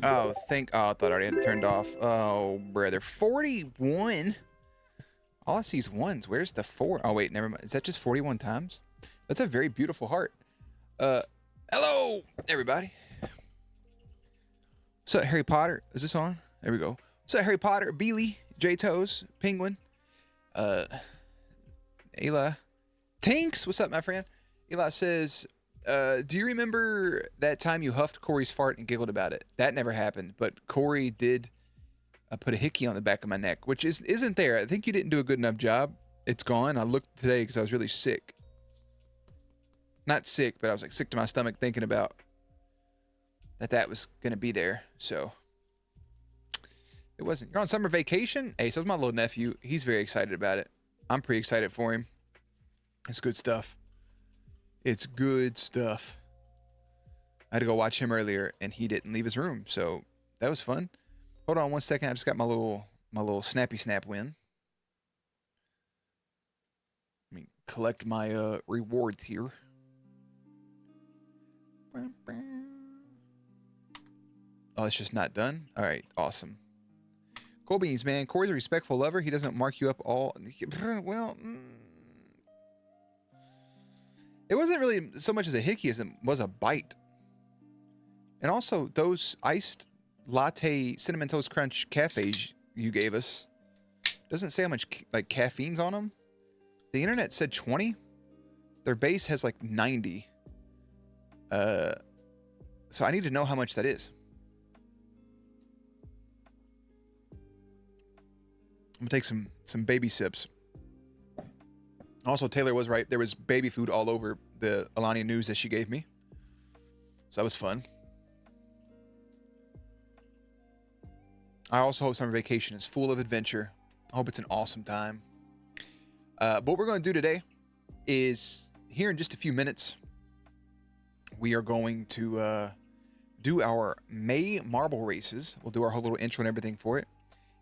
Oh, I thought I already had it turned off. Oh, brother. 41? All I see is ones. Where's the 4? Oh, wait, never mind. Is that just 41 times? That's a very beautiful heart. Uh, hello, everybody. What's up, Harry Potter? Is this on? There we go. What's up, Harry Potter? Beely, J-Toes, Penguin, uh, Ayla. Tinks, what's up, my friend? Eli says, do you remember that time you huffed Corey's fart and giggled about it? That never happened, but Corey did put a hickey on the back of my neck, which isn't there. I think you didn't do a good enough job. It's gone. I looked today because I was really sick. Not sick, but I was like sick to my stomach thinking about that was going to be there. So it wasn't. You're on summer vacation? Hey, so it's my little nephew. He's very excited about it. I'm pretty excited for him. It's good stuff. It's good stuff. I had to go watch him earlier, and he didn't leave his room, so that was fun. Hold on one second. I just got my little snappy snap win. Let me collect my rewards here. Oh, it's just not done? All right, awesome. Cool beans, man. Corey's a respectful lover. He doesn't mark you up all. Well, it wasn't really so much as a hickey as it was a bite. And also, those iced latte cinnamon toast crunch cafes you gave us doesn't say how much like caffeine's on them. The internet said 20. Their base has like 90. So I need to know how much that is. I'm gonna take some baby sips. Also, Taylor was right. There was baby food all over the Alania news that she gave me. So that was fun. I also hope summer vacation is full of adventure. I hope it's an awesome time. What we're going to do today is, here in just a few minutes, we are going to do our May marble races. We'll do our whole little intro and everything for it.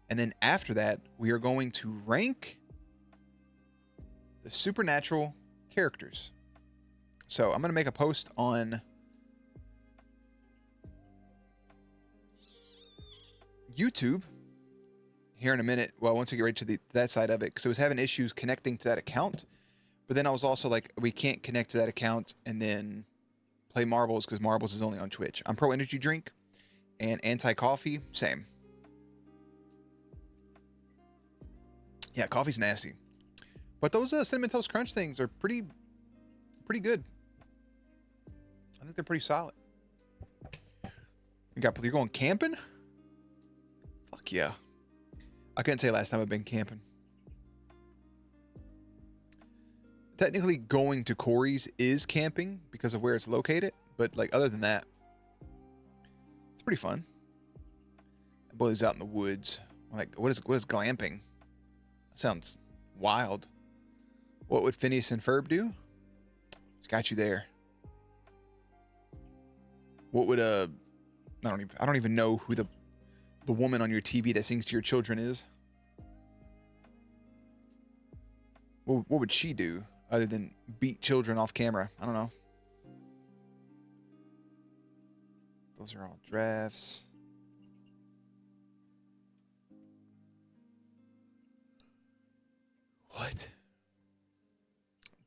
And then after that, we are going to rank the supernatural characters. So I'm going to make a post on YouTube here in a minute. Well, once we get right to that side of it, because I was having issues connecting to that account. But then I was also like, we can't connect to that account and then play marbles because marbles is only on Twitch. I'm pro energy drink and anti coffee, same. Yeah, coffee's nasty. But those cinnamon toast crunch things are pretty good. I think they're pretty solid. You're going camping? Fuck yeah. I couldn't say last time I've been camping. Technically, going to Corey's is camping because of where it's located, but like other than that, it's pretty fun. That boy lives out in the woods. Like, what is glamping? That sounds wild. What would Phineas and Ferb do? It's got you there. What would I don't even know who the woman on your TV that sings to your children is. What would she do other than beat children off camera? I don't know. Those are all drafts. What?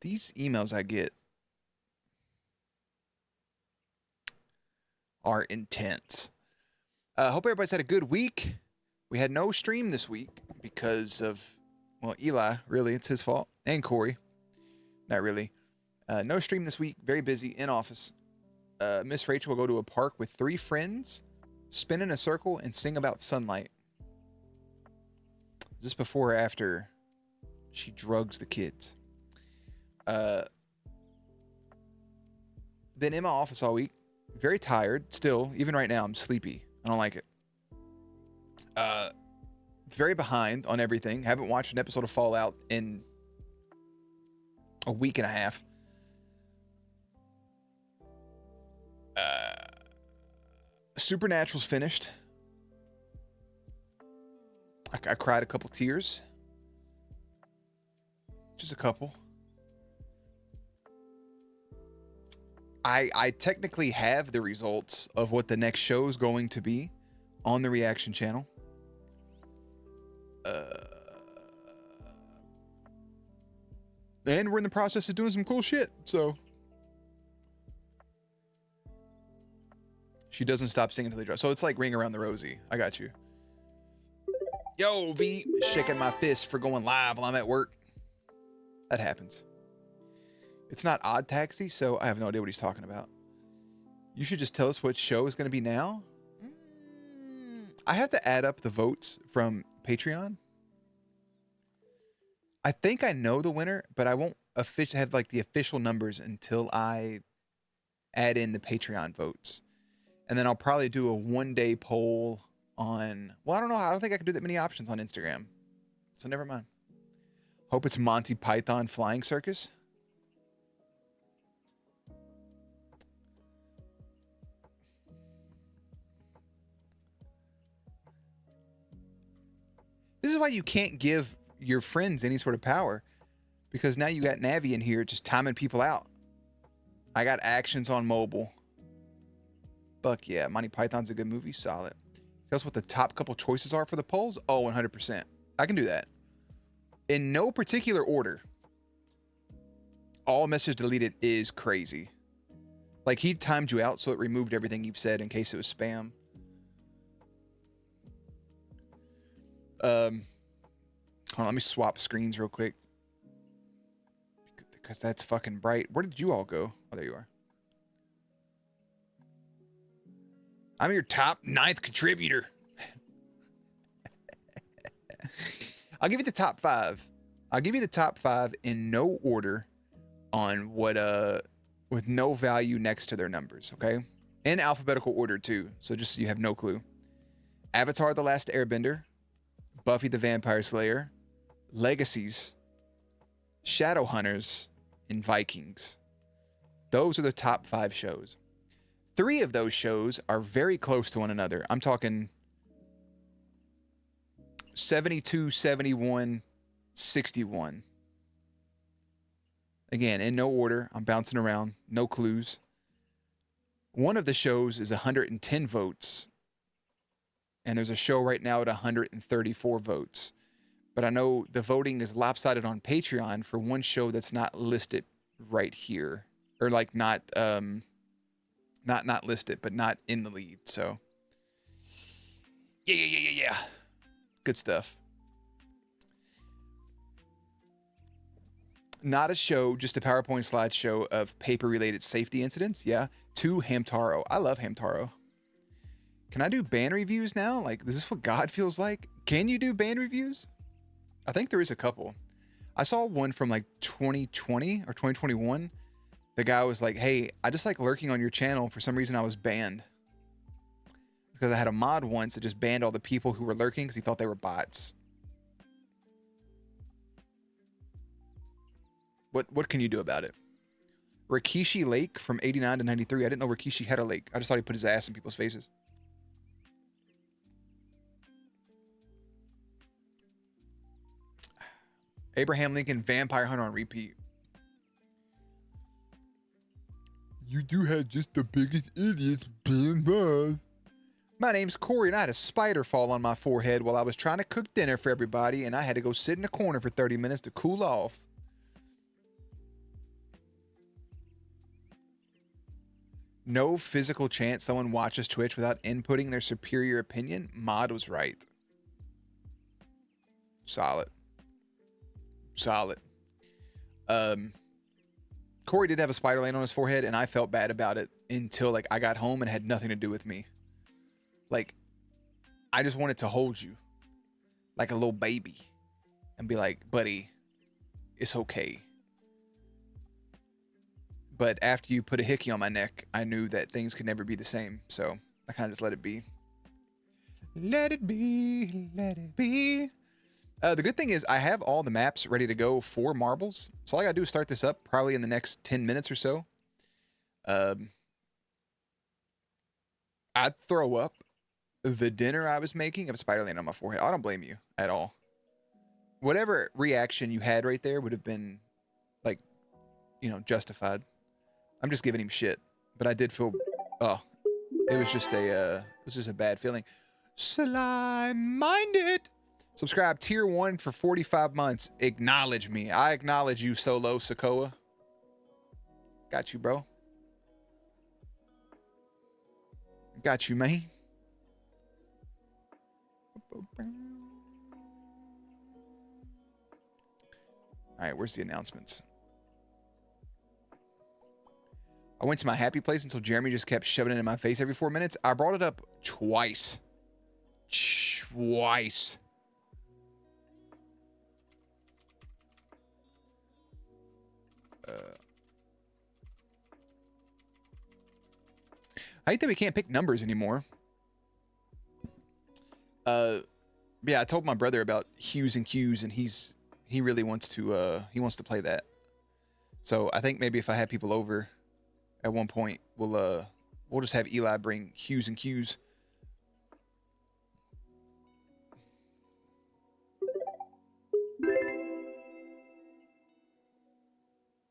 These emails I get are intense. Hope everybody's had a good week. We had no stream this week because of, well, Eli, really, it's his fault. And Corey. Not really. No stream this week. Very busy in office. Miss Rachel will go to a park with 3 friends, spin in a circle, and sing about sunlight. Just before or after she drugs the kids. Been in my office all week. Very tired. Still, even right now, I'm sleepy. I don't like it. Very behind on everything. Haven't watched an episode of Fallout in a week and a half. Supernatural's finished. I cried a couple tears. Just a couple. I technically have the results of what the next show is going to be. on the reaction channel. And we're in the process of doing some cool shit, so. She doesn't stop singing until they drop. So it's like Ring Around the Rosie. I got you. Yo, V, shaking my fist for going live while I'm at work. That happens. It's not Odd Taxi, so I have no idea what he's talking about. You should just tell us what show is going to be now. I have to add up the votes from Patreon. I think I know the winner, but I won't have like the official numbers until I add in the Patreon votes. And then I'll probably do a one-day poll on, well, I don't know. I don't think I can do that many options on Instagram. So never mind. Hope it's Monty Python Flying Circus. This is why you can't give your friends any sort of power, because now you got Navi in here just timing people out. I got actions on mobile. Fuck yeah, Monty Python's a good movie. Solid. Tell us what the top couple choices are for the polls. Oh, 100%. I can do that. In no particular order. All message deleted is crazy. Like, he timed you out, so it removed everything you've said in case it was spam. Hold on, let me swap screens real quick. Because that's fucking bright. Where did you all go? Oh, there you are. I'm your top 9th contributor. I'll give you the top 5. I'll give you the top 5 in no order on what, with no value next to their numbers, okay? In alphabetical order, too. So just so you have no clue. Avatar: The Last Airbender. Buffy the Vampire Slayer. Legacies. Shadowhunters. And Vikings. Those are the top 5 shows. 3 of those shows are very close to one another. I'm talking 72, 71, 61. Again, in no order. I'm bouncing around. No clues. One of the shows is 110 votes. And there's a show right now at 134 votes. But I know the voting is lopsided on Patreon for one show that's not listed right here. Or like not listed, but not in the lead. So yeah. Good stuff. Not a show, just a PowerPoint slideshow of paper-related safety incidents. Yeah. 2, Hamtaro. I love Hamtaro. Can I do band reviews now? Like, is this what God feels like? Can you do band reviews? I think there is a couple. I saw one from like 2020 or 2021. The guy was like, hey, I just like lurking on your channel. For some reason, I was banned. Because I had a mod once that just banned all the people who were lurking because he thought they were bots. What can you do about it? Rikishi Lake from 89 to 93. I didn't know Rikishi had a lake. I just thought he put his ass in people's faces. Abraham Lincoln Vampire Hunter on repeat. You do have just the biggest idiots being bad. My name's Corey, and I had a spider fall on my forehead while I was trying to cook dinner for everybody, and I had to go sit in a corner for 30 minutes to cool off. No physical chance someone watches Twitch without inputting their superior opinion. Mod was right. Solid. Corey did have a spider land on his forehead, and I felt bad about it until like I got home and it had nothing to do with me. Like, I just wanted to hold you like a little baby and be like, buddy, it's okay. But after you put a hickey on my neck, I knew that things could never be the same. So I kind of just let it be. Let it be, let it be. The good thing is I have all the maps ready to go for marbles. So all I gotta do is start this up probably in the next 10 minutes or so. I'd throw up the dinner I was making of spider land on my forehead. I don't blame you at all. Whatever reaction you had right there would have been like, you know, justified. I'm just giving him shit, but I did feel, oh, it was just a bad feeling. Slime minded. Subscribe tier 1 for 45 months. Acknowledge me. I acknowledge you, Solo Sokoa. Got you, bro. Got you, man. All right, where's the announcements? I went to my happy place until Jeremy just kept shoving it in my face every 4 minutes. I brought it up twice. Twice. I hate that we can't pick numbers anymore. Yeah, I told my brother about Hughes and Q's, and he really wants to play that. So I think maybe if I have people over at one point, we'll just have Eli bring Hughes and Q's.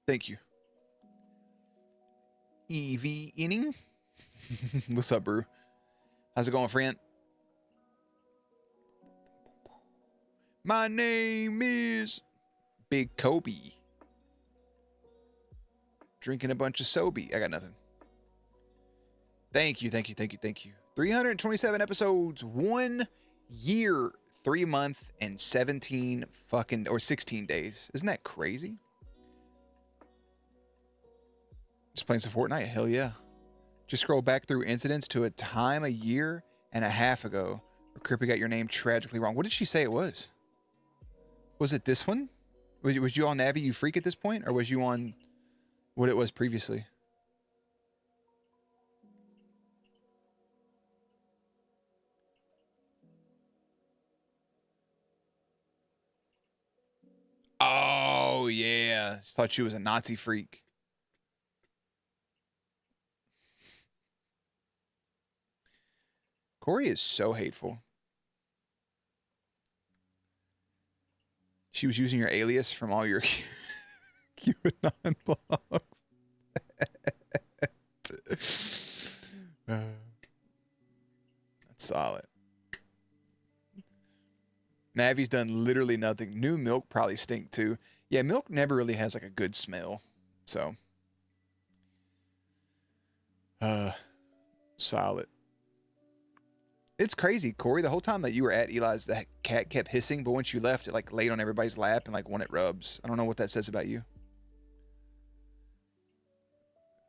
Thank you. EV inning. What's up, bro? How's it going, friend? My name is Big Kobe. Drinking a bunch of Sobe. I got nothing. Thank you, thank you, thank you, thank you. 327 episodes, 1 year, 3 months, and 16 days. Isn't that crazy? Just playing some Fortnite? Hell yeah. Just scroll back through incidents to a time a year and a half ago where Crippy got your name tragically wrong. What did she say it was? Was it this one? Was you on Navi, you freak at this point? Or was you on what it was previously? Oh, yeah. Thought she was a Nazi freak. Corey is so hateful. She was using your alias from all your QAnon blogs. That's solid. Navi's done literally nothing. New milk probably stink too. Yeah, milk never really has like a good smell. So, solid. It's crazy, Corey. The whole time that you were at Eli's, that cat kept hissing, but once you left, it like laid on everybody's lap and like wanted rubs. I don't know what that says about you.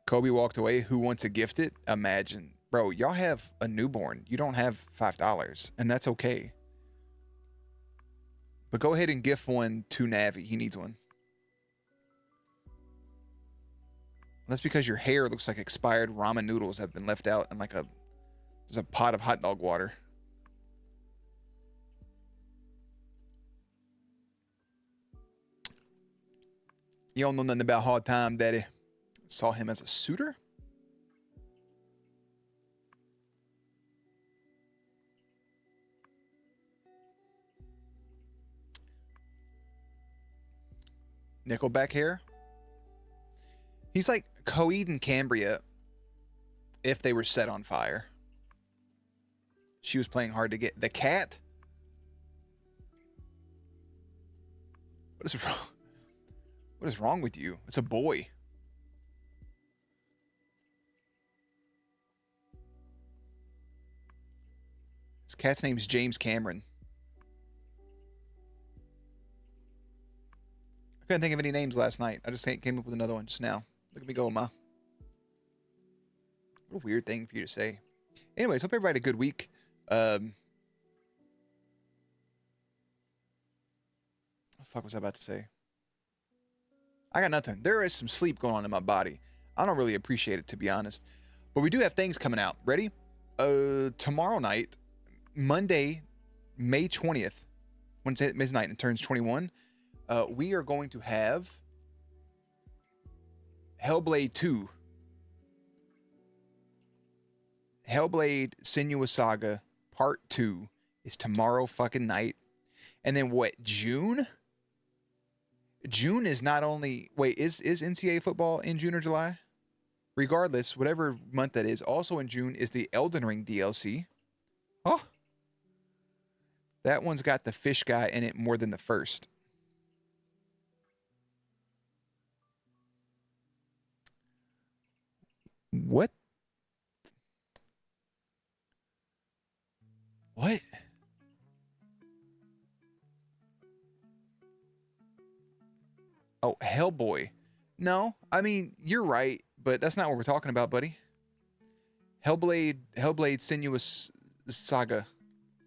Kobe walked away. Who wants to gift it? Imagine. Bro, y'all have a newborn. You don't have $5, and that's okay. But go ahead and gift one to Navi. He needs one. That's because your hair looks like expired ramen noodles have been left out in like there's a pot of hot dog water. You don't know nothing about Hard Time, Daddy. Saw him as a suitor? Nickelback hair? He's like Coed and Cambria if they were set on fire. She was playing hard to get. The cat? What is wrong? What is wrong with you? It's a boy. His cat's name's James Cameron. I couldn't think of any names last night. I just came up with another one just now. Look at me go, Ma. What a weird thing for you to say. Anyways, hope everybody had a good week. What the fuck was I about to say? I got nothing. There is some sleep going on in my body. I don't really appreciate it, to be honest. But we do have things coming out. Ready? Tomorrow night, Monday, May 20th, Wednesday at midnight, and turns 21, we are going to have Hellblade 2. Hellblade Senua's Saga Part 2 is tomorrow fucking night. And then what, June? June is not only... Wait, is NCAA football in June or July? Regardless, whatever month that is, also in June is the Elden Ring DLC. Oh, That one's got the fish guy in it more than the first. What? What? Oh, Hellboy. No, I mean, you're right, but that's not what we're talking about, buddy. Hellblade Sinuous Saga.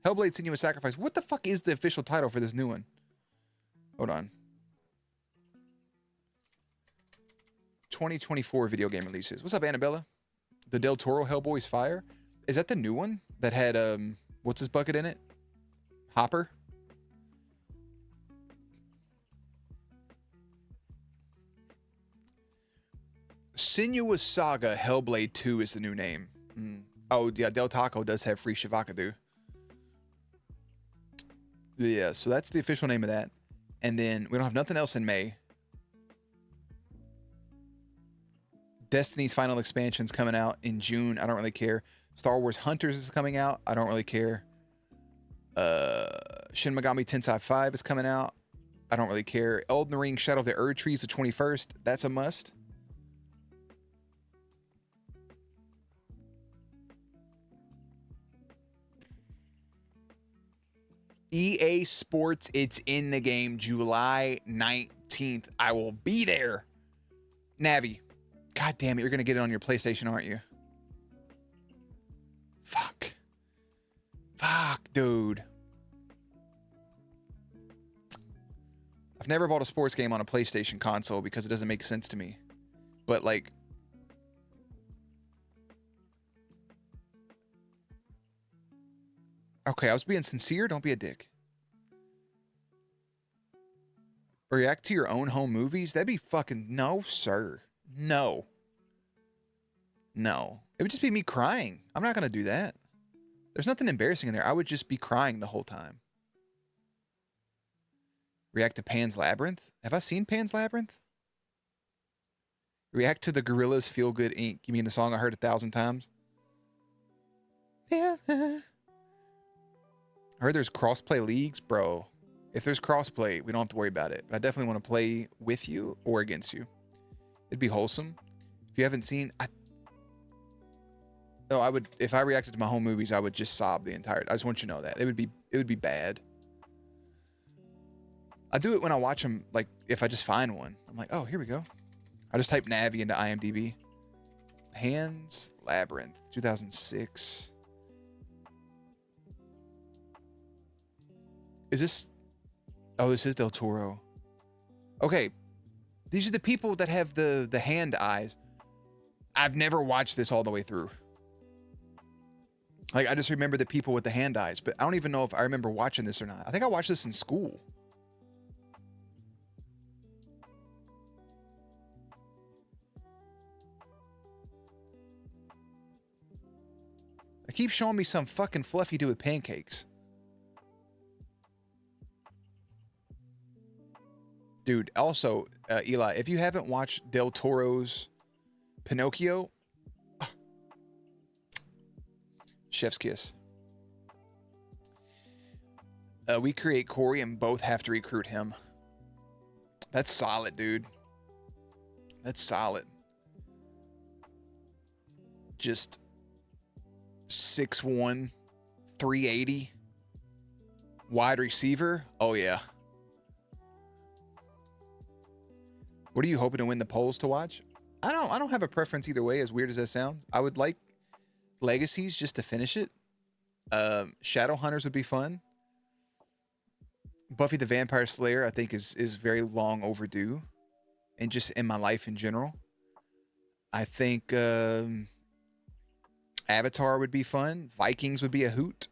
Hellblade Sinuous Sacrifice. What the fuck is the official title for this new one? Hold on. 2024 video game releases. What's up, Annabella? The Del Toro Hellboy's Fire? Is that the new one that had, what's his bucket in it? Hopper? Sinuous Saga Hellblade 2 is the new name. Oh, yeah, Del Taco does have free Shavakadu. Yeah, so that's the official name of that. And then we don't have nothing else in May. Destiny's final expansion's coming out in June. I don't really care. Star Wars Hunters is coming out. I don't really care. Shin Megami Tensei 5 is coming out. I don't really care. Elden Ring Shadow of the Erd Trees the 21st. That's a must. EA Sports, it's in the game July 19th. I will be there. Navi. God damn it, you're going to get it on your PlayStation, aren't you? Fuck. Fuck, dude. I've never bought a sports game on a PlayStation console because it doesn't make sense to me. But, like... Okay, I was being sincere. Don't be a dick. React to your own home movies? That'd be fucking... No, sir. No. No. It would just be me crying. I'm not going to do that. There's nothing embarrassing in there. I would just be crying the whole time. React to Pan's Labyrinth? Have I seen Pan's Labyrinth? React to the Gorillaz Feel Good Inc. You mean the song I heard 1,000 times? Yeah. I heard there's crossplay leagues. Bro, if there's crossplay, we don't have to worry about it. But I definitely want to play with you or against you. It'd be wholesome. If you haven't seen... No, I would... If I reacted to my home movies, I would just sob the entire... I just want you to know that. It would be bad. I do it when I watch them, like, if I just find one. I'm like, oh, here we go. I just type Navi into IMDb. Pan's Labyrinth, 2006. Is this... Oh, this is Del Toro. Okay. These are the people that have the hand eyes. I've never watched this all the way through. Like, I just remember the people with the hand eyes, but I don't even know if I remember watching this or not. I think I watched this in school. It keeps showing me some fucking fluffy dude with pancakes. Dude, also, Eli, if you haven't watched Del Toro's Pinocchio, chef's kiss. We create Corey and both have to recruit him. That's solid, dude. That's solid. Just 6'1", 380. Wide receiver. Oh, yeah. What are you hoping to win the polls to watch? I don't have a preference either way, as weird as that sounds. I would like Legacies just to finish it. Shadowhunters would be fun. Buffy the Vampire Slayer, I think, is very long overdue. And just in my life in general. I think Avatar would be fun. Vikings would be a hoot.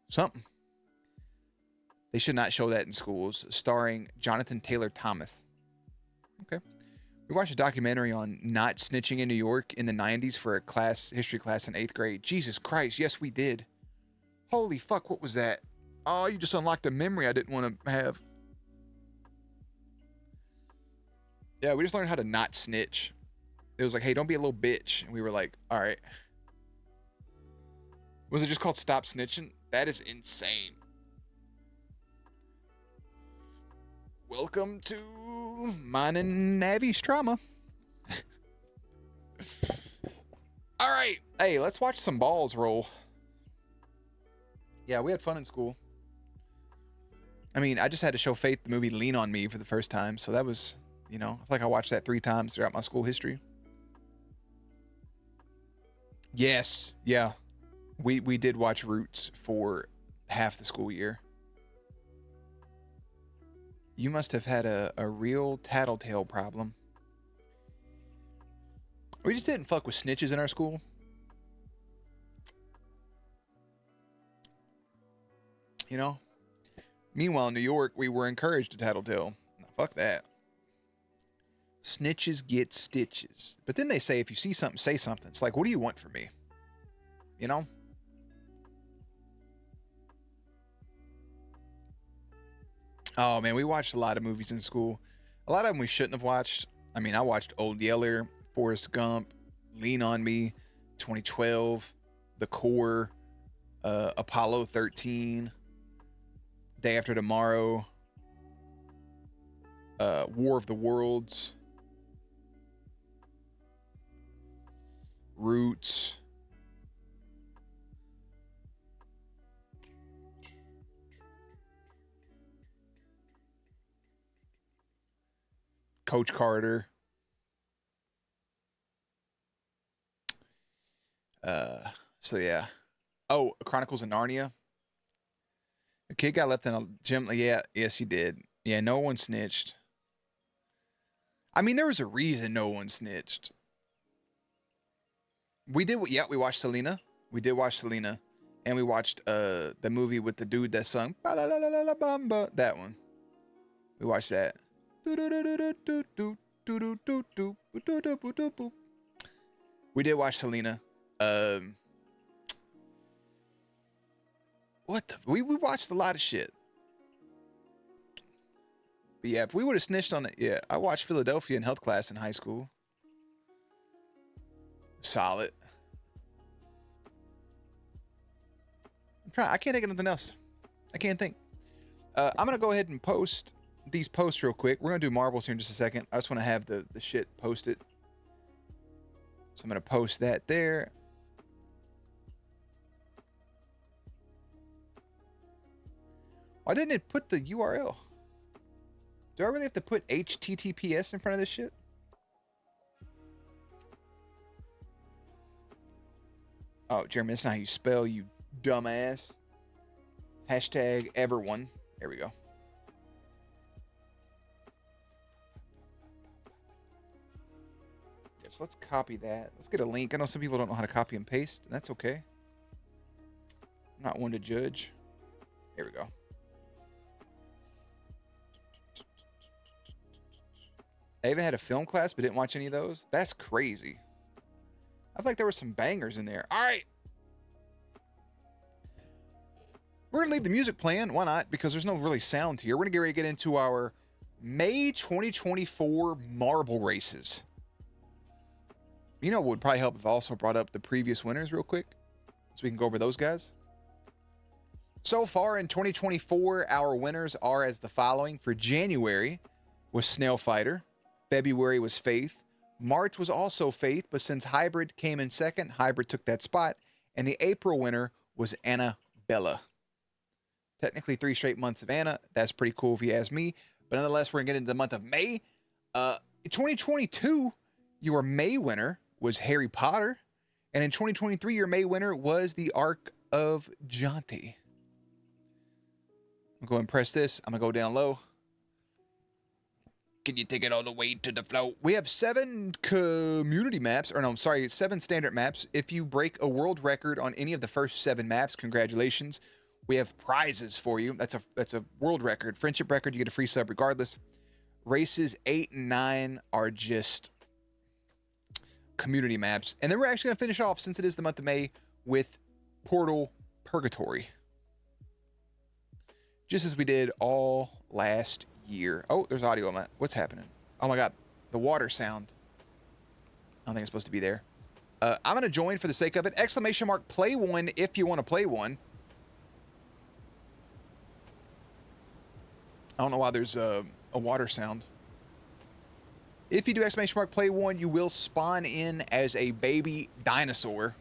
Something. They should not show that in schools. Starring Jonathan Taylor Thomas. Okay. We watched a documentary on not snitching in New York in the 90s for a history class in 8th grade. Jesus Christ. Yes, we did. Holy fuck. What was that? Oh, you just unlocked a memory I didn't want to have. Yeah, we just learned how to not snitch. It was like, hey, don't be a little bitch. And we were like, all right. Was it just called Stop Snitching? That is insane. Welcome to mine and Navy's trauma. All right. Hey, let's watch some balls roll. Yeah, we had fun in school. I mean, I just had to show Faith the movie Lean on Me for the first time. So that was, you know, I feel like I watched that 3 times throughout my school history. Yes. Yeah. We did watch Roots for half the school year. You must have had a real tattletale problem. We just didn't fuck with snitches in our school. You know? Meanwhile, in New York, we were encouraged to tattletale. No, fuck that. Snitches get stitches. But then they say, if you see something, say something. It's like, what do you want from me? You know? Oh, man, we watched a lot of movies in school. A lot of them we shouldn't have watched. I mean, I watched Old Yeller, Forrest Gump, Lean on Me, 2012, The Core, Apollo 13, Day After Tomorrow, War of the Worlds, Roots. Coach Carter. So yeah. Oh, Chronicles of Narnia. The kid got left in a gym. Yeah, yes, he did. Yeah, no one snitched. I mean, there was a reason no one snitched. We did. Yeah, we watched Selena. We did watch Selena, and we watched the movie with the dude that sung "Ba-la-la-la-la-bamba." That one. We watched that. We did watch Selena. What the? We watched a lot of shit. But yeah, if we would have snitched on it, yeah. I watched Philadelphia in health class in high school. Solid. I can't think of nothing else. I can't think. I'm gonna go ahead and post these posts real quick. We're gonna do marbles here in just a second. I just want to have the shit posted. So I'm gonna post that there. Why didn't it put the URL? Do I really have to put HTTPS in front of this shit? Oh, Jeremy, that's not how you spell, you dumbass. Hashtag everyone. There we go. Yes, let's copy that. Let's get a link. I know some people don't know how to copy and paste, and that's okay. I'm not one to judge. Here we go. I even had a film class, but didn't watch any of those. That's crazy. I feel like there were some bangers in there. All right. We're going to leave the music playing. Why not? Because there's no really sound here. We're going to get ready to get into our May 2024 marble races. You know what would probably help if I also brought up the previous winners real quick, so we can go over those guys. So far in 2024, our winners are as the following. For January was Snail Fighter. February was Faith. March was also Faith, but since Hybrid came in second, Hybrid took that spot. And the April winner was Annabella. Technically 3 straight months of Anna. That's pretty cool if you ask me. But nonetheless, we're going to get into the month of May. 2022, your May winner was Harry Potter. And in 2023, your May winner was the Ark of Jonte. I'm going to press this. I'm going to go down low. Can you take it all the way to the float? We have 7 community maps, or no, I'm sorry, 7 standard maps. If you break a world record on any of the first 7 maps, congratulations. We have prizes for you. That's a world record. Friendship record, you get a free sub regardless. Races 8 and 9 are just community maps. And then we're actually going to finish off, since it is the month of May, with Portal Purgatory. Just as we did all last year. Oh, there's audio on that. What's happening? Oh my God. The water sound. I don't think it's supposed to be there. I'm going to join for the sake of it. ! Play one if you want to play one. I don't know why there's a water sound. If you do !play one, you will spawn in as a baby dinosaur.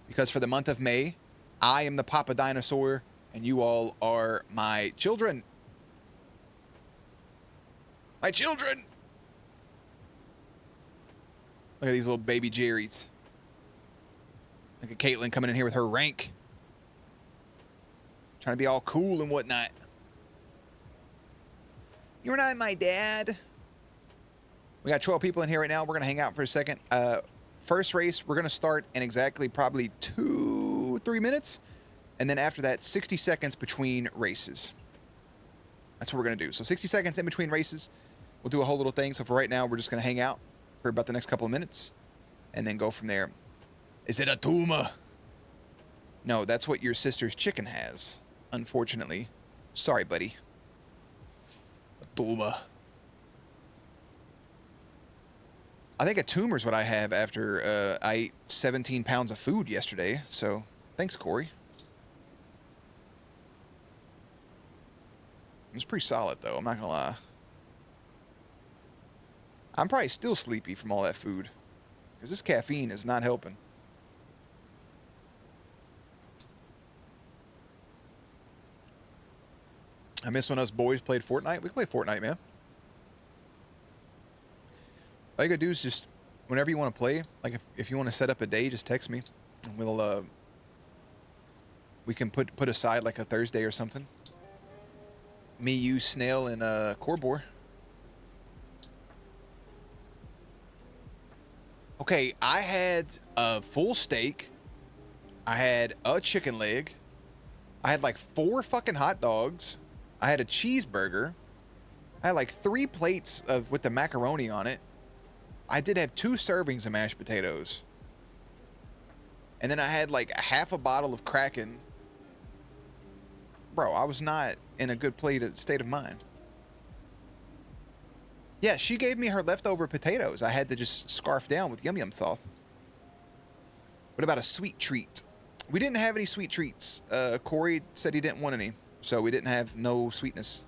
Because for the month of May, I am the Papa Dinosaur, and you all are my children. My children! Look at these little baby Jerrys. Look at Caitlin coming in here with her rank. Trying to be all cool and whatnot. You're not my dad. We got 12 people in here right now. We're going to hang out for a second. First race, we're going to start in exactly probably 2-3 minutes. And then after that, 60 seconds between races. That's what we're going to do. So 60 seconds in between races. We'll do a whole little thing. So for right now, we're just going to hang out for about the next couple of minutes. And then go from there. Is it a tumor? No, that's what your sister's chicken has. Unfortunately. Sorry, buddy. A tumor. I think a tumor is what I have after I ate 17 pounds of food yesterday. So, thanks, Corey. It was pretty solid, though. I'm not going to lie. I'm probably still sleepy from all that food. Because this caffeine is not helping. I miss when us boys played Fortnite. We can play Fortnite, man. All you gotta do is just, whenever you want to play, like if you want to set up a day, just text me. And we'll, we can put aside like a Thursday or something. Me, you, Snail, and Corbor. Okay, I had a full steak. I had a chicken leg. I had like 4 fucking hot dogs. I had a cheeseburger. I had like 3 plates with the macaroni on it. I did have 2 servings of mashed potatoes. And then I had like a half a bottle of Kraken. Bro, I was not in a good state of mind. Yeah, she gave me her leftover potatoes. I had to just scarf down with Yum Yum sauce. What about a sweet treat? We didn't have any sweet treats. Corey said he didn't want any. So we didn't have no sweetness.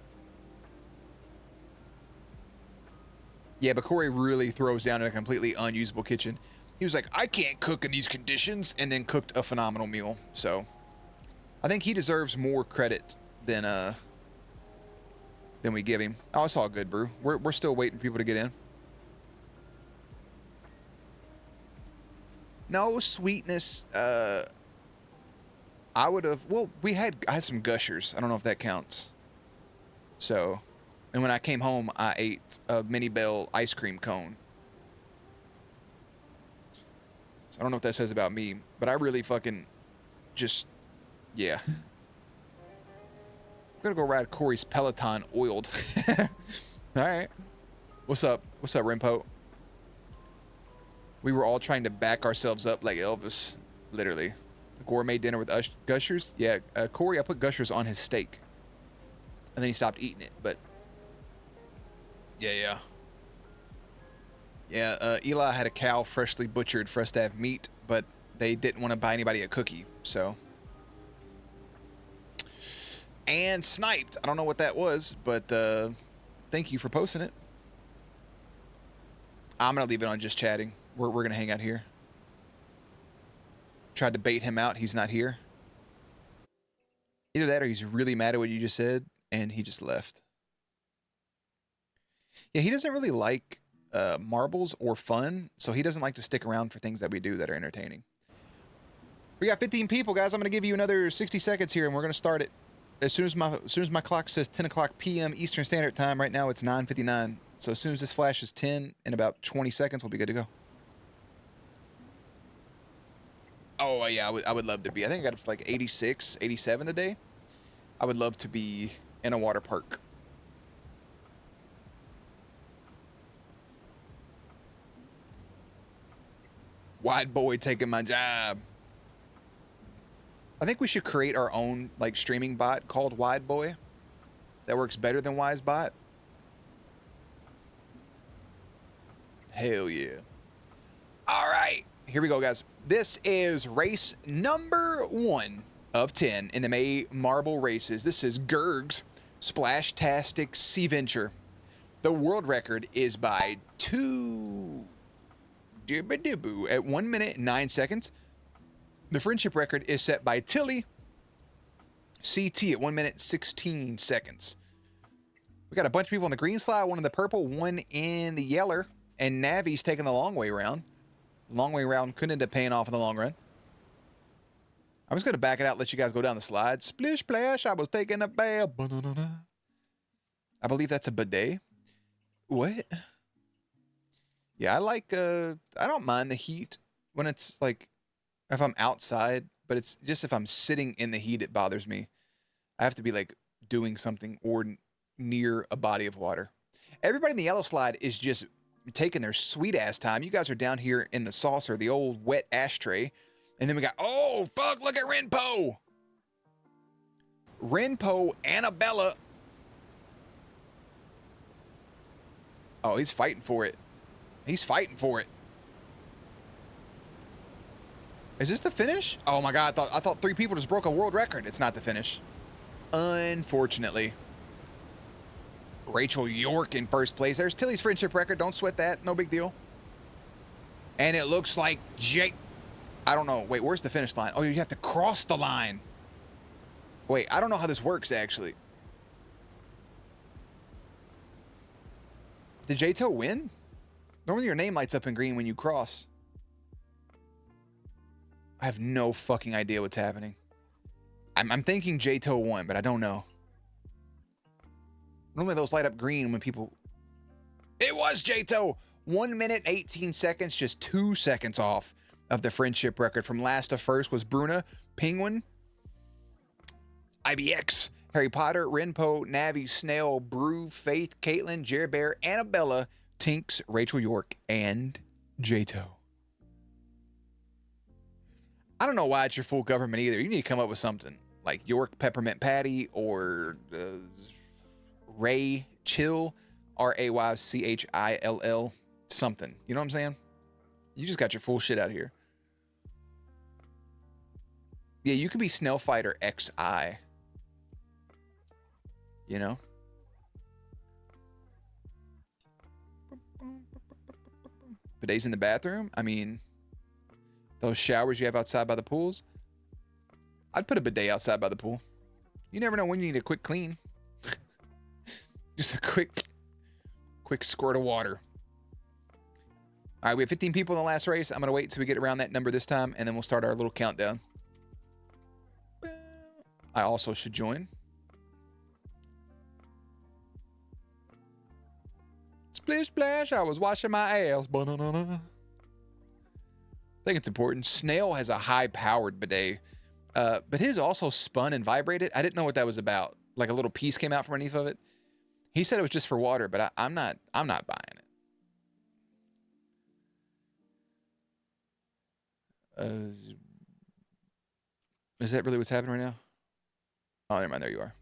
Yeah, but Corey really throws down in a completely unusable kitchen. He was like, I can't cook in these conditions, and then cooked a phenomenal meal. So I think he deserves more credit than we give him. Oh, it's all good, Brew. We're still waiting for people to get in. No sweetness. I would have. Well, I had some Gushers. I don't know if that counts. So, and when I came home, I ate a Mini Bell ice cream cone. So I don't know what that says about me, but I really fucking just, yeah. I'm gonna go ride Corey's Peloton oiled. All right. What's up? What's up, Rimpo? We were all trying to back ourselves up like Elvis, literally. Gourmet dinner with Gushers. Yeah, Corey, I put Gushers on his steak. And then he stopped eating it, but... Yeah. Yeah, Eli had a cow freshly butchered for us to have meat, but they didn't want to buy anybody a cookie, so... And sniped. I don't know what that was, but thank you for posting it. I'm going to leave it on just chatting. We're going to hang out here. Tried to bait him out. He's not here. Either that or he's really mad at what you just said, and he just left. Yeah, he doesn't really like marbles or fun, so he doesn't like to stick around for things that we do that are entertaining. We got 15 people, guys. I'm going to give you another 60 seconds here, and we're going to start it. As soon as my clock says 10 o'clock p.m. Eastern Standard Time, right now it's 9:59. So as soon as this flashes 10, in about 20 seconds, we'll be good to go. Oh, yeah, I would love to be. I think I got up to like 86, 87 today. I would love to be in a water park. Wide boy taking my job. I think we should create our own like streaming bot called Wide Boy that works better than WiseBot. Hell yeah. All right, here we go, guys. This is race number 1 of 10 in the May Marble races. This is Gerg's Splashtastic Sea Venture. The world record is by 2 at 1 minute and 9 seconds. The friendship record is set by Tilly CT at 1 minute 16 seconds. We got a bunch of people in the green slide, one in the purple, one in the yeller, and Navi's taking the long way around. Long way around couldn't end up paying off in the long run. I'm just going to back it out, let you guys go down the slide. Splish splash, I was taking a bath. I believe that's a bidet. What? Yeah, I don't mind the heat when it's like, if I'm outside, but it's just if I'm sitting in the heat, it bothers me. I have to be like doing something or near a body of water. Everybody in the yellow slide is just taking their sweet ass time. You guys are down here in the saucer, the old wet ashtray. And then we got, oh, fuck, look at Renpo. Renpo, Annabella. Oh, he's fighting for it. He's fighting for it. Is this the finish? Oh my God, I thought 3 people just broke a world record. It's not the finish. Unfortunately. Rachel York in first place. There's Tilly's friendship record. Don't sweat that. No big deal. And it looks like Jake. I don't know. Wait, where's the finish line? Oh, you have to cross the line. Wait, I don't know how this works, actually. Did J-Toe win? Normally your name lights up in green when you cross. I have no fucking idea what's happening. I'm thinking J-Toe won, but I don't know. Normally those light up green when people... It was J-Toe! 1 minute, 18 seconds, just 2 seconds off of the friendship record. From last to first was Bruna, Penguin, IBX, Harry Potter, Renpo, Navi, Snail, Brew, Faith, Caitlin, Jer Bear, Annabella, Tinks, Rachel York, and J-Toe. I don't know why it's your full government either. You need to come up with something like York Peppermint Patty or Ray Chill, RAYCHILL, something. You know what I'm saying? You just got your full shit out here. Yeah, you could be Snail Fighter XI. You know? Bidets in the bathroom? I mean, those showers you have outside by the pools? I'd put a bidet outside by the pool. You never know when you need a quick clean. Just a quick squirt of water. All right, we have 15 people in the last race. I'm going to wait till we get around that number this time, and then we'll start our little countdown. I also should join. Splish splash, I was washing my ass. I think it's important. Snail has a high-powered bidet, but his also spun and vibrated. I didn't know what that was about. Like a little piece came out from underneath of it. He said it was just for water, but I'm not buying it. Is that really what's happening right now? Oh, never mind. There you are.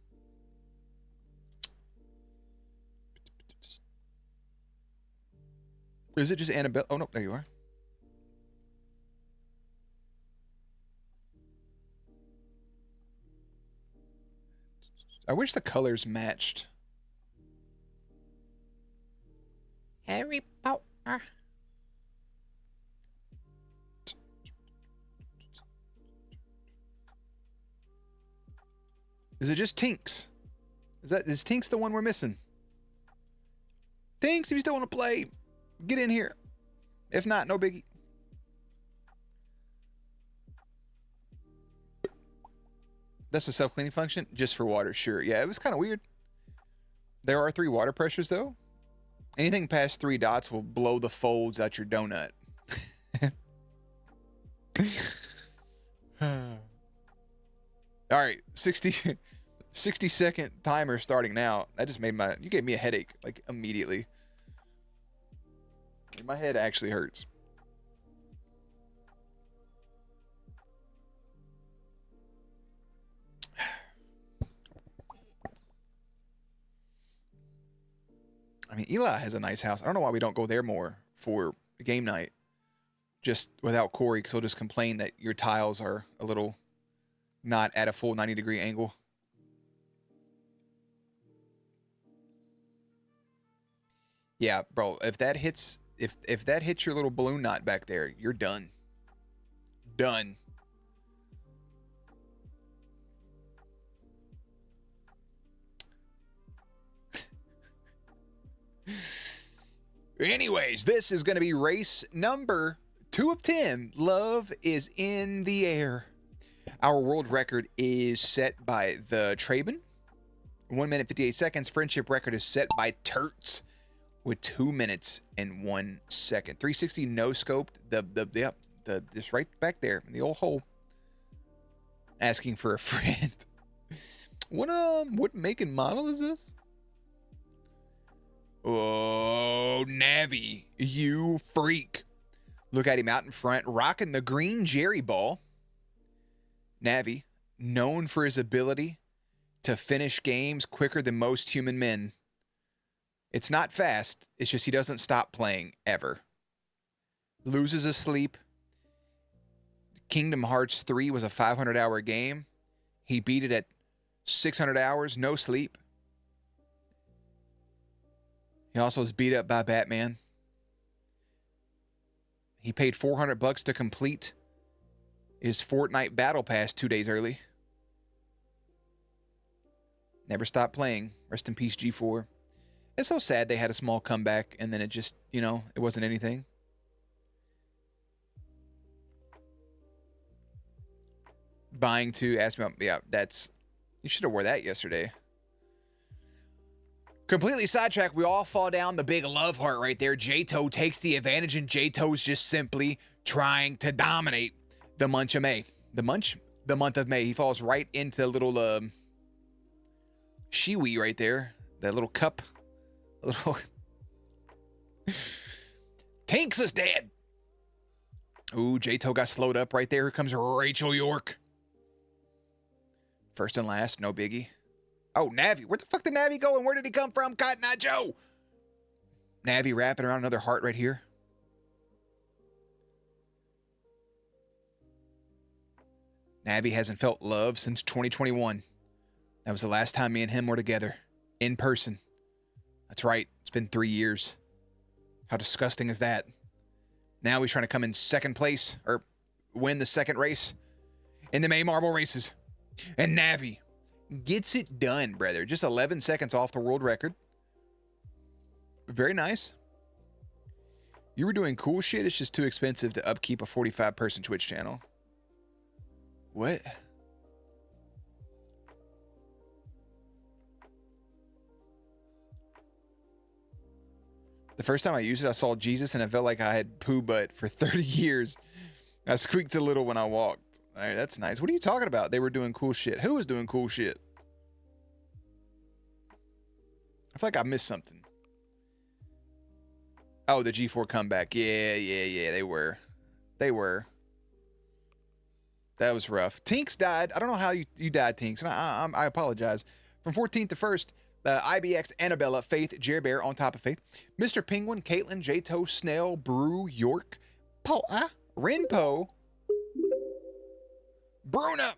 Is it just Annabelle? Oh, no. There you are. I wish the colors matched. Harry Potter. Is it just Tinks? Is Tinks the one we're missing? Tinks, if you still want to play, get in here. If not, no biggie. That's a self-cleaning function? Just for water, sure. Yeah, it was kind of weird. There are 3 water pressures, though. Anything past 3 dots will blow the folds out your donut. All right, 60-second timer starting now. That just made you gave me a headache, like, immediately. My head actually hurts. I mean, Eli has a nice house. I don't know why we don't go there more for game night. Just without Corey, because he'll just complain that your tiles are a little not at a full 90-degree angle. Yeah, bro. If that hits, if that hits your little balloon knot back there, you're done. Done. Anyways, this is going to be race number 2 of 10. Love is in the air. Our world record is set by the Traben, 1 minute 58 seconds. Friendship record is set by Turts with 2 minutes and 1 second. 360 no scoped. The just right back there in the old hole. Asking for a friend. What make and model is this? Oh, Navi, you freak. Look at him out in front, rocking the green Jerry ball. Navi, known for his ability to finish games quicker than most human men. It's not fast, it's just he doesn't stop playing, ever. Loses his sleep. Kingdom Hearts 3 was a 500-hour game. He beat it at 600 hours, no sleep. He also was beat up by Batman. He paid $400 to complete his Fortnite Battle Pass 2 days early. Never stopped playing. Rest in peace, G4. It's so sad they had a small comeback and then it just, you know, it wasn't anything. Buying to ask me about, yeah, that's, you should have wore that yesterday. Completely sidetracked. We all fall down the big love heart right there. J-Toe takes the advantage, and J-Toe's just simply trying to dominate the month of May. The month of May. He falls right into the little shiwi right there. That little cup. Little Tinks is dead. Ooh, J-Toe got slowed up right there. Here comes Rachel York. First and last, no biggie. Oh, Navi. Where the fuck did Navi go and where did he come from? Cotton Eye Joe. Navi wrapping around another heart right here. Navi hasn't felt love since 2021. That was the last time me and him were together. In person. That's right. It's been 3 years. How disgusting is that? Now he's trying to come in second place or win the second race in the May Marble races. And Navi gets it done, brother. Just 11 seconds off the world record. Very nice. You were doing cool shit. It's just too expensive to upkeep a 45-person Twitch channel. What? The first time I used it, I saw Jesus and I felt like I had poo butt for 30 years. I squeaked a little when I walked. All right, that's nice. What are you talking about? They were doing cool shit. Who was doing cool shit? I feel like I missed something. Oh, the G4 comeback. Yeah. They were. That was rough. Tinks died. I don't know how you died, Tinks. And I apologize. From 14th to 1st, IBX, Annabella, Faith, Jer Bear on top of Faith. Mr. Penguin, Caitlin, J-Toe, Snail, Brew, York, Paula, Renpo, Bruna,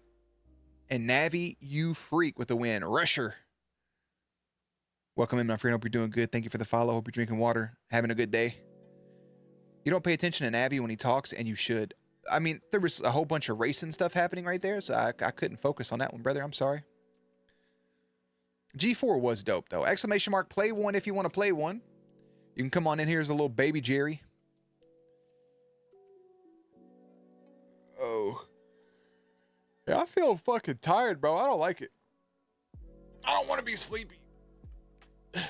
and Navi, you freak with the win. Rusher. Welcome in, my friend. Hope you're doing good. Thank you for the follow. Hope you're drinking water. Having a good day. You don't pay attention to Navi when he talks, and you should. I mean, there was a whole bunch of racing stuff happening right there, so I couldn't focus on that one, brother. I'm sorry. G4 was dope, though. Exclamation mark, play one if you want to play one. You can come on in here as a little baby Jerry. Oh. Yeah, I feel fucking tired, bro. I don't like it. I don't want to be sleepy. You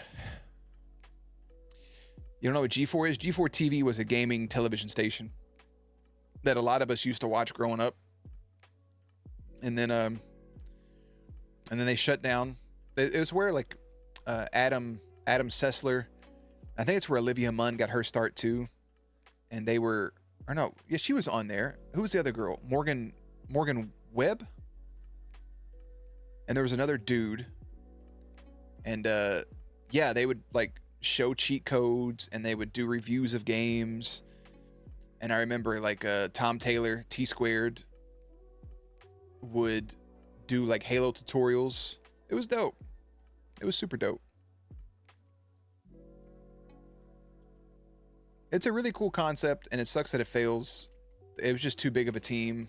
don't know what G4 is? G4 TV was a gaming television station that a lot of us used to watch growing up. And then they shut down. It was where like Adam Sessler, I think it's where Olivia Munn got her start too. And they were, or no, yeah, she was on there. Who was the other girl? Morgan Webb. And there was another dude. And yeah, they would like show cheat codes and they would do reviews of games. And I remember like Tom Taylor, T Squared, would do like Halo tutorials. It was dope. It was super dope. It's a really cool concept, and it sucks that it fails. It was just too big of a team.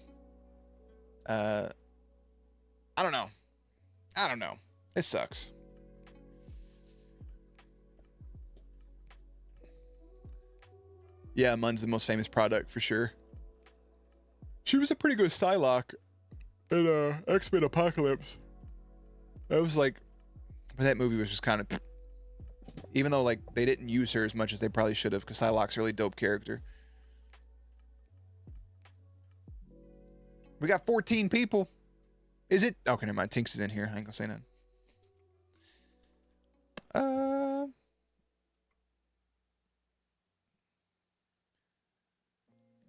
I don't know. I don't know. It sucks. Yeah, Mun's the most famous product for sure. She was a pretty good Psylocke in X-Men Apocalypse. That was like, but that movie was just kind of, even though like they didn't use her as much as they probably should have, because Psylocke's a really dope character. We got 14 people. Is it? Okay, never mind. Tinks is in here. I ain't gonna say nothing.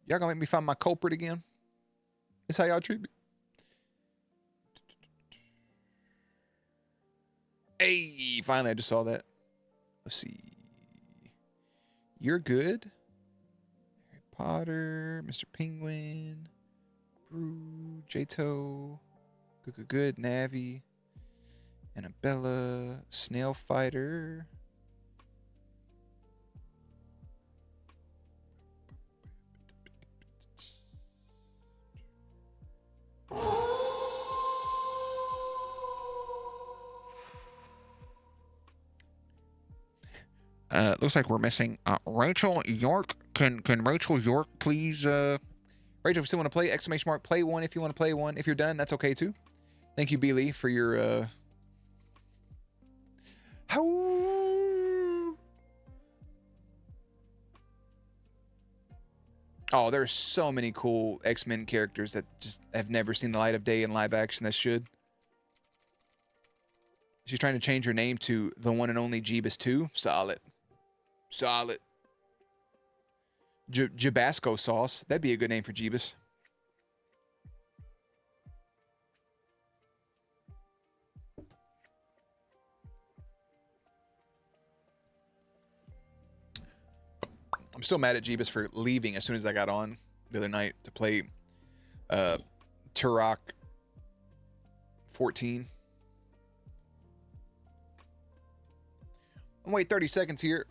Y'all gonna make me find my culprit again? That's how y'all treat me. Hey, finally, I just saw that. Let's see. You're good. Harry Potter, Mr. Penguin, Brew, J-Toe, good, Navi, Annabella, Snail Fighter. Looks like we're missing Rachel York. Can Rachel York please? Rachel, if you still want to play, exclamation mark, play one if you want to play one. If you're done, that's okay too. Thank you, B. Lee, for your how. Oh, there's so many cool X-Men characters that just have never seen the light of day in live action that should. She's trying to change her name to the one and only Jeebus 2. Solid. Solid. Jabasco sauce. That'd be a good name for Jeebus. I'm still mad at Jeebus for leaving as soon as I got on the other night to play Turok 14. I'm gonna wait 30 seconds here.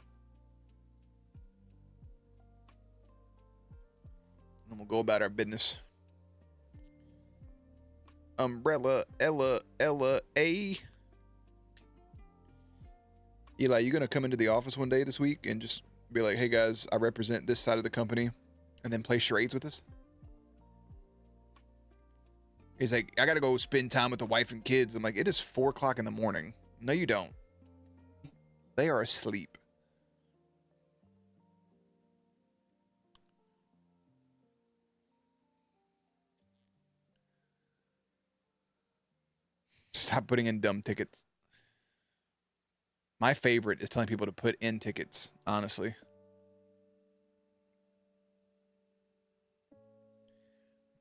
And we'll go about our business. Umbrella, Ella, A. Eli, you gonna come into the office one day this week and just be like, hey guys, I represent this side of the company, and then play charades with us? He's like, I gotta go spend time with the wife and kids. I'm like, it is 4 o'clock in the morning. No, you don't. They are asleep. Stop putting in dumb tickets. My favorite is telling people to put in tickets, honestly.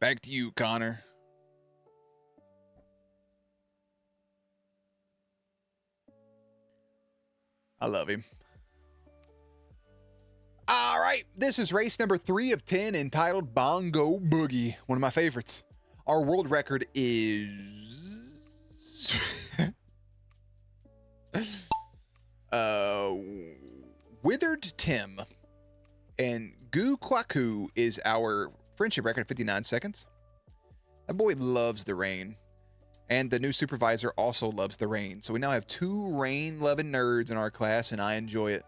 Back to you, Connor. I love him. All right, this is race number 3 of 10 entitled Bongo Boogie, one of my favorites. Our world record is Withered Tim, and Gu Kwaku is our friendship record, 59 seconds. That boy loves the rain, and the new supervisor also loves the rain. So we now have 2 rain-loving nerds in our class, and I enjoy it.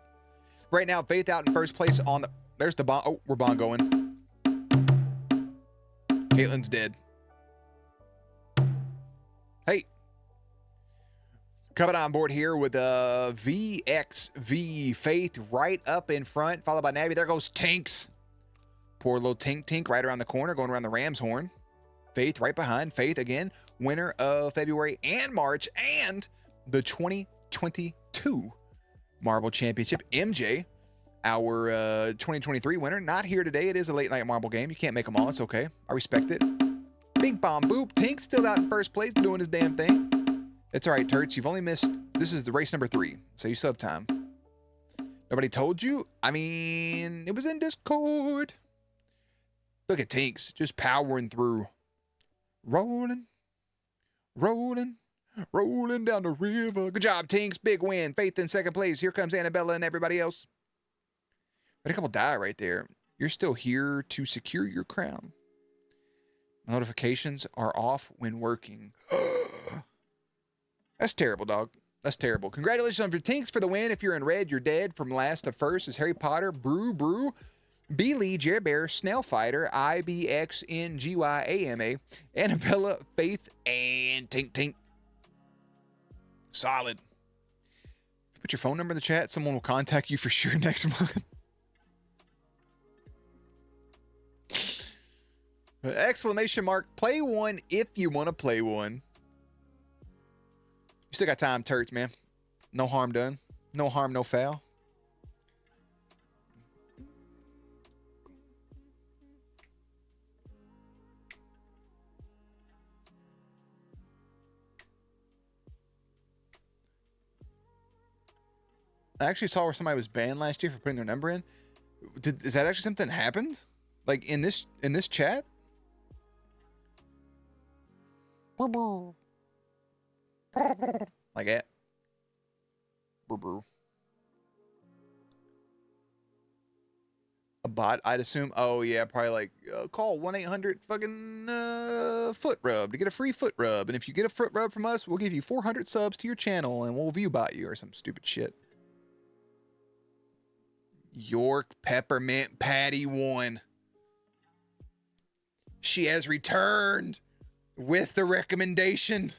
Right now, Faith out in first place on the... There's the bond. Oh, we're bongoing. Caitlin's dead. Hey. Coming on board here with VXV Faith right up in front, followed by Navi. There goes Tinks. Poor little Tink right around the corner, going around the Ram's horn. Faith right behind. Faith again, winner of February and March and the 2022 Marble Championship. MJ, our 2023 winner, not here today. It is a late night marble game. You can't make them all. It's okay. I respect it. Bing bomb boop. Tink still out in first place doing his damn thing. It's all right, Turts. You've only missed... This is the race number 3, so you still have time. Nobody told you? I mean, it was in Discord. Look at Tinks just powering through. Rolling down the river. Good job, Tinks. Big win. Faith in second place. Here comes Annabella and everybody else. Had a couple die right there. You're still here to secure your crown. Notifications are off when working. That's terrible, dog. That's terrible. Congratulations on your Tinks for the win. If you're in red, you're dead. From last to first is Harry Potter, Brew, B-Lee, Jerry Bear, Snail Fighter, IBXNGYAMA, Annabella, Faith, and Tink. Solid. Put your phone number in the chat. Someone will contact you for sure next month. Exclamation mark. Play one if you want to play one. You still got time, Turts, man. No harm done. No harm, no foul. I actually saw where somebody was banned last year for putting their number in. Is that actually something that happened? Like in this chat? Like that. A bot, I'd assume. Oh yeah, probably like call 1-800 fucking foot rub to get a free foot rub. And if you get a foot rub from us, we'll give you 400 subs to your channel and we'll view bot you or some stupid shit. York Peppermint Patty 1. She has returned with the recommendation.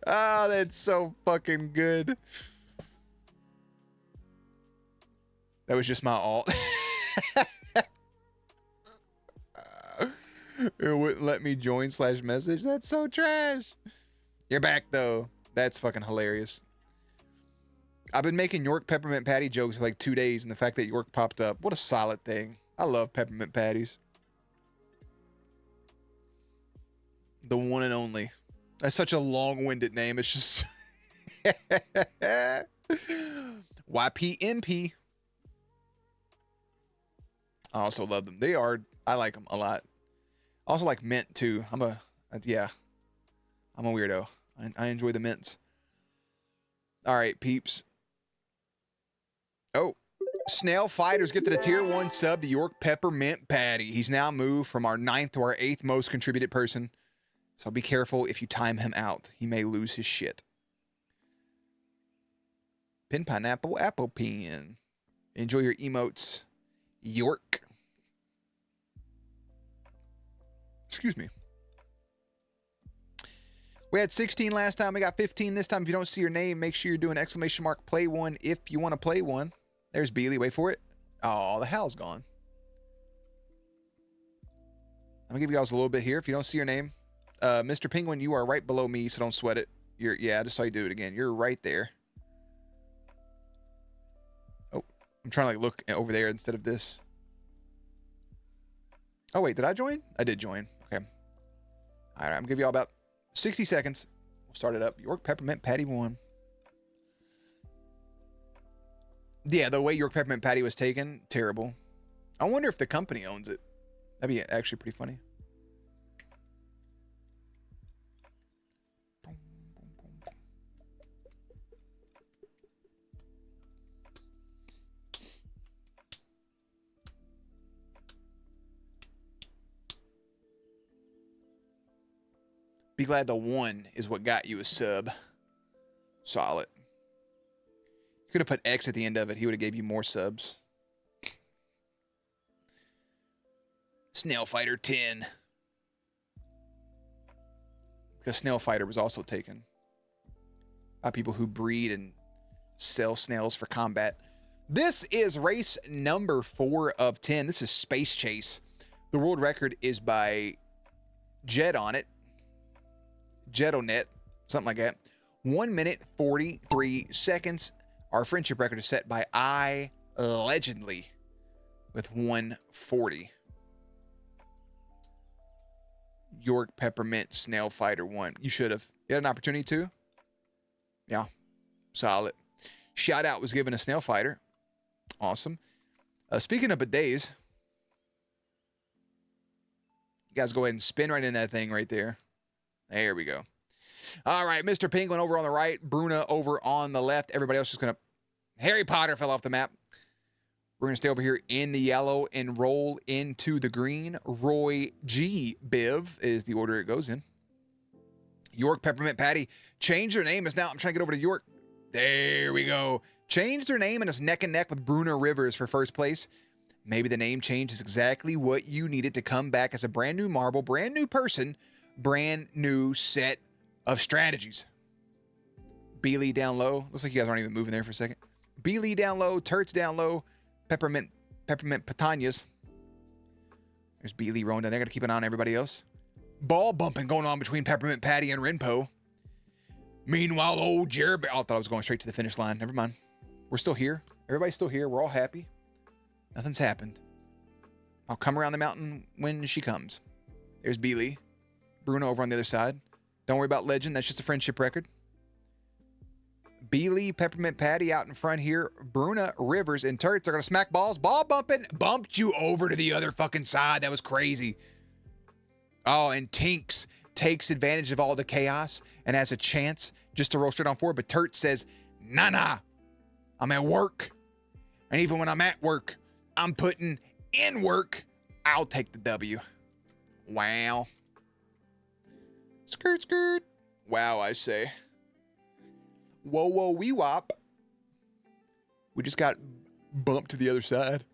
Oh, that's so fucking good. That was just my alt. It wouldn't let me join /message. That's so trash. You're back though. That's fucking hilarious. I've been making York Peppermint Patty jokes for like 2 days, and the fact that York popped up, what a solid thing. I love peppermint patties. The one and only. That's such a long-winded name. It's just YPMP. I also love them. I like them a lot. I also like mint too. I'm a weirdo. I enjoy the mints. All right, peeps. Oh, Snail Fighters gifted a tier 1 sub to York Peppermint Patty. He's now moved from our 9th to our 8th most contributed person. So be careful if you time him out. He may lose his shit. Pin pineapple apple pin. Enjoy your emotes, York. Excuse me. We had 16 last time. We got 15 this time. If you don't see your name, make sure you're doing exclamation mark play one if you want to play one. There's Beely. Wait for it. Oh, the howl's gone. I'm going to give you guys a little bit here. If you don't see your name, Mr. Penguin, you are right below me, so don't sweat it. Yeah, I just saw you do it again. You're right there. Oh, I'm trying to like look over there instead of this. Oh, wait, did I join? I did join. Okay. All right, I'm going to give you all about 60 seconds. We'll start it up. York Peppermint Patty 1. Yeah, the way York Peppermint Patty was taken, terrible. I wonder if the company owns it. That'd be actually pretty funny. Be glad the 1 is what got you a sub. Solid. Could have put X at the end of it. He would have gave you more subs. Snail Fighter 10. Because Snail Fighter was also taken by people who breed and sell snails for combat. This is race number 4 of 10. This is Space Chase. The world record is by Jet on it. Jetonet, something like that. 1 minute, 43 seconds. Our friendship record is set by I Legendly with 140. York Peppermint Snail Fighter 1. You should have. You had an opportunity to? Yeah. Solid. Shout out was given a Snail Fighter. Awesome. Speaking of bidets, you guys go ahead and spin right in that thing right there. There we go. All right, Mr. Penguin over on the right, Bruna over on the left. Everybody else is going to... Harry Potter fell off the map. We're going to stay over here in the yellow and roll into the green. Roy G. Biv is the order it goes in. York Peppermint Patty changed their name. It's now, I'm trying to get over to York. There we go. Changed their name and is neck and neck with Bruna Rivers for first place. Maybe the name change is exactly what you needed to come back as a brand new marble, brand new person, brand new set of strategies. Beely down low. Looks like you guys aren't even moving there for a second. Beely down low. Turts down low. Peppermint Pitanias. There's Beely rolling down there. Got to keep an eye on everybody else. Ball bumping going on between Peppermint Patty and Renpo. Meanwhile, old Jared... Oh, I thought I was going straight to the finish line. Never mind. We're still here. Everybody's still here. We're all happy. Nothing's happened. I'll come around the mountain when she comes. There's Beely. Bruno over on the other side. Don't worry about Legend. That's just a friendship record. Beely, Peppermint Patty out in front here. Bruna, Rivers, and Turts are going to smack balls. Ball bumping. Bumped you over to the other fucking side. That was crazy. Oh, and Tinks takes advantage of all the chaos and has a chance just to roll straight on forward. But Turts says, nah. I'm at work. And even when I'm at work, I'm putting in work. I'll take the W. Wow. Skirt, skirt. Wow, I say. Whoa, whoa, wee wop. We just got bumped to the other side.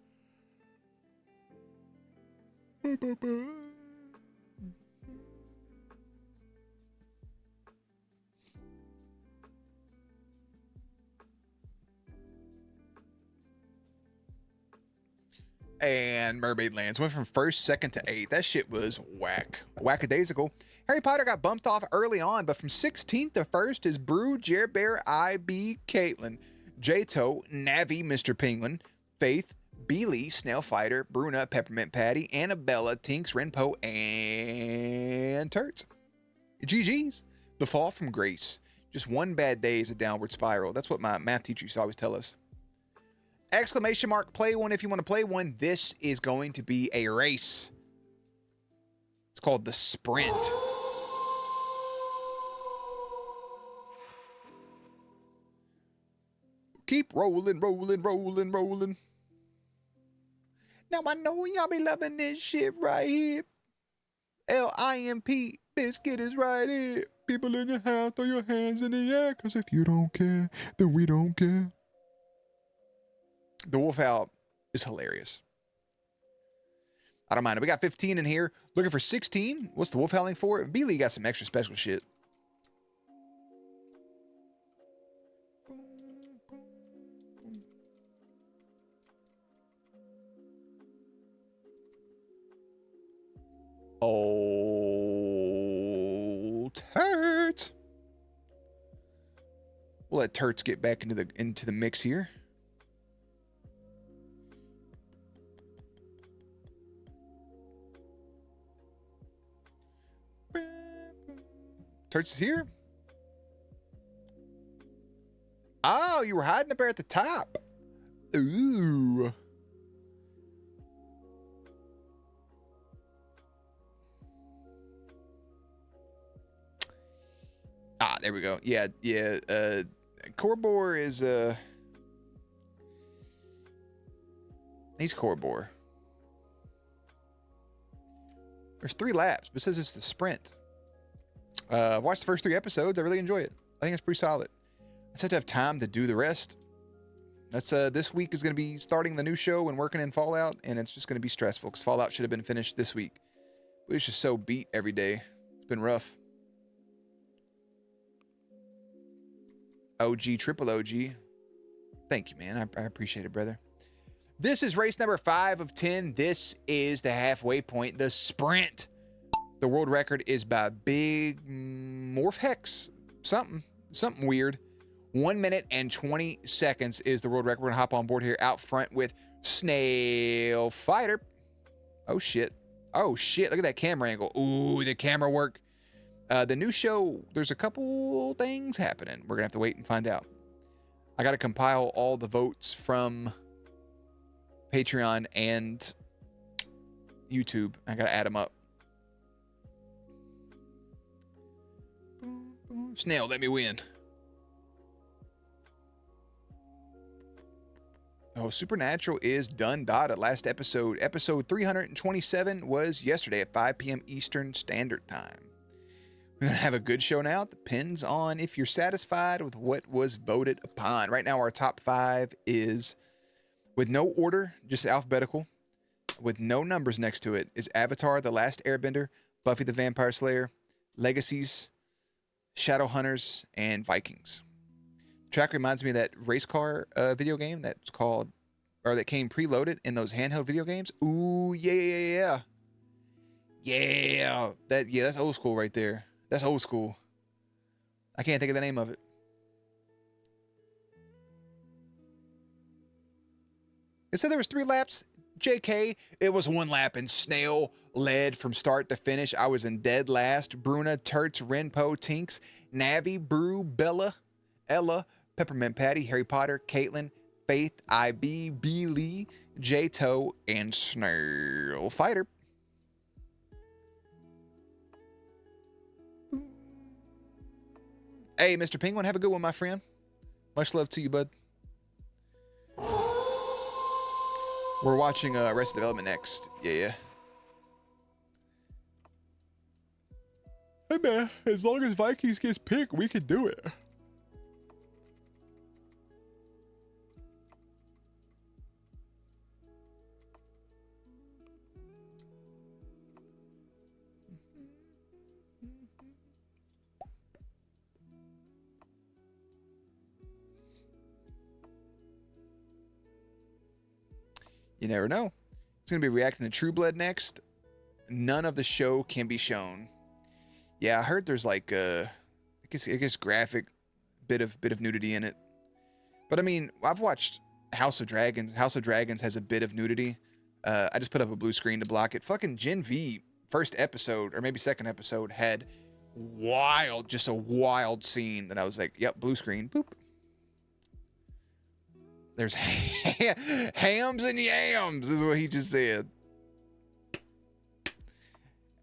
And Mermaid Lands went from first, second to 8th. That shit was whack. Whackadaisical. Harry Potter got bumped off early on, but from 16th to 1st is Brew, Jer Bear, IB, Caitlin, J-To, Navi, Mr. Penguin, Faith, Beely, Snail Fighter, Bruna, Peppermint Patty, Annabella, Tinks, Renpo, and Turts. GG's. The fall from grace. Just one bad day is a downward spiral. That's what my math teacher used to always tell us. Exclamation mark, play one if you want to play one. This is going to be a race. It's called the sprint. Keep rolling, rolling, rolling, rolling. Now I know y'all be loving this shit right here. LIMP, biscuit is right here. People in your house, throw your hands in the air. Cause if you don't care, then we don't care. The wolf owl is hilarious. I don't mind it. We got 15 in here. Looking for 16. What's the wolf howling for? Beely got some extra special shit. Oh, Turts. We'll let Turts get back into the mix here. Turts is here. Oh, you were hiding up there at the top. Ooh. Ah, there we go. Yeah. Corbor is he's Corbor. There's 3 laps, but it says it's the sprint. Watched the first 3 episodes. I really enjoy it. I think it's pretty solid. I just have to have time to do the rest. That's this week is going to be starting the new show and working in Fallout, and it's just going to be stressful because Fallout should have been finished this week. We was just so beat every day. It's been rough. OG, triple OG. Thank you, man. I appreciate it, brother. This is race number 5 of 10. This is the halfway point, the sprint. The world record is by Big Morph Hex. Something weird. 1 minute and 20 seconds is the world record. We're going to hop on board here out front with Snail Fighter. Oh, shit. Oh, shit. Look at that camera angle. Ooh, the camera work. The new show, there's a couple things happening. We're going to have to wait and find out. I got to compile all the votes from Patreon and YouTube. I got to add them up. Snail, let me win. Oh, Supernatural is done dotted. Last episode, episode 327, was yesterday at 5 p.m. Eastern Standard Time. We're going to have a good show now. It depends on if you're satisfied with what was voted upon. Right now, our top 5 is, with no order, just alphabetical, with no numbers next to it, is Avatar: The Last Airbender, Buffy the Vampire Slayer, Legacies, Shadowhunters, and Vikings. Track reminds me of that race car video game that's called, or that came preloaded in those handheld video games. Ooh, yeah. That's old school right there. That's old school. I can't think of the name of it. It said there was 3 laps. JK, it was 1 lap, and Snail led from start to finish. I was in dead last. Bruna, Turts, Renpo, Tinks, Navi, Brew, Bella, Ella, Peppermint Patty, Harry Potter, Caitlin, Faith, IB, B. Lee, J-Toe, and Snail Fighter. Hey, Mr. Penguin, have a good one, my friend. Much love to you, bud. We're watching Arrested Development next. Yeah. Hey, man, as long as Vikings gets picked, we can do it. You never know. It's going to be reacting to True Blood next. None of the show can be shown. Yeah, I heard there's like I guess graphic bit of nudity in it. But I mean, I've watched House of Dragons. House of Dragons has a bit of nudity. I just put up a blue screen to block it. Fucking Gen V first episode, or maybe second episode, had just a wild scene that I was like, yep, blue screen, boop. There's hams and yams, is what he just said.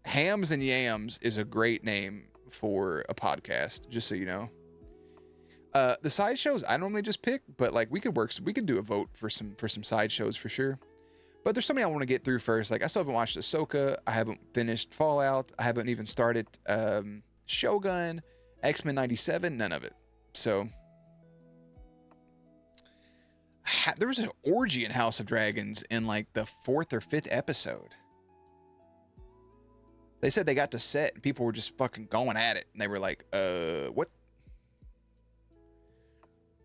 Hams and Yams is a great name for a podcast, just so you know. The side shows I normally just pick, but like we could do a vote for some side shows for sure. But there's something I want to get through first. Like I still haven't watched Ahsoka. I haven't finished Fallout. I haven't even started Shogun, X-Men 97, none of it. So there was an orgy in House of Dragons in like the 4th or 5th episode. They said they got to set and people were just fucking going at it. And they were like, what?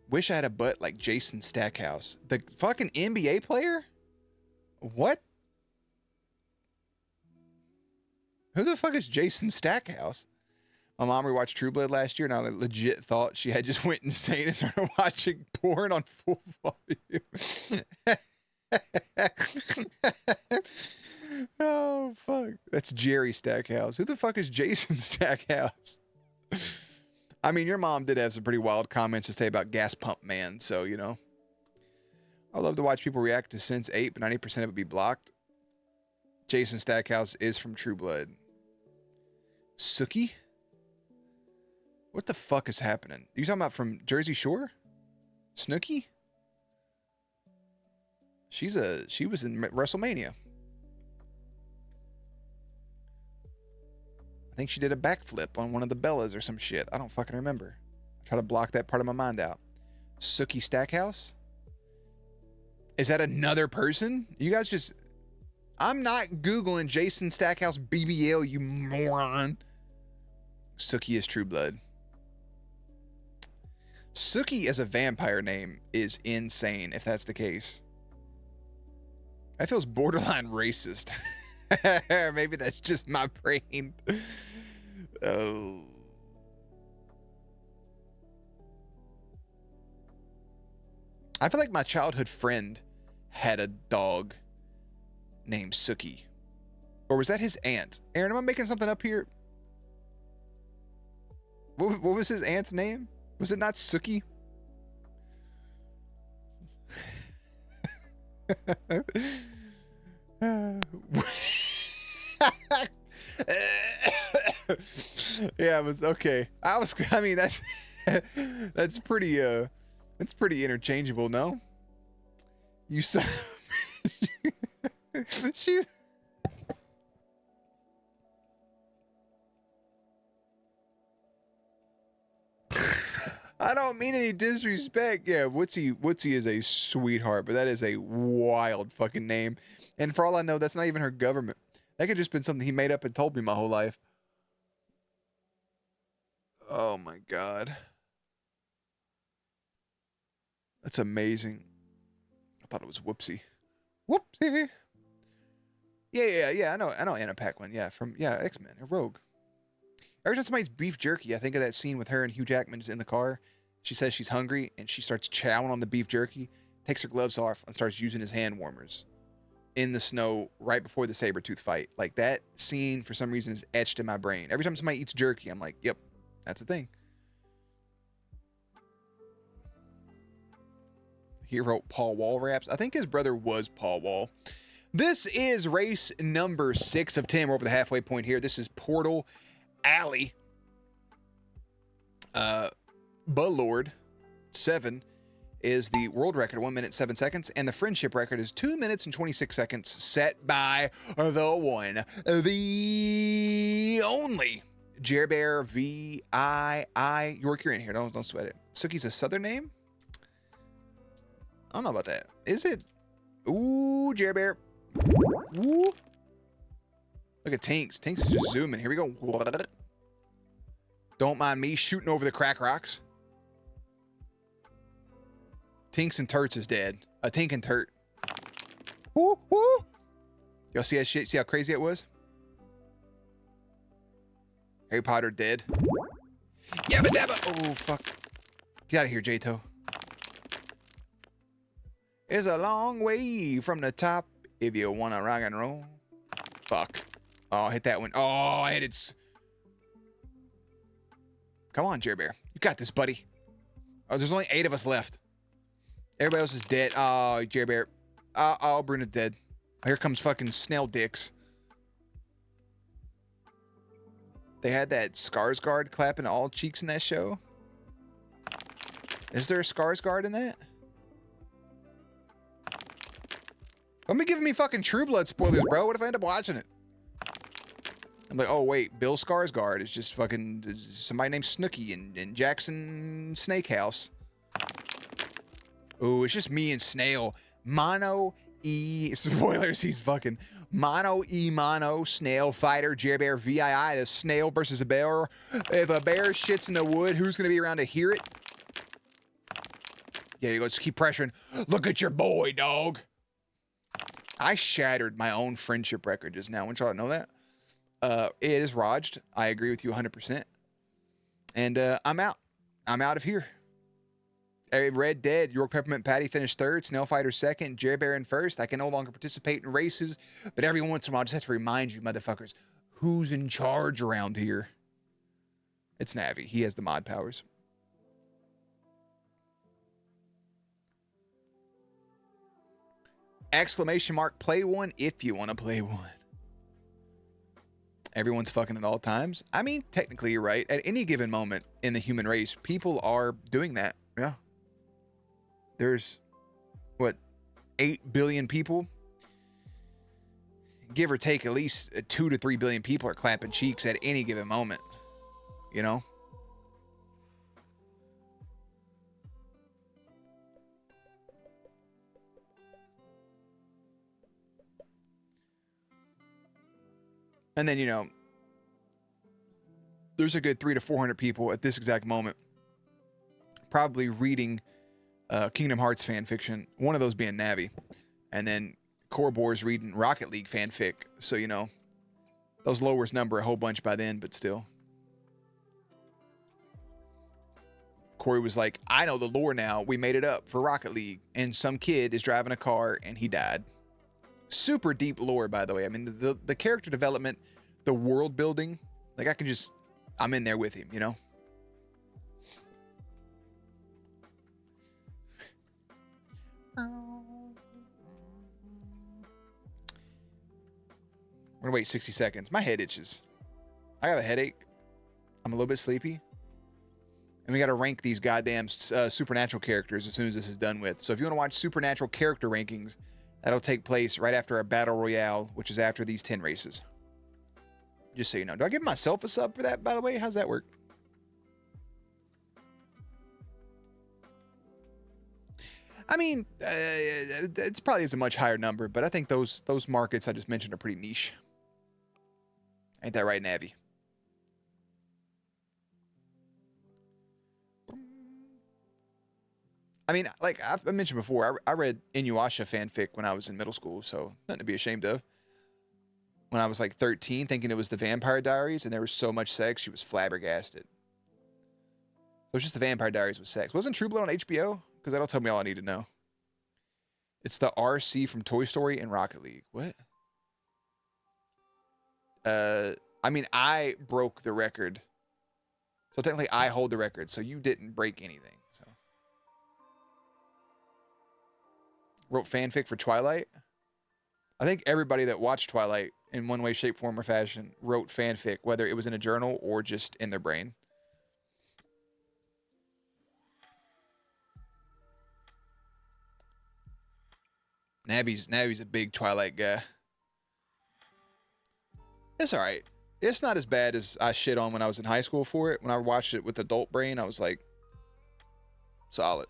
Wish I had a butt like Jason Stackhouse. The fucking NBA player? What? Who the fuck is Jason Stackhouse? My mom rewatched True Blood last year, and I legit thought she had just went insane and started watching porn on full volume. Oh, fuck. That's Jerry Stackhouse. Who the fuck is Jason Stackhouse? I mean, your mom did have some pretty wild comments to say about Gas Pump Man, so, you know. I love to watch people react to Sense 8, but 90% of it be blocked. Jason Stackhouse is from True Blood. Sookie? What the fuck is happening? Are you talking about from Jersey Shore? Snooki? She was in WrestleMania. I think she did a backflip on one of the Bellas or some shit. I don't fucking remember. I try to block that part of my mind out. Sookie Stackhouse? Is that another person? You guys just... I'm not Googling Jason Stackhouse BBL, you moron. Sookie is True Blood. Sookie as a vampire name is insane, if that's the case. That feels borderline racist. Maybe that's just my brain. Oh. I feel like my childhood friend had a dog named Sookie. Or was that his aunt? Aaron, am I making something up here? What was his aunt's name? Was it not Sookie? Yeah, it was okay. I mean, that's that's pretty interchangeable, no? You saw she I don't mean any disrespect. Yeah, Wootsy is a sweetheart, but that is a wild fucking name. And for all I know, that's not even her government. That could just been something he made up and told me my whole life. Oh my god. That's amazing. I thought it was Whoopsie. Whoopsie. Yeah. I know Anna Paquin. Yeah, from X-Men, a Rogue. Every time somebody's beef jerky, I think of that scene with her and Hugh Jackman just in the car. She says she's hungry and she starts chowing on the beef jerky, takes her gloves off, and starts using his hand warmers in the snow right before the Sabretooth fight. Like, that scene, for some reason, is etched in my brain. Every time somebody eats jerky, I'm like, yep, that's a thing. He wrote Paul Wall raps. I think his brother was Paul Wall. This is race number 6 of 10. We're over the halfway point here. This is Portal Alley. Lord 7 is the world record, 1 minute 7 seconds, and the friendship record is 2 minutes and 26 seconds, set by the one, the only Jer Bear VII. York, you're in here. Don't sweat it. Sookie's a southern name? I don't know about that. Is it? Ooh, Jer Bear. Ooh. Look at Tinks. Tinks is just zooming. Here we go. Don't mind me shooting over the crack rocks. Tinks and Turts is dead. A Tink and Turt. Woo, woo. Y'all see that shit? See how crazy it was? Harry Potter dead. Yabba dabba. Oh, fuck. Get out of here, J-To. It's a long way from the top if you want to rock and roll. Fuck. Oh, I hit that one. Oh, I hit it. Come on, Jer Bear. You got this, buddy. Oh, there's only 8 of us left. Everybody else is dead. Oh, Jer Bear. Oh, Bruno's dead. Here comes fucking Snail Dicks. They had that Skarsgård clapping all cheeks in that show. Is there a Skarsgård in that? Don't be giving me fucking True Blood spoilers, bro. What if I end up watching it? I'm like, oh, wait, Bill Skarsgård is just fucking somebody named Snooki in Jackson Snakehouse. Ooh, it's just me and Snail. Mono E. Spoilers, he's fucking Mono E Mono Snail Fighter Jer Bear VII. The snail versus a bear. If a bear shits in the wood, who's going to be around to hear it? Yeah, you go. Just keep pressuring. Look at your boy, dog. I shattered my own friendship record just now. I want y'all to know that. It is Rajed. I agree with you 100%. And I'm out. I'm out of here. Red Dead, York Peppermint Patty finished 3rd, Snail Fighter 2nd, Jer Bear in 1st. I can no longer participate in races, but every once in a while I just have to remind you, motherfuckers, who's in charge around here? It's Navi. He has the mod powers. Exclamation mark, play one if you want to play one. Everyone's fucking at all times. I mean, technically you're right. At any given moment in the human race, people are doing that. Yeah. There's, what, 8 billion people? Give or take, at least 2 to 3 billion people are clapping cheeks at any given moment. You know? And then, you know, there's a good 300 to 400 people at this exact moment probably reading Kingdom Hearts fan fiction, one of those being Navi. And then Corbor's reading Rocket League fanfic. So, you know, those lowers number a whole bunch by then, but still. Corey was like, I know the lore now. We made it up for Rocket League. And some kid is driving a car and he died. Super deep lore, by the way. I mean, the character development, the world building, like I'm in there with him, you know? We're gonna wait 60 seconds. My head itches. I have a headache. I'm a little bit sleepy. And we got to rank these goddamn supernatural characters as soon as this is done with. So if you want to watch supernatural character rankings, that'll take place right after our battle royale, which is after these 10 races. Just so you know. Do I give myself a sub for that, by the way? How's that work? I mean, it's probably is a much higher number, but I think those markets I just mentioned are pretty niche. Ain't that right, Navi? I mean, like I mentioned before, I read Inuyasha fanfic when I was in middle school, so nothing to be ashamed of. When I was like 13, thinking it was the Vampire Diaries, and there was so much sex, she was flabbergasted. So it's just the Vampire Diaries with sex. Wasn't True Blood on HBO? Because that'll tell me all I need to know. It's the RC from Toy Story and Rocket League. What? I mean, I broke the record. So technically, I hold the record. So you didn't break anything. So wrote fanfic for Twilight. I think everybody that watched Twilight in one way, shape, form, or fashion wrote fanfic, whether it was in a journal or just in their brain. Navi's a big Twilight guy. It's all right. It's not as bad as I shit on when I was in high school for it. When I watched it with adult brain, I was like, solid.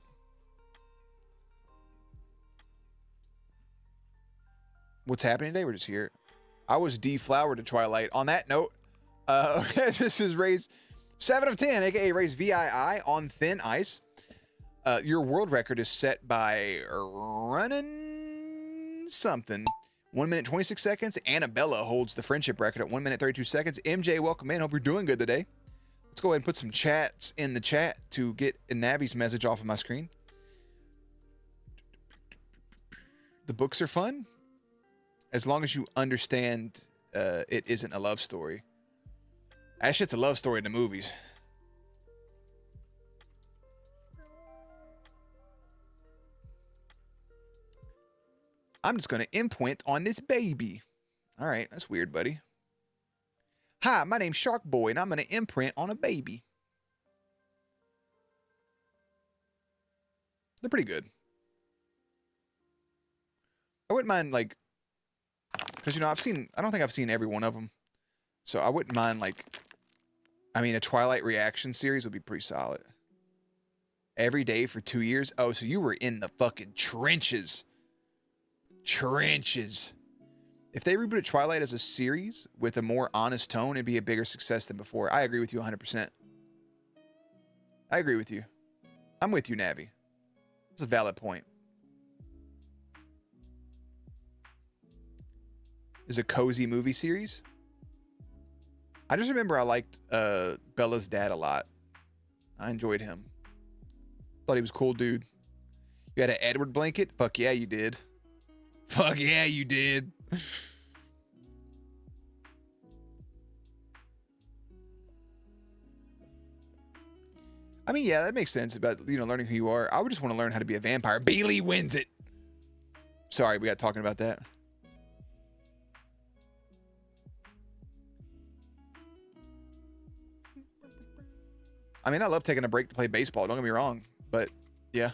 What's happening today? We're just here. I was deflowered to Twilight. On that note, this is race 7 of 10, aka race VII on thin ice. Your world record is set by running something. 1 minute 26 seconds. Annabella holds the friendship record at 1 minute 32 seconds. MJ, welcome in. Hope you're doing good today. Let's go ahead and put some chats in the chat to get Navi's message off of my screen. The books are fun, as long as you understand it isn't a love story. That shit's a love story in the movies. I'm just going to imprint on this baby. All right, that's weird, buddy. Hi, my name's Shark Boy, and I'm going to imprint on a baby. They're pretty good. I wouldn't mind, like, because, you know, I don't think I've seen every one of them. So I wouldn't mind, like, I mean, a Twilight reaction series would be pretty solid. Every day for 2 years? Oh, so you were in the fucking trenches. Trenches. If they rebooted Twilight as a series with a more honest tone, it'd be a bigger success than before. I agree with you 100%. I agree with you. I'm with you, Navi. It's a valid point. Is a cozy movie series. I just remember I liked Bella's dad a lot. I enjoyed him. Thought he was a cool dude. You had an Edward blanket? Fuck yeah, you did. Fuck yeah, you did. I mean, yeah, that makes sense about, you know, learning who you are. I would just want to learn how to be a vampire. Bailey wins it. Sorry, we got talking about that. I mean, I love taking a break to play baseball. Don't get me wrong, but yeah.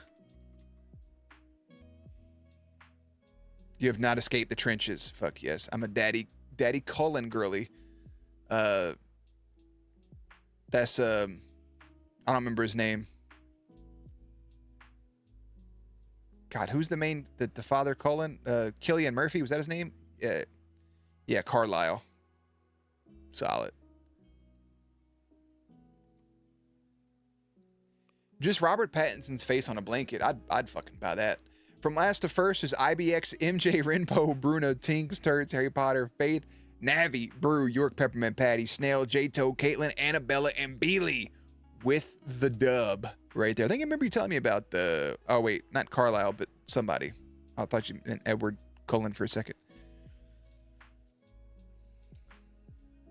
You have not escaped the trenches. Fuck yes. I'm a daddy Cullen girly. That's I don't remember his name. God, who's the main the father Cullen? Cillian Murphy, was that his name? Yeah, Carlisle. Solid. Just Robert Pattinson's face on a blanket. I'd fucking buy that. From last to first is IBX, MJ, Rinpo, Bruno, Tinks, Turds, Harry Potter, Faith, Navi, Brew, York, Peppermint Patty, Snail, J-Toe, Caitlin, Annabella, and Beely with the dub right there. I think I remember you telling me about the... Oh, wait. Not Carlisle, but somebody. I thought you meant Edward Cullen for a second.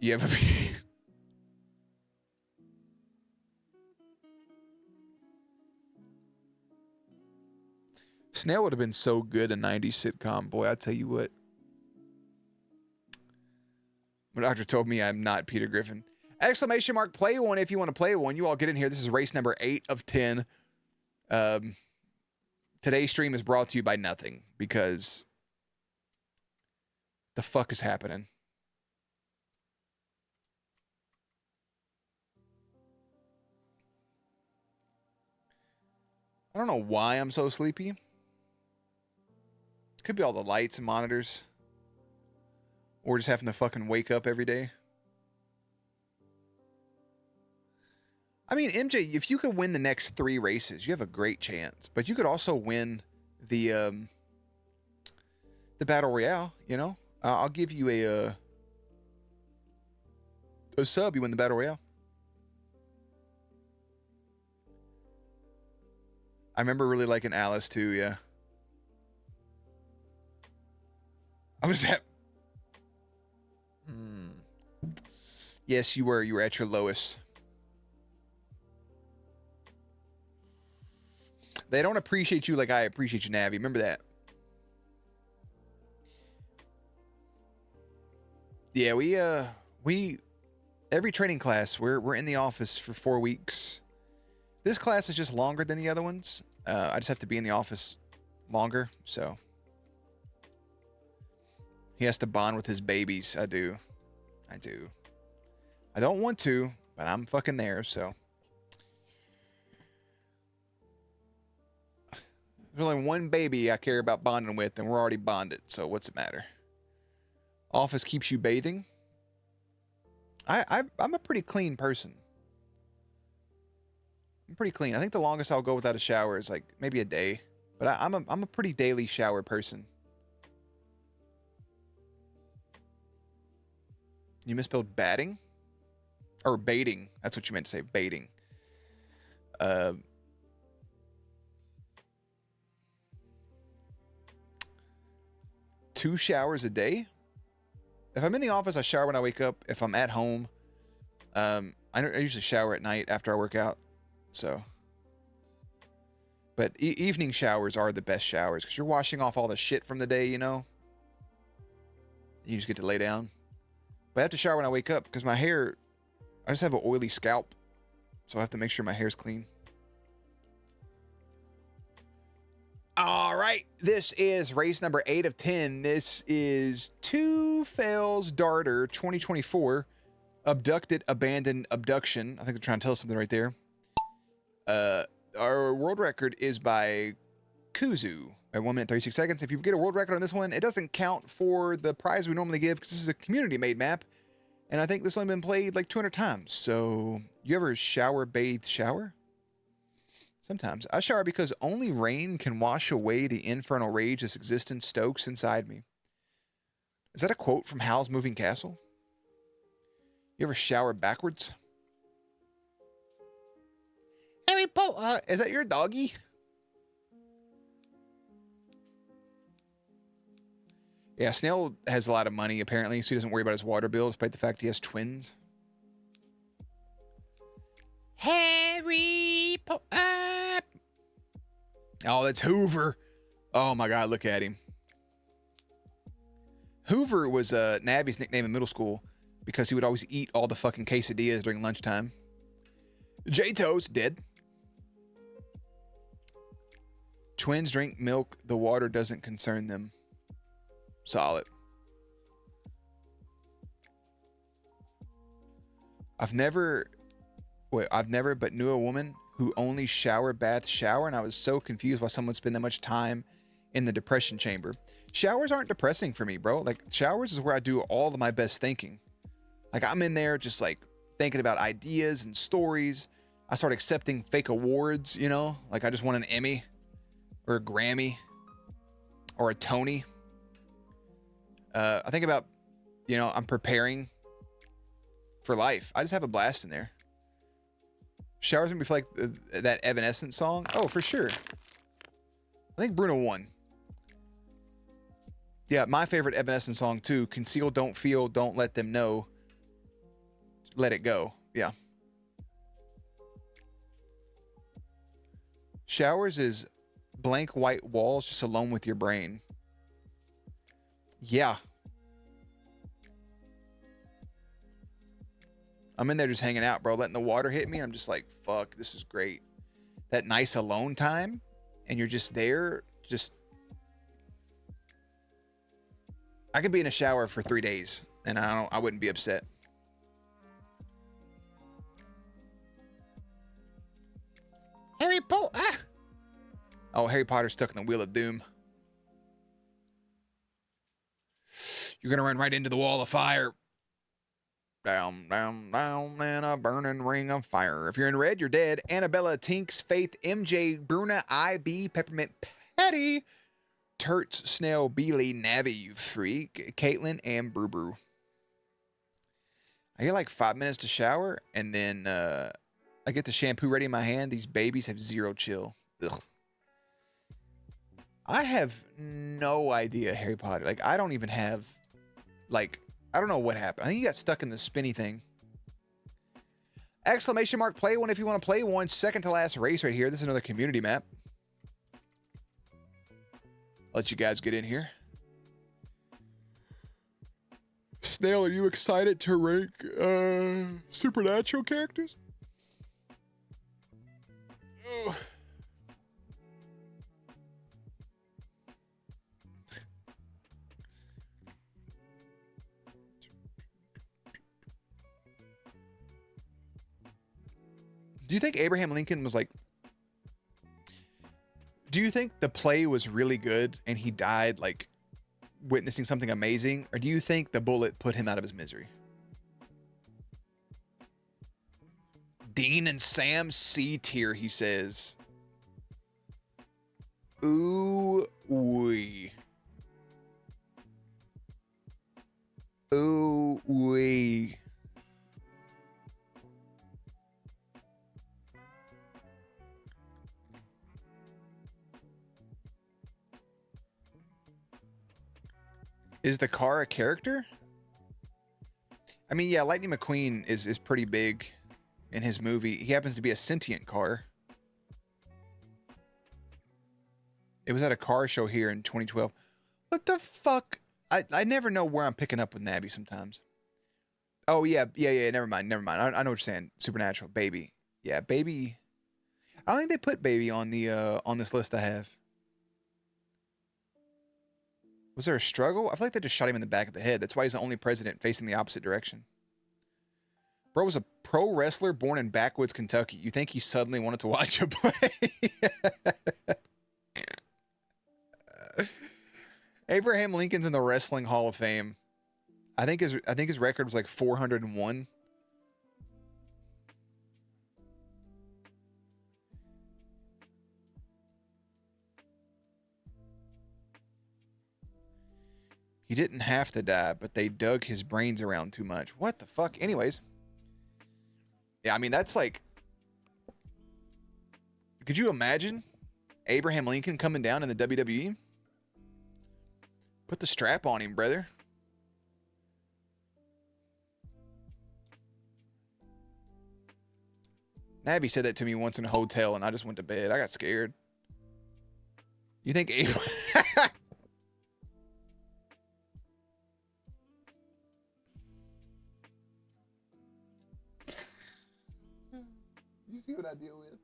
You have a... Snail would have been so good a 90s sitcom. Boy, I tell you what. My doctor told me I'm not Peter Griffin. Exclamation mark, play one if you want to play one. You all get in here. This is race number 8 of 10. Today's stream is brought to you by nothing because the fuck is happening? I don't know why I'm so sleepy. Could be all the lights and monitors. Or just having to fucking wake up every day. I mean, MJ, if you could win the next 3 races, you have a great chance. But you could also win the Battle Royale, you know? I'll give you a sub, you win the Battle Royale. I remember really liking Alice too, yeah. I was at... Yes, you were. You were at your lowest. They don't appreciate you like I appreciate you, Navi. Remember that. Yeah, we every training class, we're in the office for 4 weeks. This class is just longer than the other ones. I just have to be in the office longer, so he has to bond with his babies. I do. I don't want to, but I'm fucking there, so. There's only one baby I care about bonding with, and we're already bonded, so what's the matter? Office keeps you bathing? I'm a pretty clean person. I'm pretty clean. I think the longest I'll go without a shower is like maybe a day. But I'm a pretty daily shower person. You misspelled batting? Or baiting. That's what you meant to say, baiting. 2 showers a day? If I'm in the office, I shower when I wake up. If I'm at home, I usually shower at night after I work out. So, but evening showers are the best showers because you're washing off all the shit from the day, you know? You just get to lay down. But I have to shower when I wake up because my hair, I just have an oily scalp. So I have to make sure my hair's clean. All right, this is race number 8 of 10. This is Two Fails Darter 2024. Abducted, abandoned, abduction. I think they're trying to tell us something right there. Our world record is by Kuzu at 1 minute 36 seconds. If you get a world record on this one, it doesn't count for the prize we normally give because this is a community-made map. And I think this one's been played like 200 times. So, you ever shower, bathe, shower? Sometimes. I shower because only rain can wash away the infernal rage this existence stokes inside me. Is that a quote from Howl's Moving Castle? You ever shower backwards? Harry Potter, is that your doggy? Yeah, Snail has a lot of money apparently, so he doesn't worry about his water bill despite the fact he has twins. Harry Potter. Oh, that's Hoover. Oh my God, look at him. Hoover was Navi's nickname in middle school because he would always eat all the fucking quesadillas during lunchtime. J-Toes, dead. Twins drink milk. The water doesn't concern them. Solid. I've never but knew a woman who only shower, bath, shower, and I was so confused why someone spend that much time in the depression chamber. Showers aren't depressing for me, bro. Like, showers is where I do all of my best thinking. Like, I'm in there just, like, thinking about ideas and stories. I start accepting fake awards, you know? Like, I just won an Emmy or a Grammy or a Tony. I think about, you know, I'm preparing for life. I just have a blast in there. Showers make me feel like that Evanescence song. Oh, for sure. I think Bruno won. Yeah, my favorite Evanescence song too. Conceal, don't feel, don't let them know. Let it go. Yeah. Showers is blank white walls just alone with your brain. Yeah. I'm in there just hanging out, bro, letting the water hit me. I'm just like, fuck, this is great. That nice alone time, and you're just there, just... I could be in a shower for 3 days, and I wouldn't be upset. Harry Potter. Ah! Oh, Harry Potter's stuck in the Wheel of Doom. You're gonna run right into the wall of fire. Down, down, down, and a burning ring of fire. If you're in red, you're dead. Annabella, Tinks, Faith, MJ, Bruna, IB, Peppermint, Patty, Turts, Snail, Beely, Navi, you freak, Caitlin, and Brew Brew. I get like 5 minutes to shower, and then I get the shampoo ready in my hand. These babies have zero chill. Ugh. I have no idea, Harry Potter. Like, I don't even have, like, I don't know what happened. I think he got stuck in the spinny thing. Exclamation mark, play one if you want to play one. Second to last race right here. This is another community map. Let you guys get in here. Snail, are you excited to rank supernatural characters? Oh. Do you think Abraham Lincoln was like... Do you think the play was really good and he died like witnessing something amazing? Or do you think the bullet put him out of his misery? Dean and Sam C tier, he says. Ooh wee. Ooh wee. Is the car a character? I mean, yeah, Lightning McQueen is pretty big in his movie. He happens to be a sentient car. It was at a car show here in 2012. What the fuck? I never know where I'm picking up with Nabby sometimes. Oh, yeah. Never mind. I know what you're saying. Supernatural. Baby. Yeah, Baby. I don't think they put Baby on the on this list I have. Was there a struggle? I feel like they just shot him in the back of the head. That's why he's the only president facing the opposite direction. Bro was a pro wrestler born in backwoods Kentucky. You think he suddenly wanted to watch a play? Abraham Lincoln's in the Wrestling Hall of Fame. I think his record was like 401. He didn't have to die, but they dug his brains around too much. What the fuck? Anyways. Yeah, I mean, that's like... Could you imagine Abraham Lincoln coming down in the WWE? Put the strap on him, brother. Nabby said that to me once in a hotel, and I just went to bed. I got scared. You think Abraham... You see what I deal with?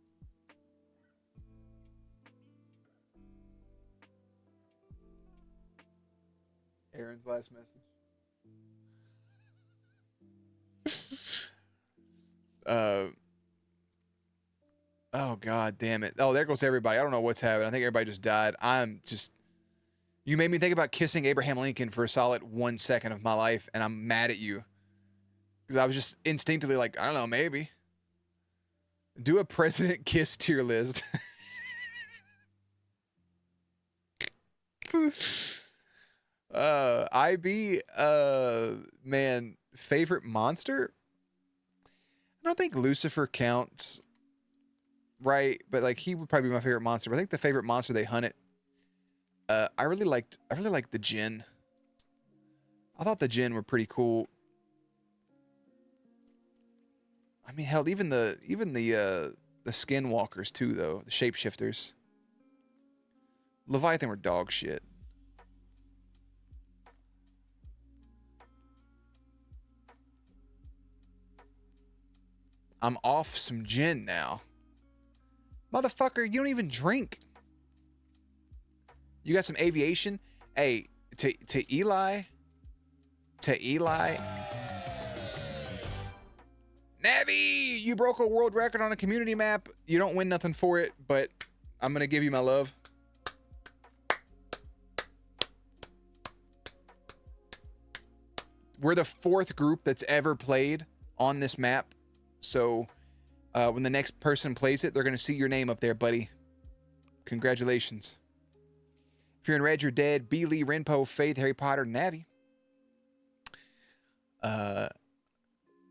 Aaron's last message. Oh, god damn it. Oh, there goes everybody. I don't know what's happening. I think everybody just died. I'm just... You made me think about kissing Abraham Lincoln for a solid 1 second of my life, and I'm mad at you. Because I was just instinctively like, I don't know, maybe. Do a president kiss tier list. IB, man, favorite monster? I don't think Lucifer counts, right? But like, he would probably be my favorite monster. But I think the favorite monster they hunted, I really liked the Jinn. I thought the Jinn were pretty cool. I mean, hell, even the skinwalkers too, though. The shapeshifters. Leviathan were dog shit. I'm off some gin now. Motherfucker, you don't even drink. You got some aviation? Hey, to Eli. Navi, you broke a world record on a community map. You don't win nothing for it, but I'm going to give you my love. We're the 4th group that's ever played on this map. So when the next person plays it, they're going to see your name up there, buddy. Congratulations. If you're in red, you're dead. B. Lee, Renpo, Faith, Harry Potter, Navi.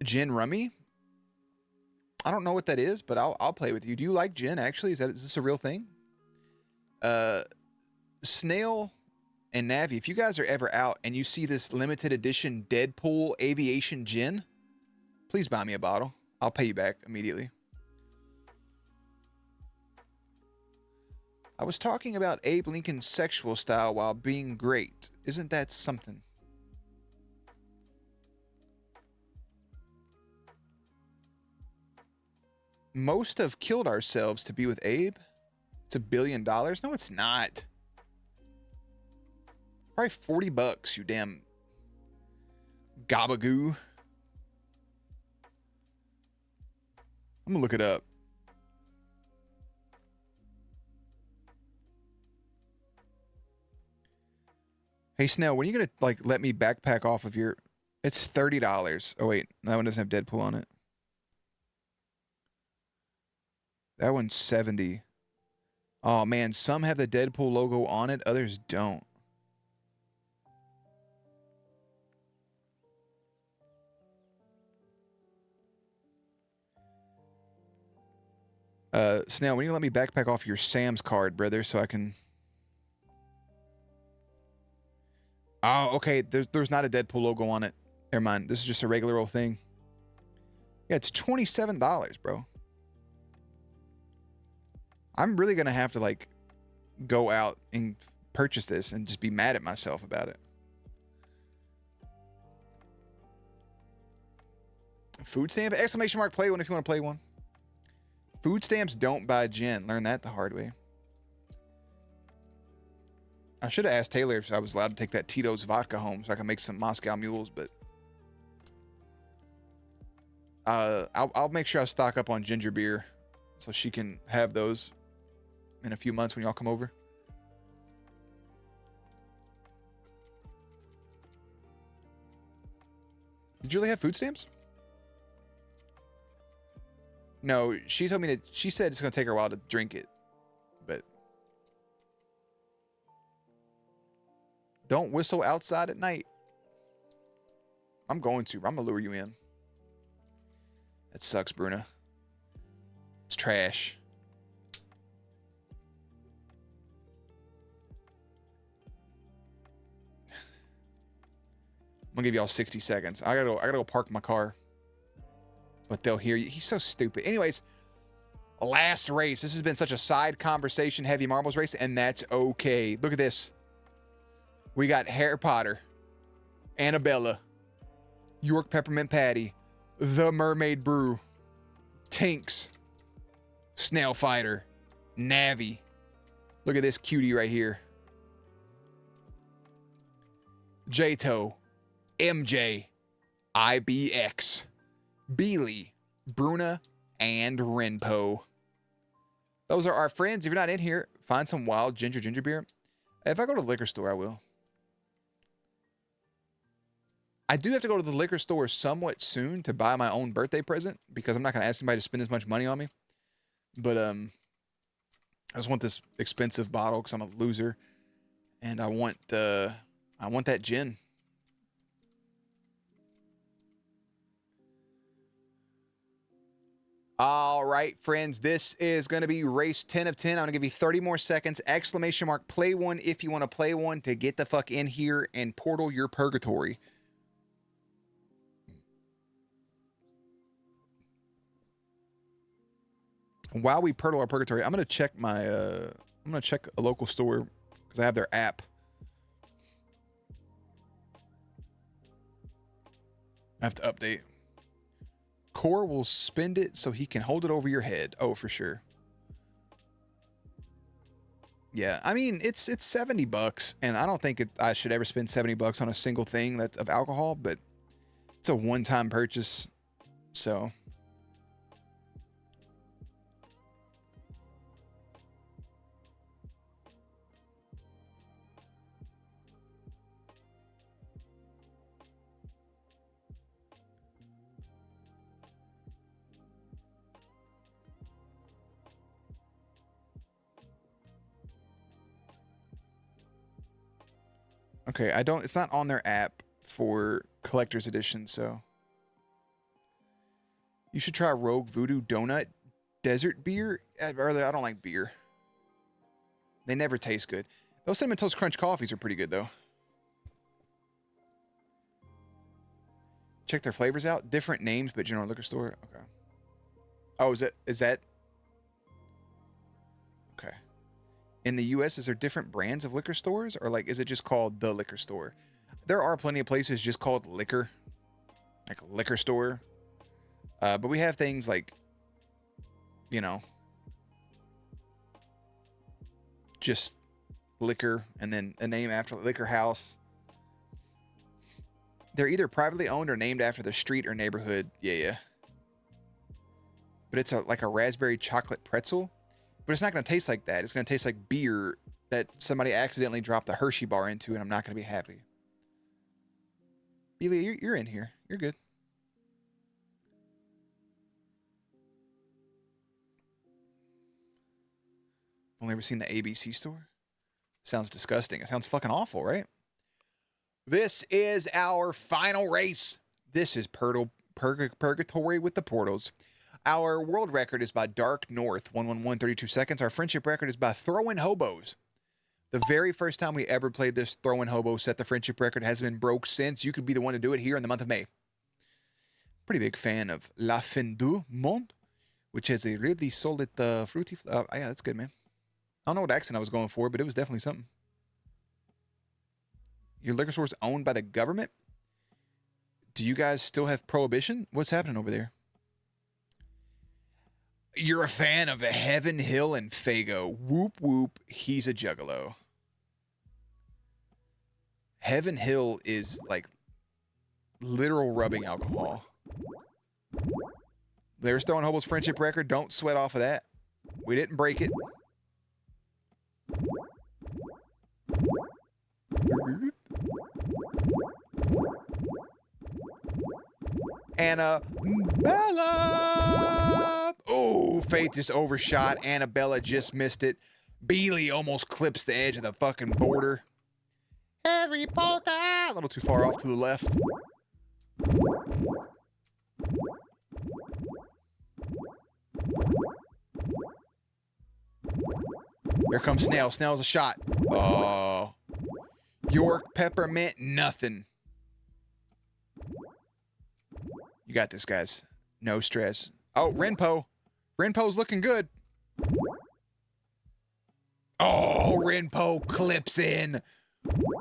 Gin Rummy. I don't know what that is, but I'll play with you. Do you like gin, actually? Is this a real thing? Snail and Navi, if you guys are ever out and you see this limited edition Deadpool Aviation Gin, please buy me a bottle. I'll pay you back immediately. I was talking about Abe Lincoln's sexual style while being great. Isn't that something? Most have killed ourselves to be with Abe. It's $1 billion. No, it's not. Probably $40, you damn gabagoo. I'm gonna look it up. Hey, Snell, when are you gonna like let me backpack off of your... It's $30. Oh, wait. That one doesn't have Deadpool on it. That one's 70. Oh, man. Some have the Deadpool logo on it. Others don't. Snail, when you let me backpack off your Sam's card, brother, so I can... Oh, okay. There's not a Deadpool logo on it. Never mind. This is just a regular old thing. Yeah, it's $27, bro. I'm really going to have to, like, go out and purchase this and just be mad at myself about it. Food stamp? Exclamation mark, play one if you want to play one. Food stamps don't buy gin. Learn that the hard way. I should have asked Taylor if I was allowed to take that Tito's vodka home so I can make some Moscow mules, but... I'll make sure I stock up on ginger beer so she can have those in a few months when y'all come over. Did Julie have food stamps? No, she told me that she said it's going to take her a while to drink it, but don't whistle outside at night. I'm going to lure you in. That sucks, Bruna. It's trash. I'm gonna give y'all 60 seconds. I gotta go park my car. But they'll hear you. He's so stupid. Anyways, last race. This has been such a side conversation, heavy marbles race, and that's okay. Look at this. We got Harry Potter, Annabella, York Peppermint Patty, The Mermaid Brew, Tinks, Snail Fighter, Navi. Look at this cutie right here. J-To, MJ, IBX, Beely, Bruna, and Renpo. Those are our friends. If you're not in here, find some wild ginger beer. If I go to the liquor store, I will. I do have to go to the liquor store somewhat soon to buy my own birthday present because I'm not going to ask anybody to spend this much money on me. But I just want this expensive bottle because I'm a loser, and I want that gin. All right, friends, this is going to be race 10 of 10. I'm going to give you 30 more seconds. Exclamation mark, play one if you want to play one to get the fuck in here and portal your purgatory. While we portal our purgatory, I'm going to check a local store because I have their app. I have to update. Core will spend it so he can hold it over your head. Oh, for sure. Yeah, I mean, it's $70, and I don't think I should ever spend $70 on a single thing that's of alcohol, but it's a one-time purchase, so. Okay, it's not on their app for collector's edition, so. You should try Rogue Voodoo Donut Desert Beer. I don't like beer. They never taste good. Those Cinnamon Toast Crunch coffees are pretty good, though. Check their flavors out. Different names, but general liquor store. Okay. Oh, is that? Okay. In the U.S., is there different brands of liquor stores? Or, like, is it just called the liquor store? There are plenty of places just called liquor. Like, liquor store. But we have things like, you know, just liquor and then a name after the liquor house. They're either privately owned or named after the street or neighborhood. Yeah. But it's like a raspberry chocolate pretzel. But it's not going to taste like that. It's going to taste like beer that somebody accidentally dropped a Hershey bar into, and I'm not going to be happy. Beely, you're in here. You're good. Only ever seen the ABC store? Sounds disgusting. It sounds fucking awful, right? This is our final race. This is Purgatory with the Portals. Our world record is by Dark North, 111.32 seconds. Our friendship record is by Throwing Hobos. The very first time we ever played this, Throwing Hobo set the friendship record. Hasn't been broke since. You could be the one to do it here in the month of May. Pretty big fan of La Fin du Monde, which has a really solid fruity. Yeah, that's good, man. I don't know what accent I was going for, but it was definitely something. Your liquor store is owned by the government? Do you guys still have prohibition? What's happening over there? You're a fan of Heaven Hill and Fago. Whoop, whoop. He's a juggalo. Heaven Hill is like literal rubbing alcohol. There's Throwing Hobo's friendship record. Don't sweat off of that. We didn't break it. Annabella. Oh, Faith just overshot. Annabella just missed it. Beely almost clips the edge of the fucking border. Harry Potter. A little too far off to the left. Here comes Snail. Snail's a shot. Oh. York, peppermint, nothing. You got this, guys. No stress. Oh, Renpo. Renpo's looking good. Oh, Renpo clips in.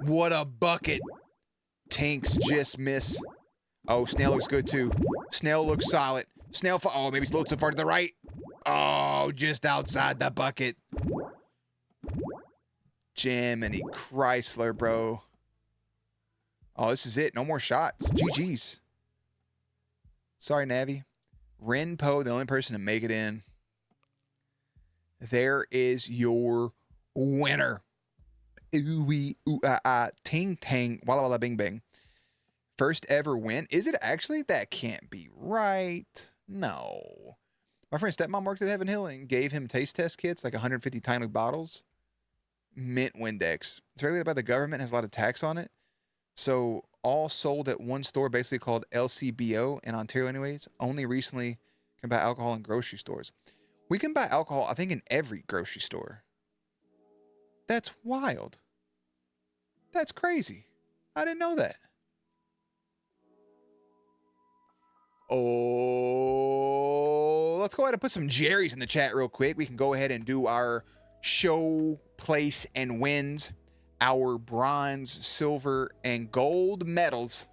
What a bucket. Tanks just miss. Oh, Snail looks good, too. Snail looks solid. Snail, oh, maybe it's a little too far to the right. Oh, just outside the bucket. Jiminy Chrysler, bro. Oh, this is it. No more shots. GG's. Sorry, Navi. Renpo, the only person to make it in. There is your winner. Ooh wee, ooh ah ah, ting tang, walla walla bing bang. First ever win. Is it actually? That can't be right. No. My friend stepmom worked at Heaven Hill and gave him taste test kits, like 150 tiny bottles. Mint Windex. It's regulated by the government, has a lot of tax on it. So all sold at one store, basically called LCBO in Ontario anyways. Only recently can buy alcohol in grocery stores. We can buy alcohol, I think, in every grocery store. That's wild. That's crazy. I didn't know that. Oh, let's go ahead and put some Jerry's in the chat real quick. We can go ahead and do our show, place, and wins. Our bronze, silver, and gold medals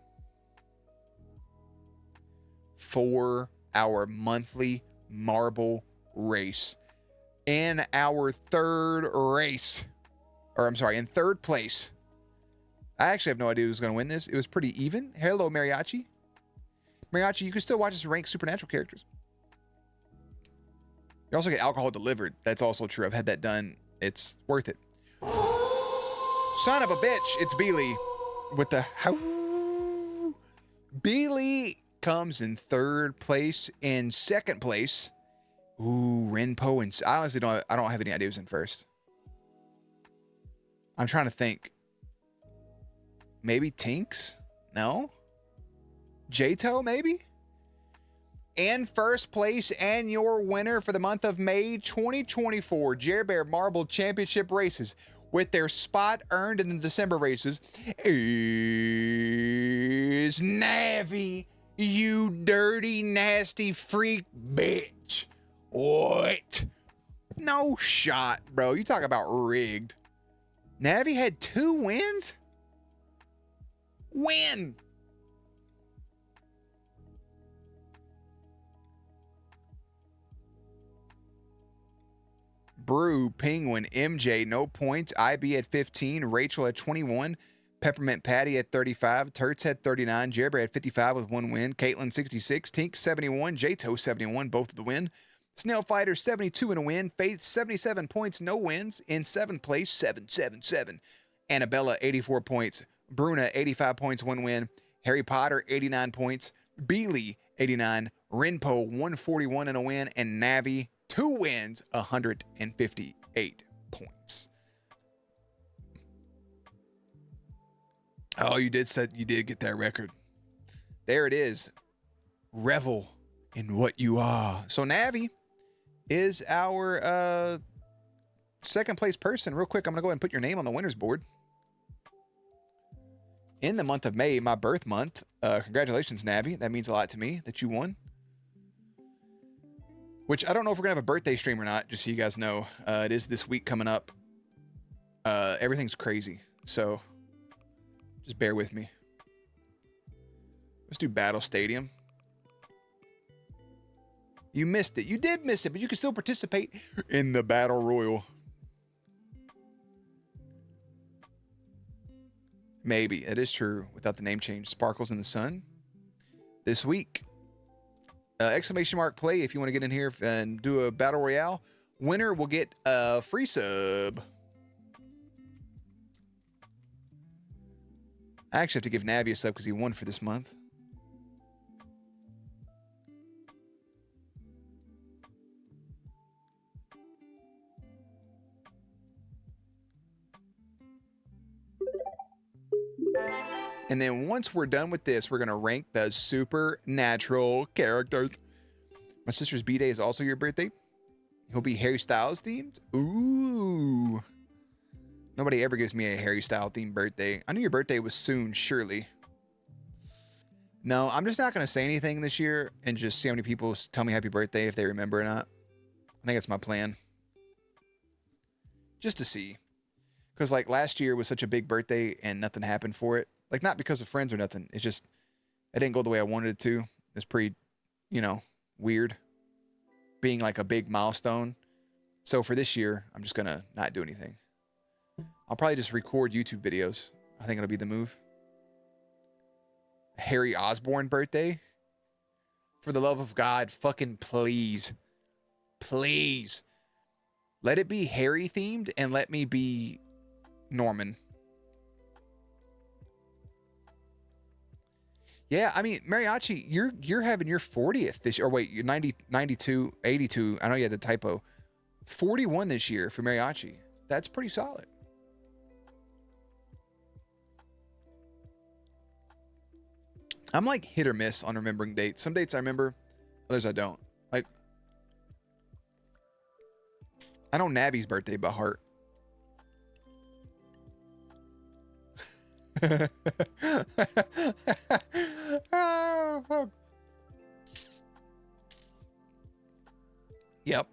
for our monthly marble race. In our third race, or I'm sorry, in third place. I actually have no idea who's going to win this. It was pretty even. Hello, Mariachi. Mariachi, you can still watch us rank supernatural characters. You also get alcohol delivered. That's also true. I've had that done. It's worth it. Son of a bitch. It's Beely with the how. Beely comes in third place. In second place, ooh, Renpo, and I honestly don't have any idea who's in first. I'm trying to think. Maybe Tinks? No? Jato, maybe? In first place, and your winner for the month of May 2024 Jer Bear Marble Championship races with their spot earned in the December races is Navi, you dirty, nasty freak bitch. What? No shot, bro. You talk about rigged. Navi had 2 wins? When? Brew, Penguin, MJ, no points. IB at 15. Rachel at 21. Peppermint Patty at 35. Turts at 39. Jerber at 55 with 1 win. Caitlin 66. Tink 71. Jato 71, both of the win. Snail Fighter 72 and a win. Faith 77 points, no wins. In 7th place, 777. Annabella 84 points. Bruna 85 points, 1 win. Harry Potter 89 points. Beely 89. Renpo 141 and a win. And Navi 2 wins, 158 points. Oh, you did get that record. There it is. Revel in what you are. So Navi is our second place person. Real quick, I'm going to go ahead and put your name on the winner's board. In the month of May, my birth month. Congratulations, Navi. That means a lot to me that you won. Which I don't know if we're going to have a birthday stream or not, just so you guys know. It is this week coming up. Everything's crazy, so just bear with me. Let's do Battle Stadium. You missed it. You did miss it, but you can still participate in the Battle Royal. Maybe. It is true without the name change. Sparkles in the Sun. This week. Exclamation mark play if you want to get in here and do a Battle Royale. Winner will get a free sub. I actually have to give Navi a sub because he won for this month. And then once we're done with this, we're going to rank the supernatural characters. My sister's B-Day is also your birthday. He'll be Harry Styles themed. Ooh. Nobody ever gives me a Harry Styles themed birthday. I knew your birthday was soon, surely. No, I'm just not going to say anything this year and just see how many people tell me happy birthday if they remember or not. I think that's my plan. Just to see. Because like last year was such a big birthday and nothing happened for it. Like, not because of friends or nothing. It's just, it didn't go the way I wanted it to. It's pretty, weird. Being like a big milestone. So for this year, I'm just going to not do anything. I'll probably just record YouTube videos. I think it'll be the move. Harry Osborn birthday. For the love of God, fucking please. Please. Let it be Harry themed and let me be Norman. Yeah, I mean, Mariachi, you're having your 40th this year. Or wait, you're 90, 92, 82. I know you had the typo. 41 this year for Mariachi. That's pretty solid. I'm like hit or miss on remembering dates. Some dates I remember, others I don't. Like, I know Navi's birthday by heart. Yep.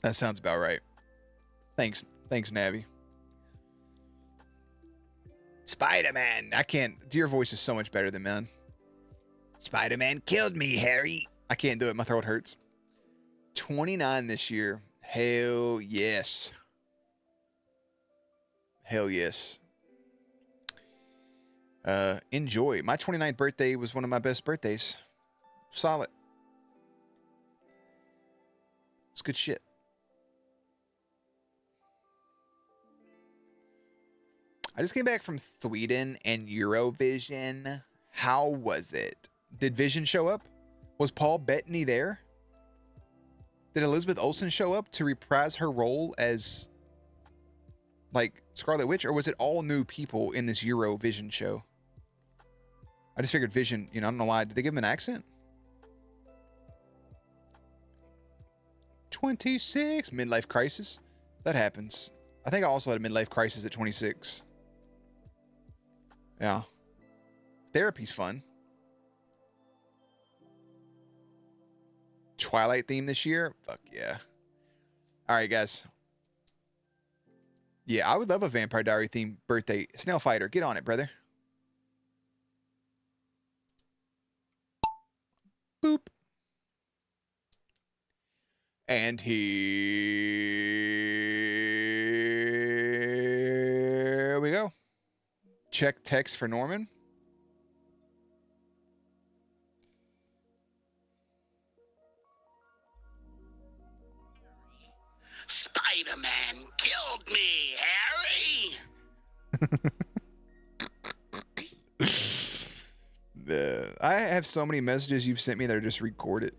That sounds about right. Thanks, Navi. Spider-Man. I can't. Your voice is so much better than mine. Spider-Man killed me, Harry. I can't do it. My throat hurts. 29 this year. Hell yes. Hell yes. Enjoy. My 29th birthday was one of my best birthdays. Solid. It's good shit. I just came back from Sweden and Eurovision. How was it? Did Vision show up? Was Paul Bettany there? Did Elizabeth Olsen show up to reprise her role as, like, Scarlet Witch? Or was it all new people in this Eurovision show? I just figured Vision, you know, I don't know why. Did they give him an accent? 26. Midlife crisis. That happens. I think I also had a midlife crisis at 26. Yeah. Therapy's fun. Twilight theme this year? Fuck yeah. All right, guys. Yeah, I would love a Vampire Diary themed birthday. Snail Fighter, get on it, brother. Boop. And here we go. Check text for Norman. Spider-Man killed me, Harry! I have so many messages you've sent me that are just recorded.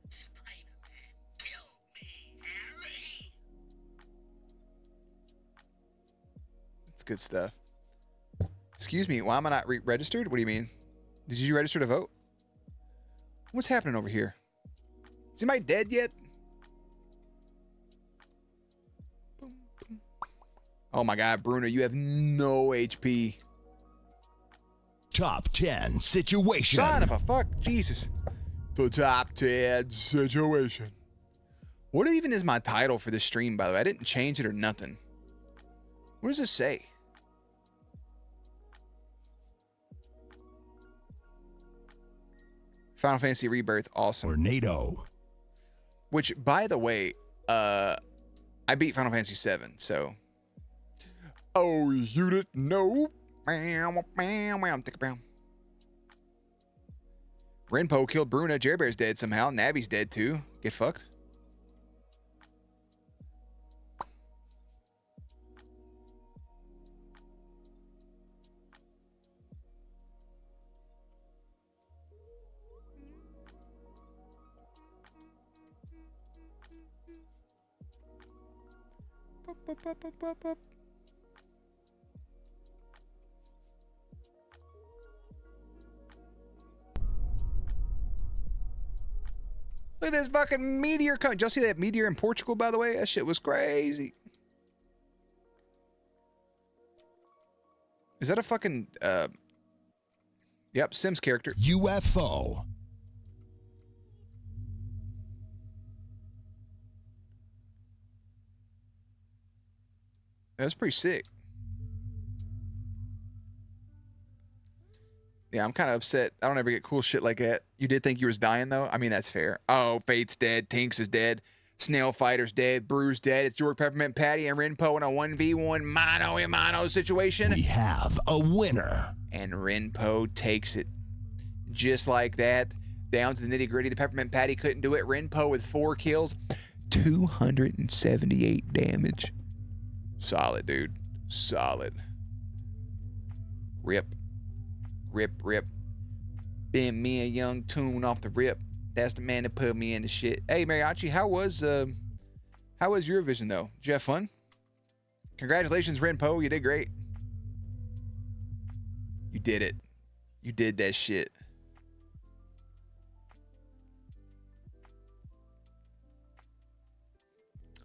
Spider-Man killed me, Harry! That's good stuff. Excuse me, why am I not registered? What do you mean? Did you register to vote? What's happening over here? Is anybody dead yet? Oh my God, Bruno, you have no HP. Top 10 situation. Son of a fuck, Jesus. The top 10 situation. What even is my title for this stream, by the way? I didn't change it or nothing. What does this say? Final Fantasy Rebirth, awesome. Tornado. Which, by the way, I beat Final Fantasy 7, so. Oh, you didn't know? Renpo killed Bruna. Jerry Bear's dead somehow. Navi's dead too. Get fucked. Look at this fucking meteor coming. Did y'all see that meteor in Portugal, by the way? That shit was crazy. Is that a fucking, yep, Sims character. UFO. That's pretty sick. Yeah, I'm kind of upset. I don't ever get cool shit like that. You did think you was dying, though? I mean, that's fair. Oh, Faith's dead. Tinks is dead. Snail Fighter's dead. Brew's dead. It's York Peppermint Patty and Renpo in a 1v1 mano-a-mano situation. We have a winner. And Renpo takes it. Just like that. Down to the nitty-gritty. The Peppermint Patty couldn't do it. Renpo with 4 kills. 278 damage. Solid, dude. Solid. Rip. Rip, rip. Been me a young tune off the rip. That's the man that put me in the shit. Hey, Mariachi, how was Eurovision, though? Did you have fun? Congratulations, Renpo. You did great. You did it. You did that shit.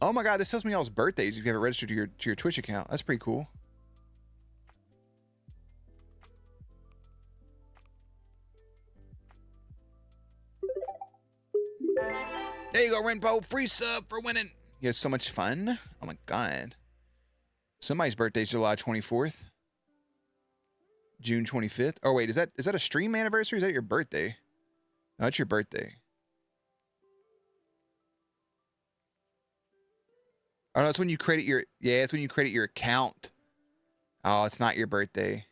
Oh my God, this tells me y'all's birthdays if you have it registered to your Twitch account. That's pretty cool. There you go, Renpo. Free sub for winning. You had so much fun. Oh my God. Somebody's birthday's July 24th. June 25th. Oh wait, is that a stream anniversary? Is that your birthday? No, it's your birthday. Oh no, it's when you credit your it's when you credit your account. Oh, it's not your birthday.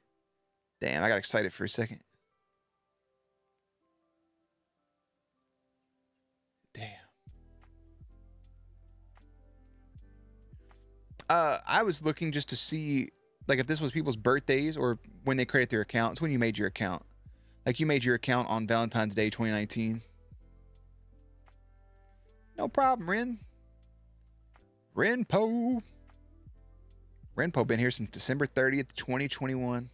Damn, I got excited for a second. Damn. I was looking just to see like if this was people's birthdays or when they credit their account. It's when you made your account. Like you made your account on Valentine's Day 2019. No problem, Ren. Renpo. Renpo been here since December 30th, 2021.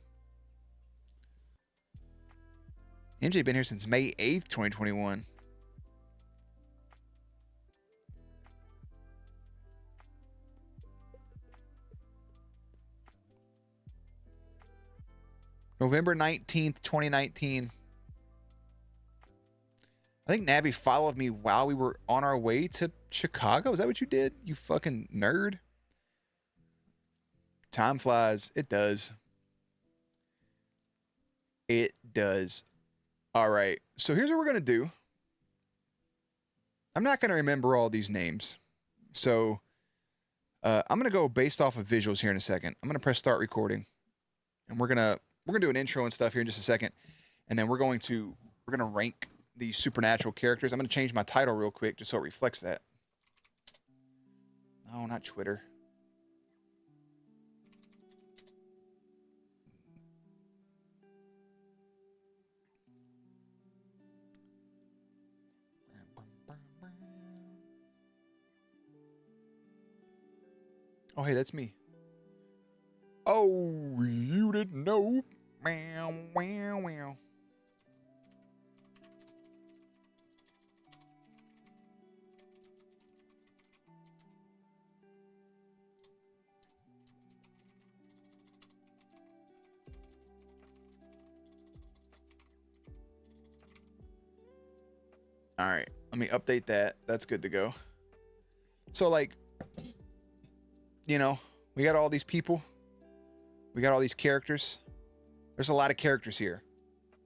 MJ been here since May 8th, 2021. November 19th, 2019. I think Navi followed me while we were on our way to Chicago. Is that what you did? You fucking nerd. Time flies. It does. It does. All right. So here's what we're going to do. I'm not going to remember all these names. So I'm going to go based off of visuals here in a second. I'm going to press start recording. And we're going to do an intro and stuff here in just a second. And then we're going to rank the supernatural characters. I'm going to change my title real quick just so it reflects that. No, not Twitter. Oh, hey, that's me. Oh, you didn't know. Meow, meow, meow. All right, let me update that. That's good to go. So, like, you know, we got all these people. We got all these characters. There's a lot of characters here.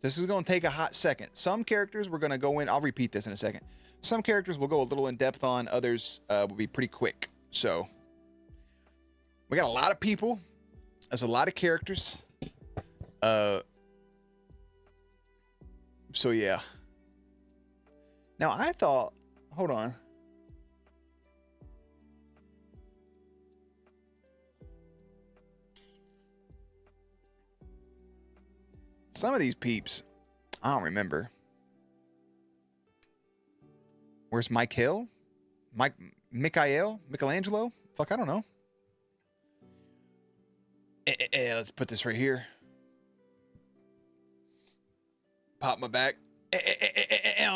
This is going to take a hot second. Some characters we're going to go in. I'll repeat this in a second. Some characters we'll go a little in depth on. Others will be pretty quick. So, we got a lot of people. There's a lot of characters. So, yeah. Now, I thought... Hold on. Some of these peeps, I don't remember. Where's Michael? Michelangelo? Fuck, I don't know. Let's put this right here. Pop my back. Hey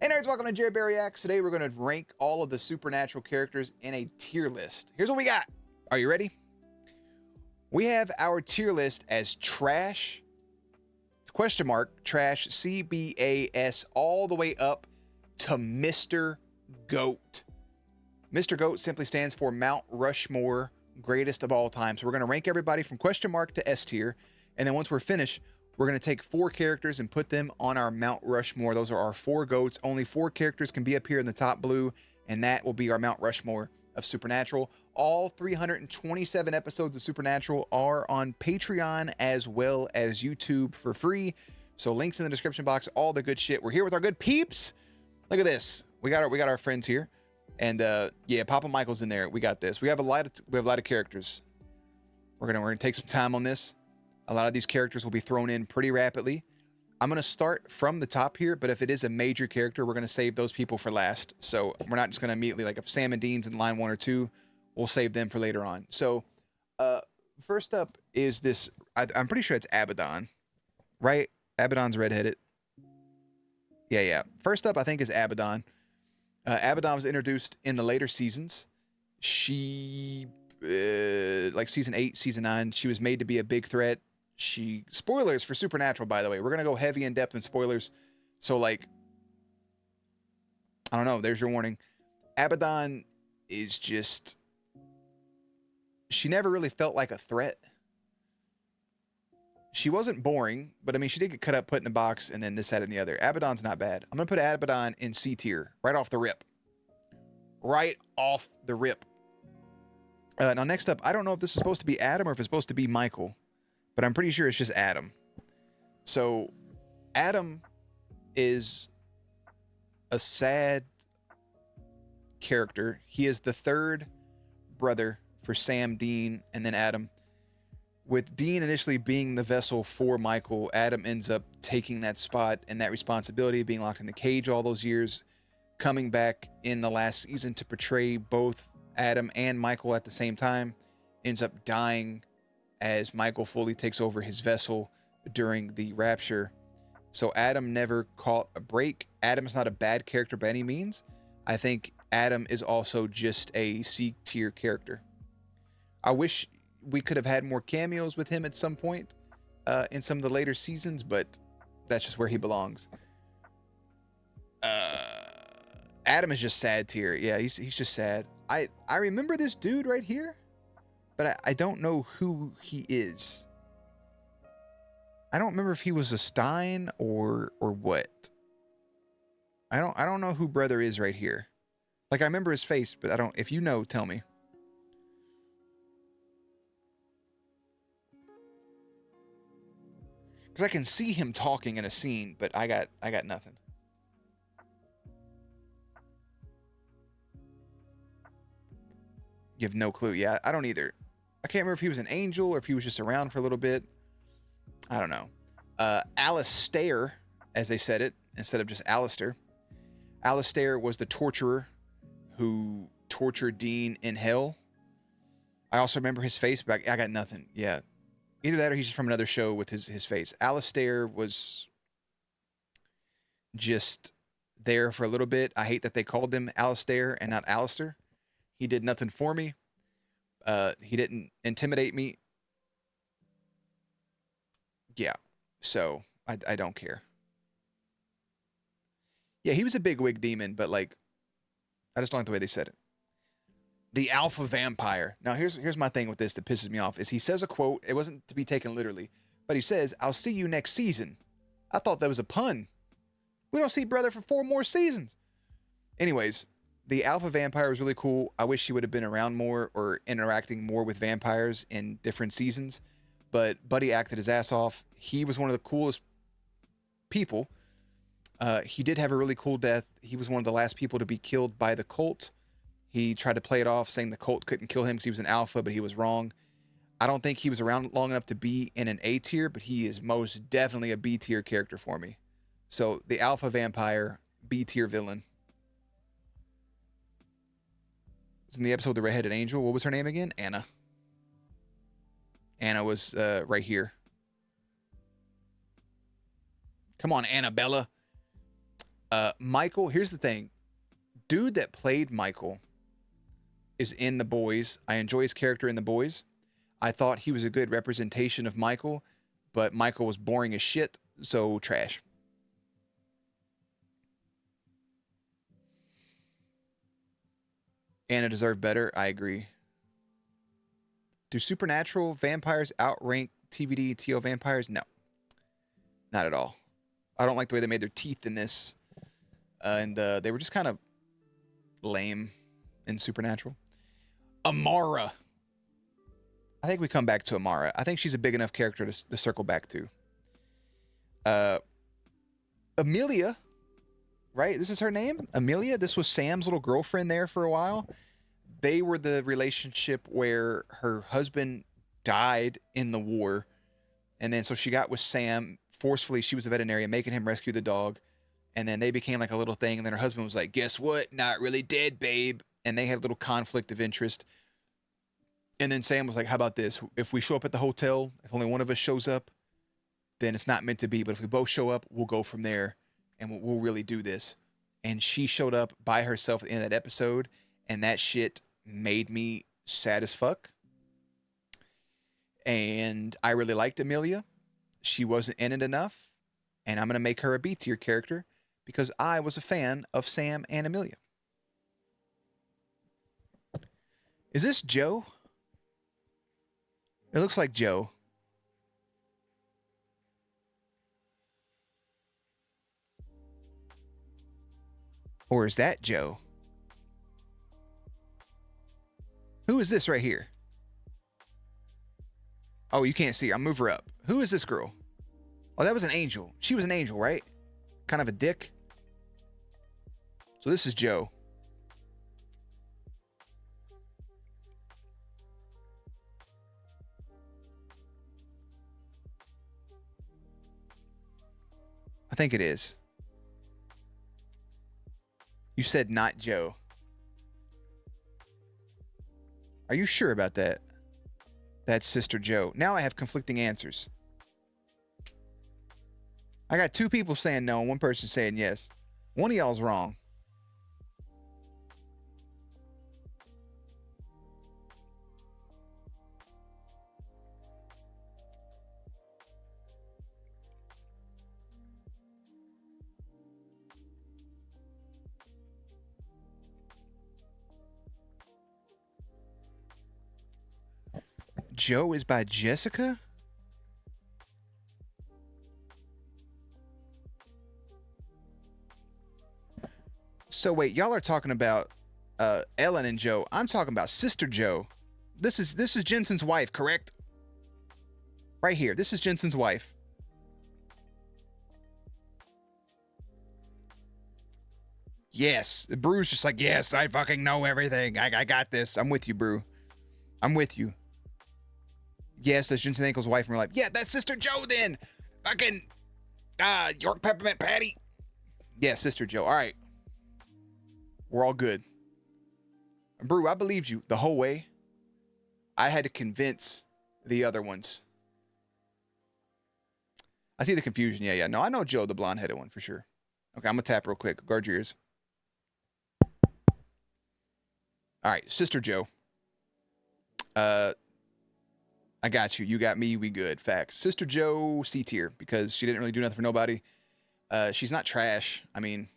nerds, welcome to Jerry Barry Acts. Today we're going to rank all of the supernatural characters in a tier list. Here's what we got. Are you ready? We have our tier list as trash, trash, CBAS, all the way up to Mr. GOAT. Mr. GOAT simply stands for Mount Rushmore, greatest of all time. So we're going to rank everybody from to S tier. And then once we're finished, we're going to take 4 characters and put them on our Mount Rushmore. Those are our 4 GOATs. Only 4 characters can be up here in the top blue, and that will be our Mount Rushmore of Supernatural. All 327 episodes of Supernatural are on Patreon as well as YouTube for free. So links in the description box, all the good shit. We're here with our good peeps. Look at this. We got our friends here. And yeah, Papa Michael's in there. We got this. We have a lot of characters. We're gonna take some time on this. A lot of these characters will be thrown in pretty rapidly. I'm going to start from the top here, but if it is a major character, we're going to save those people for last. So we're not just going to immediately, like if Sam and Dean's in line 1 or 2, we'll save them for later on. So first up is this, I'm pretty sure it's Abaddon, right? Abaddon's redheaded. Yeah. First up, I think, is Abaddon. Abaddon was introduced in the later seasons. She, like season 8, season 9, she was made to be a big threat. Spoilers for Supernatural, by the way. We're going to go heavy in depth in spoilers. So, like, I don't know. There's your warning. Abaddon is just... She never really felt like a threat. She wasn't boring, but I mean, she did get cut up, put in a box, and then this, that, and the other. Abaddon's not bad. I'm going to put Abaddon in C tier, right off the rip. Right off the rip. Now, next up, I don't know if this is supposed to be Adam or if it's supposed to be Michael, but I'm pretty sure it's just Adam. So, Adam is a sad character. He is the third brother for Sam, Dean, and then Adam. With Dean initially being the vessel for Michael, Adam ends up taking that spot and that responsibility of being locked in the cage all those years, coming back in the last season to portray both Adam and Michael at the same time, ends up dying as Michael fully takes over his vessel during the rapture. So Adam never caught a break. Adam's not a bad character by any means. I think Adam is also just a C tier character. I wish we could have had more cameos with him at some point in some of the later seasons, but that's just where he belongs. Adam is just sad tier. Yeah, he's just sad. I remember this dude right here, but I don't know who he is. I don't remember if he was a Stein or what. I don't know who brother is right here. Like, I remember his face, but I don't. If you know, tell me. Because I can see him talking in a scene, but I got nothing. You have no clue. Yeah, I don't either. I can't remember if he was an angel or if he was just around for a little bit. I don't know. Alistair, as they said it, instead of just Alistair. Alistair was the torturer who tortured Dean in hell. I also remember his face, but I got nothing. Yeah. Either that or he's just from another show with his face. Alistair was just there for a little bit. I hate that they called him Alistair and not Alistair. He did nothing for me. He didn't intimidate me. Yeah. So I don't care. Yeah, he was a big wig demon, but like, I just don't like the way they said it. The alpha vampire. Now, here's my thing with this that pisses me off is he says a quote. It wasn't to be taken literally, but he says, "I'll see you next season." I thought that was a pun. We don't see brother for 4 more seasons. Anyways, the alpha vampire was really cool. I wish he would have been around more or interacting more with vampires in different seasons, but Buddy acted his ass off. He was one of the coolest people. He did have a really cool death. He was one of the last people to be killed by the cult. He tried to play it off saying the cult couldn't kill him because he was an alpha, but he was wrong. I don't think he was around long enough to be in an A tier, but he is most definitely a B tier character for me. So the alpha vampire, B tier villain. It was in the episode The Redheaded Angel. What was her name again? Anna. Anna was right here. Come on, Annabella. Michael, here's the thing. Dude that played Michael is in The Boys. I enjoy his character in The Boys. I thought he was a good representation of Michael, but Michael was boring as shit, so trash. Anna deserved better. I agree. Do supernatural vampires outrank TVD and TO vampires? No. Not at all. I don't like the way they made their teeth in this. And they were just kind of lame in Supernatural. Amara. I think we come back to Amara. I think she's a big enough character to circle back to. Amelia, right? This is her name? Amelia? This was Sam's little girlfriend there for a while. They were the relationship where her husband died in the war. And then so she got with Sam. Forcefully, she was a veterinarian, making him rescue the dog. And then they became like a little thing. And then her husband was like, guess what? Not really dead, babe. And they had a little conflict of interest. And then Sam was like, how about this? If we show up at the hotel, if only one of us shows up, then it's not meant to be. But if we both show up, we'll go from there. And we'll really do this. And she showed up by herself at the end of that episode. And that shit made me sad as fuck. And I really liked Amelia. She wasn't in it enough. And I'm going to make her a B tier character because I was a fan of Sam and Amelia. Is this Joe? It looks like Joe. Or is that Joe? Who is this right here? Oh, you can't see her. I'll move her up. Who is this girl? Oh, that was an angel. She was an angel, right? Kind of a dick. So this is Joe. I think it is. You said not Joe. Are you sure about that? That's Sister Joe. Now I have conflicting answers. I got 2 people saying no and 1 person saying yes. One of y'all's wrong. Joe is by Jessica? So wait, y'all are talking about Ellen and Joe. I'm talking about Sister Joe. This is Jensen's wife, correct? Right here. This is Jensen's wife. Yes. Brew's just like, yes, I fucking know everything. I got this. I'm with you, Brew. I'm with you. Yes, that's Jensen Ankle's wife. And we're like, yeah, that's Sister Joe then. Fucking York Peppermint Patty. Yeah, Sister Joe. All right. We're all good. Brew, I believed you the whole way. I had to convince the other ones. I see the confusion. Yeah. No, I know Joe, the blonde-headed one, for sure. Okay, I'm going to tap real quick. Guard your ears. All right, Sister Joe. I got you. You got me. We good. Facts. Sister Joe, C tier, because she didn't really do nothing for nobody. She's not trash. I mean,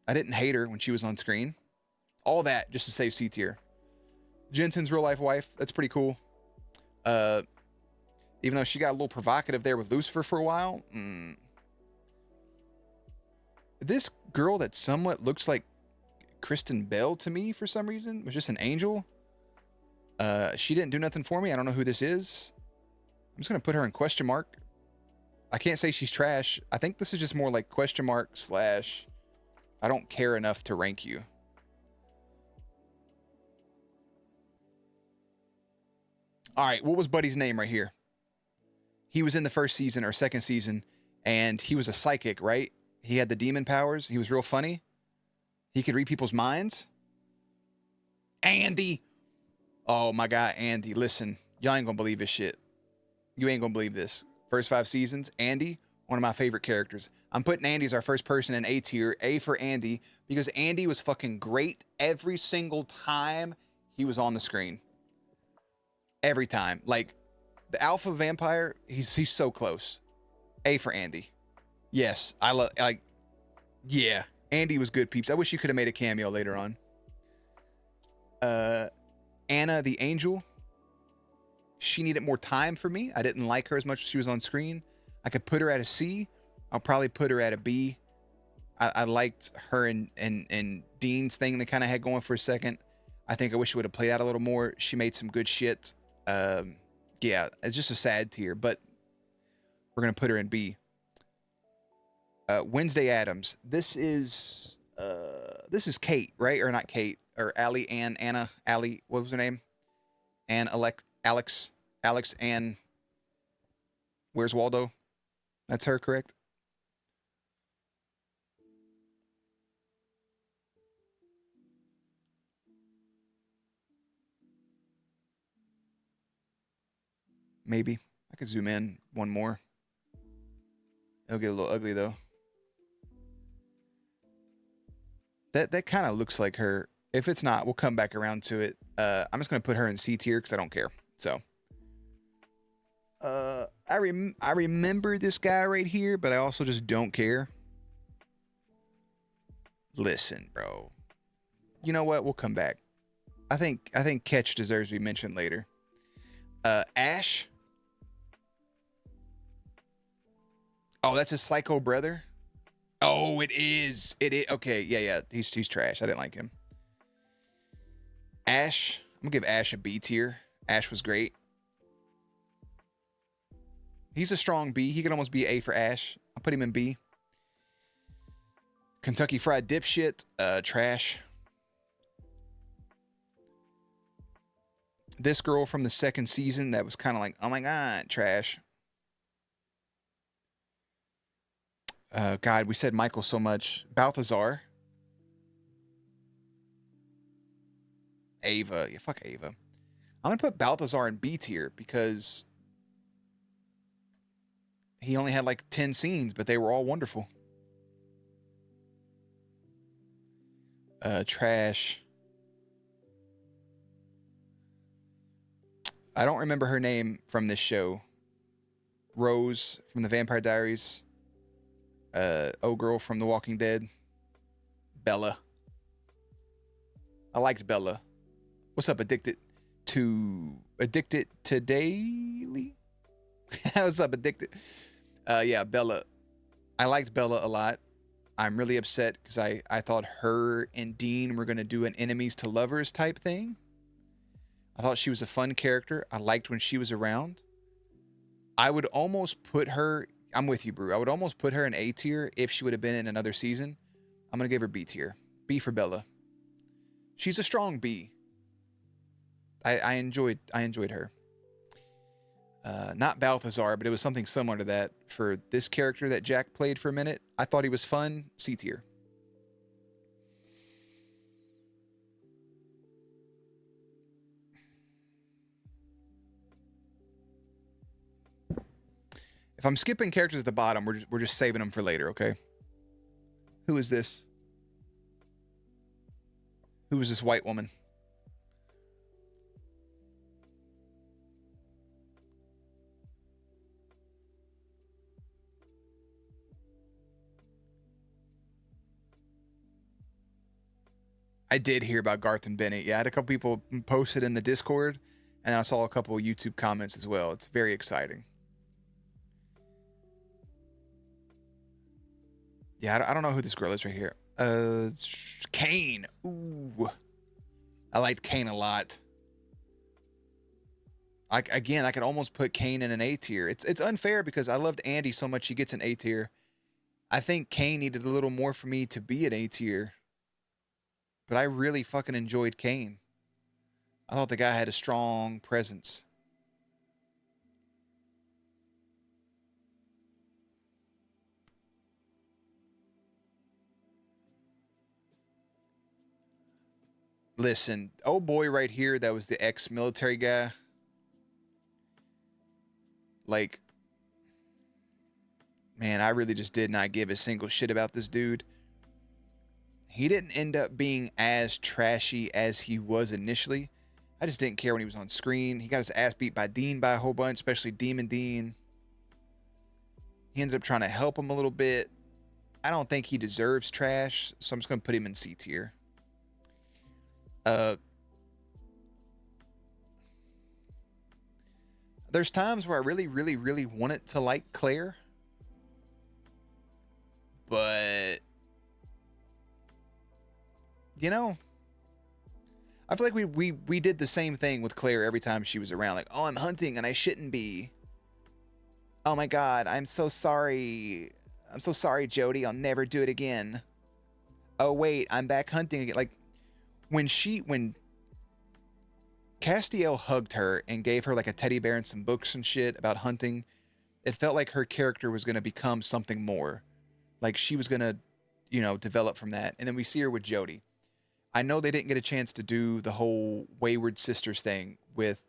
I didn't hate her when she was on screen. All that just to say C tier. Jensen's real life wife. That's pretty cool. Even though she got a little provocative there with Lucifer for a while. This girl that somewhat looks like Kristen Bell to me for some reason was just an angel. She didn't do nothing for me. I don't know who this is. I'm just going to put her in question mark. I can't say she's trash. I think this is just more like question mark / I don't care enough to rank you. All right. What was Buddy's name right here? He was in the first season or second season, and he was a psychic, right? He had the demon powers. He was real funny. He could read people's minds. Andy. Oh, my God, Andy. Listen, y'all ain't going to believe this shit. You ain't going to believe this. First 5 seasons, Andy, one of my favorite characters. I'm putting Andy as our first person in A tier. A for Andy, because Andy was fucking great every single time he was on the screen. Every time. Like, the alpha vampire, he's so close. A for Andy. Yes, I love, like, yeah. Andy was good, peeps. I wish you could have made a cameo later on. Anna the Angel. She needed more time for me. I didn't like her as much as she was on screen. I could put her at a C. I'll probably put her at a B. I liked her and Dean's thing they kind of had going for a second. I think I wish it would have played out a little more. She made some good shit. Yeah, it's just a sad tier, but we're going to put her in B. Wednesday Addams. This is Kate, right? Or not Kate, or Anna, Allie, what was her name? Alex, Ann, Where's Waldo? That's her, correct? Maybe. I could zoom in one more. It'll get a little ugly, though. That kind of looks like her. If it's not, we'll come back around to it. I'm just going to put her in C tier because I don't care. So, I remember this guy right here, but I also just don't care. Listen, bro. You know what? We'll come back. I think Ketch deserves to be mentioned later. Ash. Oh, that's his psycho brother. Oh, it is. It is. Okay, yeah. He's trash. I didn't like him. Ash. I'm gonna give Ash a B tier. Ash was great. He's a strong B. He could almost be A for Ash. I'll put him in B. Kentucky Fried Dipshit. Trash. This girl from the second season that was kind of like, oh my god, trash. God, we said Michael so much. Balthazar. Ava. Yeah, fuck Ava. I'm going to put Balthazar in B tier because he only had like 10 scenes, but they were all wonderful. Trash. I don't remember her name from this show. Rose from the Vampire Diaries. Girl from The Walking Dead. Bella. I liked Bella. What's up, Addicted to Daily? What's up, Addicted? Yeah, Bella. I liked Bella a lot. I'm really upset because I thought her and Dean were going to do an enemies to lovers type thing. I thought she was a fun character. I liked when she was around. I would almost put her... I'm with you, Brew. I would almost put her in A tier if she would have been in another season. I'm going to give her B tier. B for Bella. She's a strong B. I enjoyed her. Not Balthazar, but it was something similar to that for this character that Jack played for a minute. I thought he was fun. C tier. If I'm skipping characters at the bottom, we're just saving them for later, okay? Who is this? Who is this white woman? I did hear about Garth and Bennett. Yeah, I had a couple people post it in the Discord, and I saw a couple of YouTube comments as well. It's very exciting. Yeah, I don't know who this girl is right here. Kane. Ooh. I liked Kane a lot. I could almost put Kane in an A tier. It's unfair because I loved Andy so much he gets an A tier. I think Kane needed a little more for me to be an A tier. But I really fucking enjoyed Kane. I thought the guy had a strong presence. Listen, oh boy right here, that was the ex-military guy. Like, man, I really just did not give a single shit about this dude. He didn't end up being as trashy as he was initially. I just didn't care when he was on screen. He got his ass beat by Dean by a whole bunch, especially Demon Dean. He ended up trying to help him a little bit. I don't think he deserves trash, so I'm just going to put him in C tier. There's times where I really wanted to like Claire. But... you know, I feel like we did the same thing with Claire every time she was around. Like, oh, I'm hunting and I shouldn't be. Oh my God, I'm so sorry. I'm so sorry, Jody. I'll never do it again. Oh wait, I'm back hunting again. Like, when Castiel hugged her and gave her like a teddy bear and some books and shit about hunting, it felt like her character was going to become something more. Like she was going to, develop from that. And then we see her with Jody. I know they didn't get a chance to do the whole Wayward Sisters thing with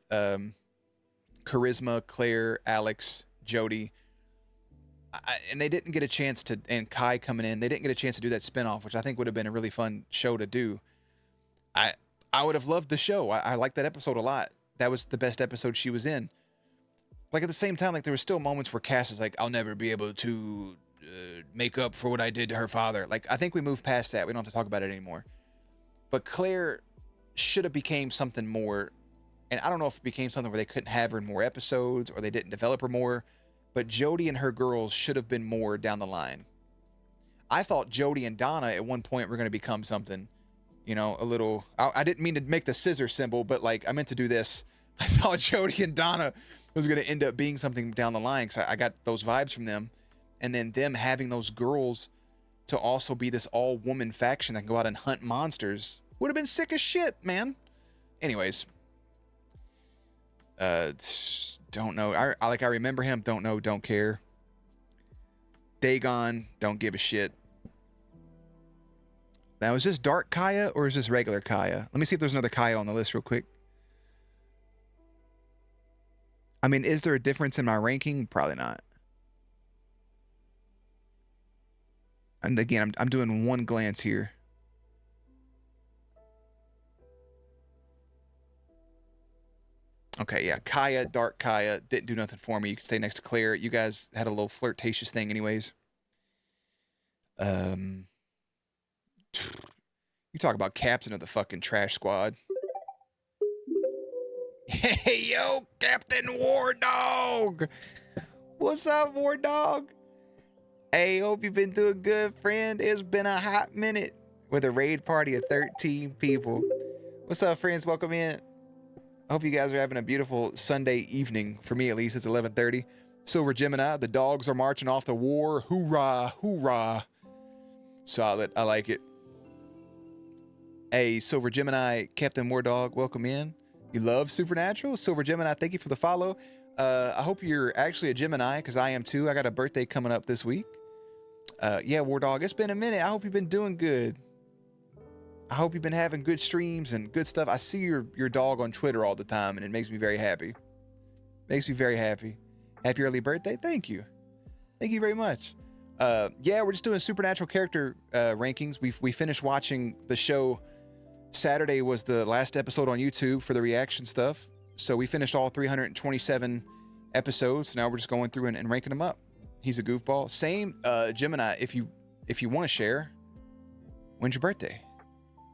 Charisma, Claire, Alex, Jody. And they didn't get a chance to, and Kai coming in, they didn't get a chance to do that spinoff, which I think would have been a really fun show to do. I would have loved the show. I liked that episode a lot. That was the best episode she was in. Like at the same time, like there were still moments where Cass is like, I'll never be able to make up for what I did to her father. Like, I think we moved past that. We don't have to talk about it anymore. But Claire should have became something more. And I don't know if it became something where they couldn't have her in more episodes or they didn't develop her more. But Jody and her girls should have been more down the line. I thought Jody and Donna at one point were going to become something, you know, a little. I didn't mean to make the scissor symbol, but like I meant to do this. I thought Jody and Donna was going to end up being something down the line because I got those vibes from them, and then them having those girls to also be this all-woman faction that can go out and hunt monsters would have been sick as shit, man. Anyways, don't know. I remember him. Don't know. Don't care. Dagon. Don't give a shit. Now, is this Dark Kaya or is this regular Kaya? Let me see if there's another Kaya on the list real quick. I mean, is there a difference in my ranking? Probably not. And again, I'm doing one glance here. Okay, yeah, Kaya, Dark Kaya, didn't do nothing for me. You can stay next to Claire. You guys had a little flirtatious thing anyways. You talk about captain of the fucking trash squad. Hey, yo, Captain War Dog. What's up, War Dog? Hey, hope you've been doing good, friend. It's been a hot minute with a raid party of 13 people. What's up, friends? Welcome in. I hope you guys are having a beautiful Sunday evening. For me, at least, it's 11:30. Silver Gemini, the dogs are marching off the war. Hoorah, hoorah. Solid. I like it. Hey, Silver Gemini, Captain War Dog, welcome in. You love Supernatural? Silver Gemini, thank you for the follow. I hope you're actually a Gemini, because I am too. I got a birthday coming up this week. Yeah, War Dog, it's been a minute. I hope you've been doing good. I hope you've been having good streams and good stuff. I see your dog on Twitter all the time, and it makes me very happy. Makes me very happy. Happy early birthday. Thank you. Thank you very much. Yeah, we're just doing Supernatural character rankings. We finished watching the show. Saturday was the last episode on YouTube for the reaction stuff. So we finished all 327 episodes. Now we're just going through and ranking them up. He's a goofball. Same, Gemini, if you want to share, when's your birthday?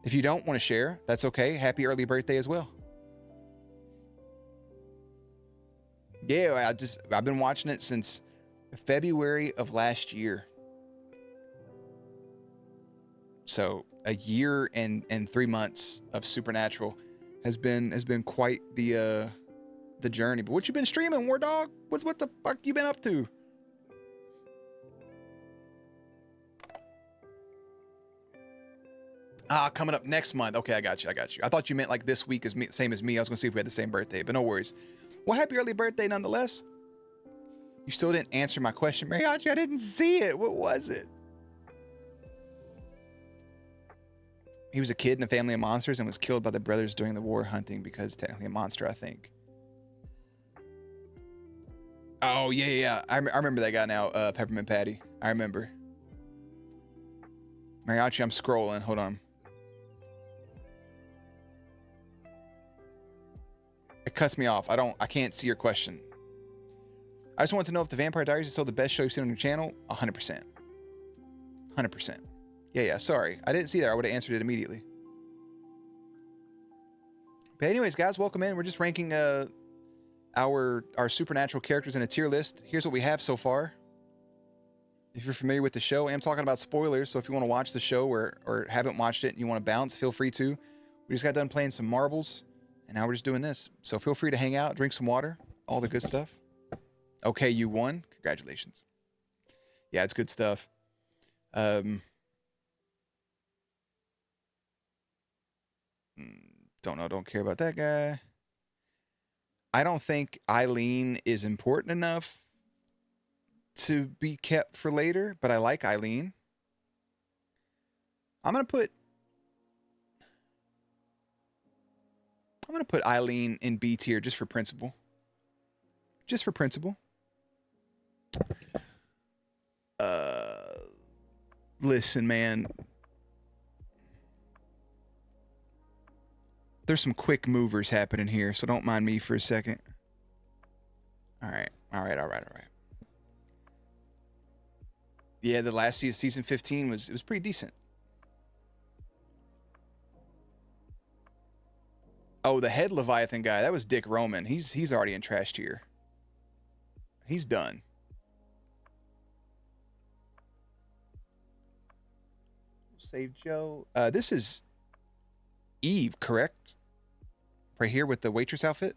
If you don't want to share, that's okay. Happy early birthday as well. Yeah, I've been watching it since February of last year. So a year and 3 months of Supernatural has been quite the journey. But what you been streaming, War Dog? What the fuck you been up to? Coming up next month. Okay, I got you. I thought you meant like this week is same as me. I was gonna see if we had the same birthday, but no worries. Well, happy early birthday nonetheless. You still didn't answer my question, Mariachi. I didn't see it. What was it? He was a kid in a family of monsters and was killed by the brothers during the war hunting because technically a monster, I think. Oh, yeah. I remember that guy now, Peppermint Patty. I remember. Mariachi, I'm scrolling. Hold on. It cuts me off. I can't see your question. I just want to know if the Vampire Diaries is still the best show you've seen on your channel. 100%. 100%. Yeah. Sorry. I didn't see that. I would have answered it immediately. But anyways, guys, welcome in. We're just ranking our Supernatural characters in a tier list. Here's what we have so far. If you're familiar with the show, I am talking about spoilers. So if you want to watch the show or haven't watched it and you want to bounce, feel free to. We just got done playing some marbles, and now we're just doing this. So feel free to hang out, drink some water, all the good stuff. Okay, you won. Congratulations. Yeah, it's good stuff. Don't know. Don't care about that guy. I don't think Eileen is important enough to be kept for later, but I like Eileen. I'm gonna put Eileen in B tier just for principle. Just for principle. Listen, man. There's some quick movers happening here, so don't mind me for a second. All right. Yeah, the last season 15 was pretty decent. Oh, the head Leviathan guy, that was Dick Roman. He's already in trash tier. He's done. Save Joe. This is Eve, correct? Right here with the waitress outfit.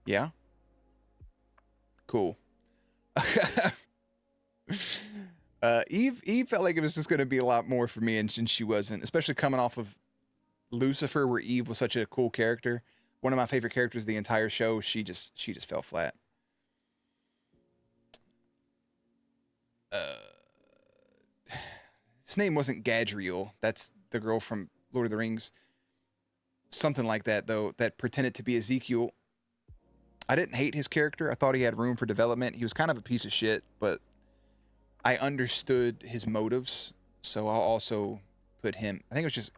Yeah. Cool. Eve felt like it was just going to be a lot more for me, and she wasn't, especially coming off of Lucifer, where Eve was such a cool character. One of my favorite characters of the entire show. She just fell flat. His name wasn't Gadriel. That's the girl from Lord of the Rings. Something like that, though, that pretended to be Ezekiel. I didn't hate his character. I thought he had room for development. He was kind of a piece of shit, but I understood his motives. So I'll also put him. I think it was just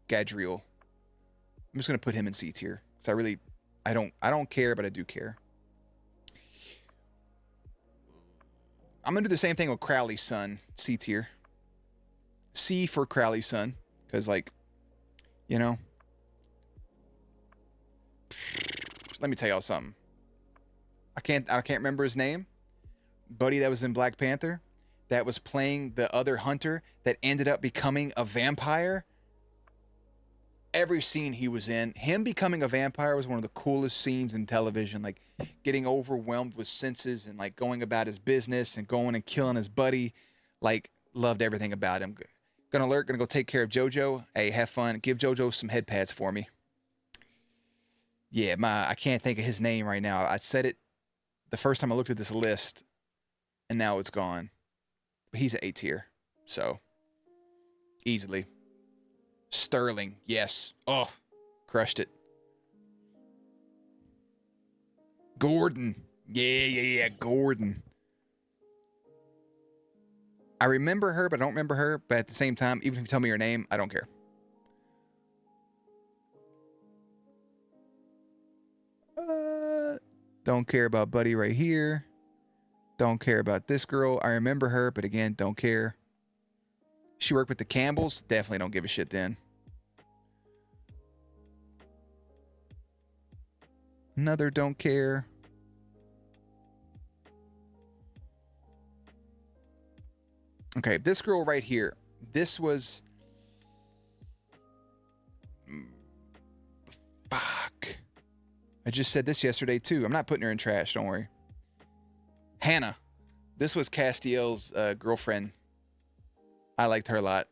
Gadriel. I'm just gonna put him in C tier because I don't care, but I do care. I'm gonna do the same thing with Crowley's son, C tier. C for Crowley's son, because like, you know. Let me tell y'all something. I can't remember his name. Buddy that was in Black Panther, that was playing the other hunter that ended up becoming a vampire. Every scene he was in, him becoming a vampire was one of the coolest scenes in television. Like getting overwhelmed with senses and like going about his business and going and killing his buddy. Like loved everything about him. Gonna go take care of JoJo. Hey, have fun. Give JoJo some head pads for me. Yeah, I can't think of his name right now. I said it the first time I looked at this list, and now it's gone. But he's an A tier, so easily. Sterling, yes. Oh, crushed it. Gordon. Yeah, Gordon. I remember her, but I don't remember her. But at the same time, even if you tell me her name, I don't care. Don't care about Buddy right here. Don't care about this girl. I remember her, but again, don't care. She worked with the Campbells. Definitely don't give a shit then. Another don't care. Okay, this girl right here. This was... Fuck. I just said this yesterday too. I'm not putting her in trash, don't worry. Hannah. This was Castiel's girlfriend. I liked her a lot.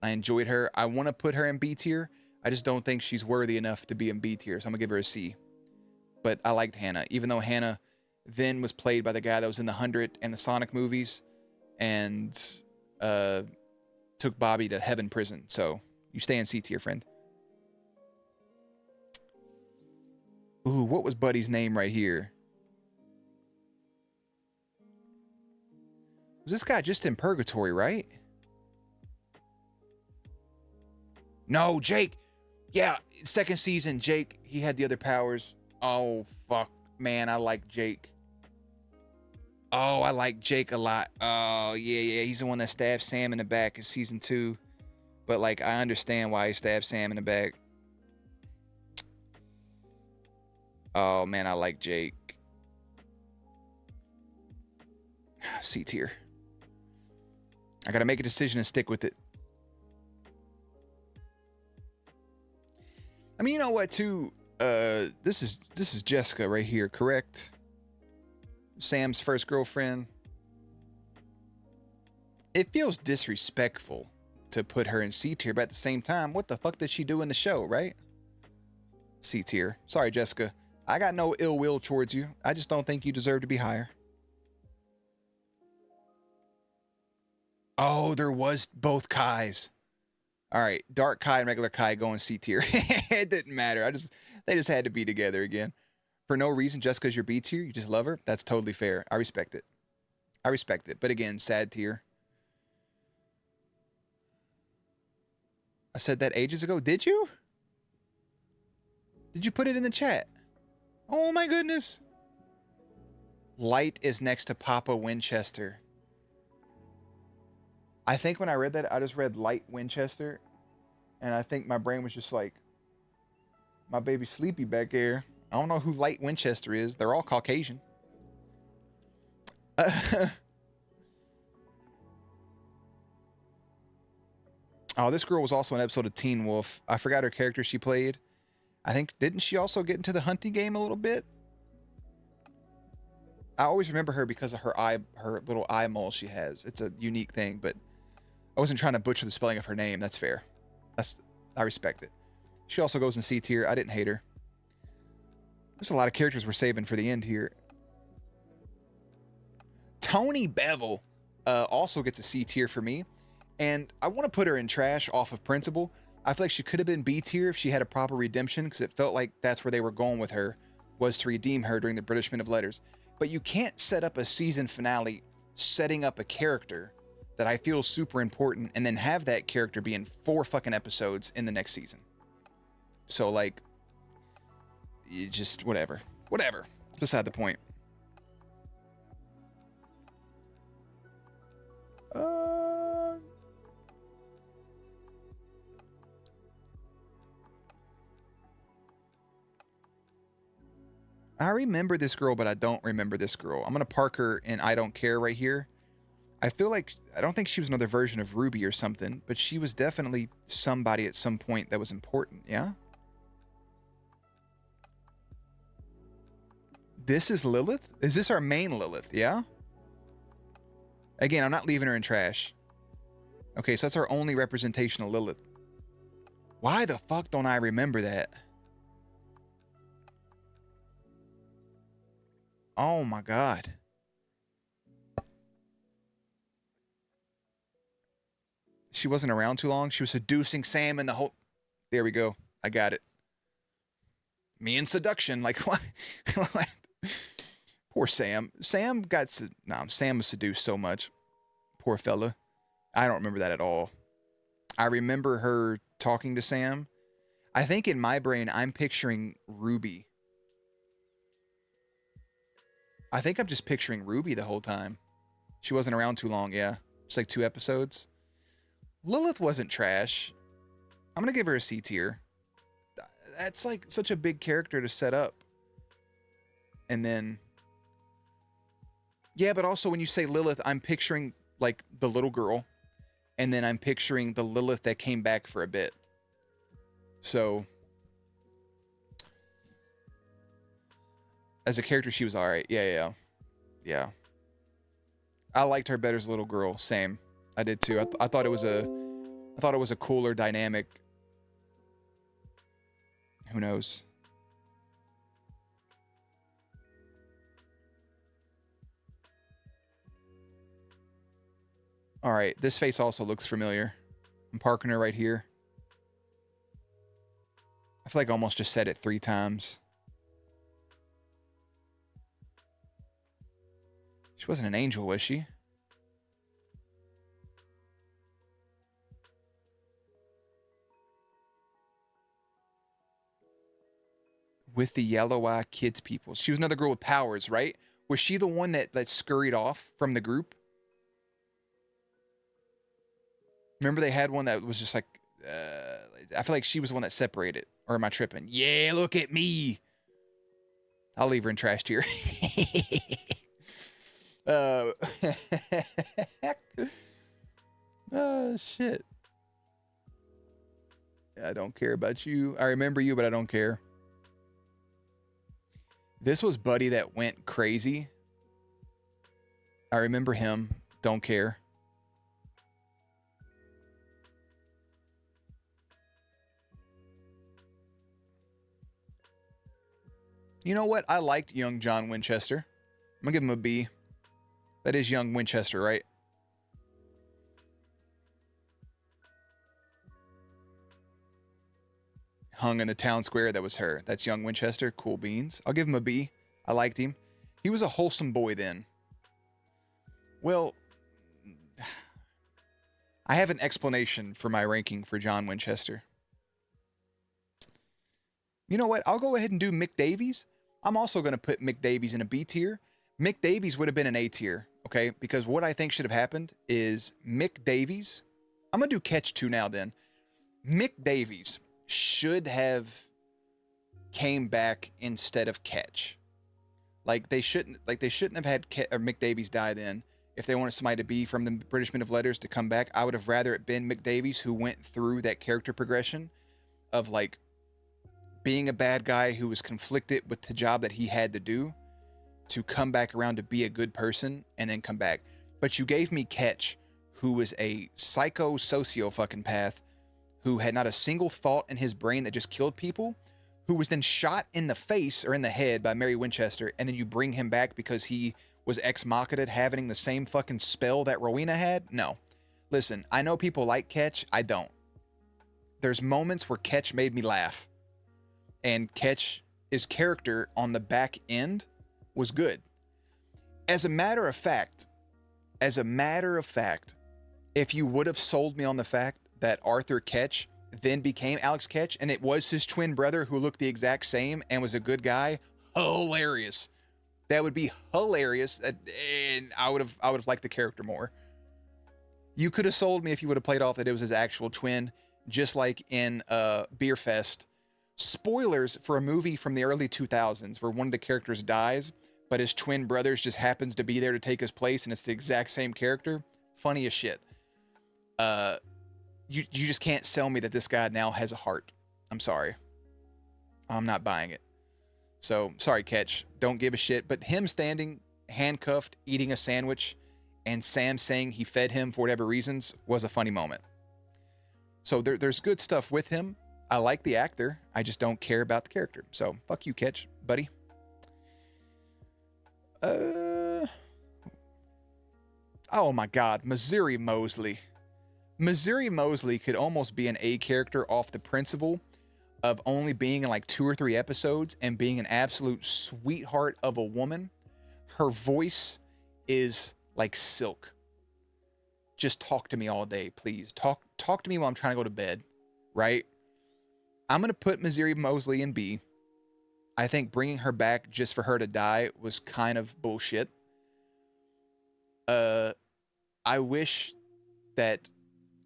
I enjoyed her. I want to put her in B tier. I just don't think she's worthy enough to be in B tier, so I'm going to give her a C. But I liked Hannah, even though Hannah then was played by the guy that was in the 100 and the Sonic movies and took Bobby to Heaven Prison. So you stay in C tier, friend. Ooh, what was Buddy's name right here? Was this guy just in purgatory, right? No, Jake. Yeah, second season, Jake. He had the other powers. Oh, fuck. Man, I like Jake. Oh, I like Jake a lot. Oh, yeah. He's the one that stabbed Sam in the back in season 2. But, like, I understand why he stabbed Sam in the back. Oh, man, I like Jake. C tier. I gotta make a decision and stick with it. I mean, you know what, too? This is Jessica right here, correct? Sam's first girlfriend. It feels disrespectful to put her in C tier, but at the same time, what the fuck did she do in the show, right? C tier. Sorry, Jessica. I got no ill will towards you. I just don't think you deserve to be higher. Oh, there was both Kais. All right, Dark Kai and regular Kai going C tier. It didn't matter. They just had to be together again. For no reason, just because you're B tier, you just love her. That's totally fair. I respect it. But again, sad tier. I said that ages ago. Did you? Did you put it in the chat? Oh my goodness. Light is next to Papa Winchester. I think when I read that, I just read Light Winchester. And I think my brain was just like, my baby sleepy back there. I don't know who Light Winchester is. They're all Caucasian. Oh, this girl was also an episode of Teen Wolf. I forgot her character she played. I think, didn't she also get into the hunting game a little bit? I always remember her because of her little eye mole she has. It's a unique thing, but I wasn't trying to butcher the spelling of her name. That's fair. I respect it. She also goes in C tier. I didn't hate her. There's a lot of characters we're saving for the end here. Tony Bevel also gets a C tier for me. And I want to put her in trash off of principle. I feel like she could have been B tier if she had a proper redemption, because it felt like that's where they were going with her, was to redeem her during the British Men of Letters. But you can't set up a season finale setting up a character that I feel is super important and then have that character be in 4 fucking episodes in the next season. So, like, you just whatever. Beside the point. I remember this girl, but I don't remember this girl. I'm going to park her in I Don't Care right here. I feel like, I don't think she was another version of Ruby or something, but she was definitely somebody at some point that was important, yeah? This is Lilith? Is this our main Lilith, yeah? Again, I'm not leaving her in trash. Okay, so that's our only representation of Lilith. Why the fuck don't I remember that? Oh my God. She wasn't around too long. She was seducing Sam in the whole... There we go. I got it. Me and seduction. Like, what? Poor Sam. Sam was seduced so much. Poor fella. I don't remember that at all. I remember her talking to Sam. I think in my brain, I'm picturing Ruby. I think I'm just picturing Ruby the whole time. She wasn't around too long, yeah. Just like 2 episodes. Lilith wasn't trash. I'm going to give her a C tier. That's like such a big character to set up. And then... Yeah, but also when you say Lilith, I'm picturing like the little girl. And then I'm picturing the Lilith that came back for a bit. So... As a character, she was alright. Yeah. I liked her better as a little girl. Same. I did too. I thought it was a cooler dynamic. Who knows? All right, this face also looks familiar. I'm parking her right here. I feel like I almost just said it 3 times. She wasn't an angel, was she? With the yellow eye kids people. She was another girl with powers, right? Was she the one that scurried off from the group? Remember they had one that was just like... I feel like she was the one that separated. Or am I tripping? Yeah, look at me. I'll leave her in trash tier. Oh, shit. I don't care about you. I remember you, but I don't care. This was Buddy that went crazy. I remember him. Don't care. You know what? I liked young John Winchester. I'm going to give him a B. That is young Winchester, right? Hung in the town square. That was her. That's young Winchester. Cool beans. I'll give him a B. I liked him. He was a wholesome boy then. Well, I have an explanation for my ranking for John Winchester. You know what? I'll go ahead and do Mick Davies. I'm also going to put Mick Davies in a B tier. Mick Davies would have been an A tier, okay? Because what I think should have happened is Mick Davies... I'm going to do Catch 2 now then. Mick Davies should have came back instead of Catch. Like they shouldn't have had McDavies die then. If they wanted somebody to be from the British Men of Letters to come back, I would have rather it been McDavies who went through that character progression of like being a bad guy who was conflicted with the job that he had to do to come back around to be a good person and then come back. But you gave me Ketch, who was a psycho socio fucking path, who had not a single thought in his brain that just killed people, who was then shot in the face or in the head by Mary Winchester, and then you bring him back because he was ex-machinaed having the same fucking spell that Rowena had? No. Listen, I know people like Ketch. I don't. There's moments where Ketch made me laugh. And Ketch's character on the back end was good. As a matter of fact, if you would have sold me on the fact that Arthur Ketch then became Alex Ketch and it was his twin brother who looked the exact same and was a good guy, hilarious. That would be hilarious, and I would have liked the character more. You could have sold me if you would have played off that it was his actual twin, just like in Beer Fest. Spoilers for a movie from the early 2000s where one of the characters dies, but his twin brothers just happens to be there to take his place, and it's the exact same character. Funny as shit. You just can't sell me that this guy now has a heart. I'm sorry. I'm not buying it. So, sorry, Ketch. Don't give a shit. But him standing, handcuffed, eating a sandwich, and Sam saying he fed him for whatever reasons was a funny moment. So, there's good stuff with him. I like the actor. I just don't care about the character. So, fuck you, Ketch, buddy. Oh my God. Missouri Mosley. Missouri Mosley could almost be an A character off the principle of only being in like 2 or 3 episodes and being an absolute sweetheart of a woman. Her voice is like silk. Just talk to me all day, please. Talk to me while I'm trying to go to bed, right? I'm going to put Missouri Mosley in B. I think bringing her back just for her to die was kind of bullshit. I wish that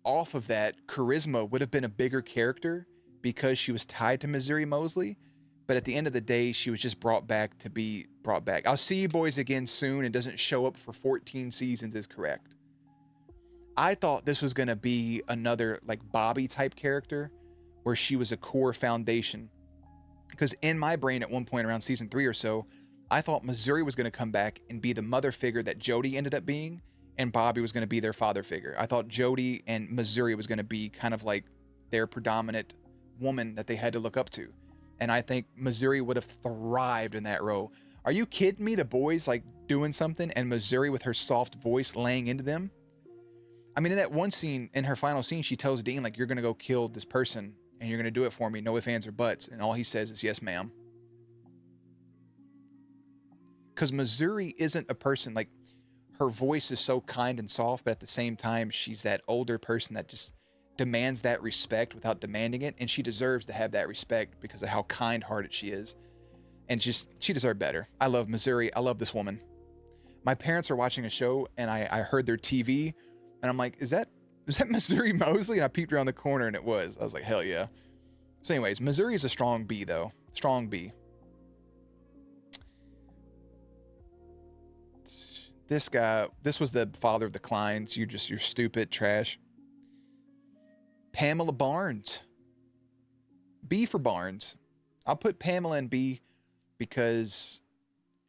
off of that, Charisma would have been a bigger character because she was tied to Missouri Mosley. But at the end of the day, she was just brought back to be brought back. I'll see you boys again soon and doesn't show up for 14 seasons is correct. I thought this was going to be another like Bobby type character where she was a core foundation. Because in my brain at one point around season 3 or so, I thought Missouri was going to come back and be the mother figure that Jody ended up being, and Bobby was going to be their father figure. I thought Jody and Missouri was going to be kind of like their predominant woman that they had to look up to. And I think Missouri would have thrived in that role. Are you kidding me? The boys like doing something and Missouri with her soft voice laying into them. I mean, in that one scene, in her final scene, she tells Dean, like, you're going to go kill this person and you're going to do it for me. No ifs, ands, or buts. And all he says is, yes, ma'am. Because Missouri isn't a person, like, her voice is so kind and soft, but at the same time, she's that older person that just demands that respect without demanding it. And she deserves to have that respect because of how kind-hearted she is. And just, she deserved better. I love Missouri. I love this woman. My parents are watching a show and I heard their TV and I'm like, is that Missouri Mosley? And I peeped around the corner and it was. I was like, hell yeah. So anyways, Missouri is a strong B though. Strong B. This guy, this was the father of the Kleins. You're stupid trash. Pamela Barnes. B for Barnes. I'll put Pamela in B because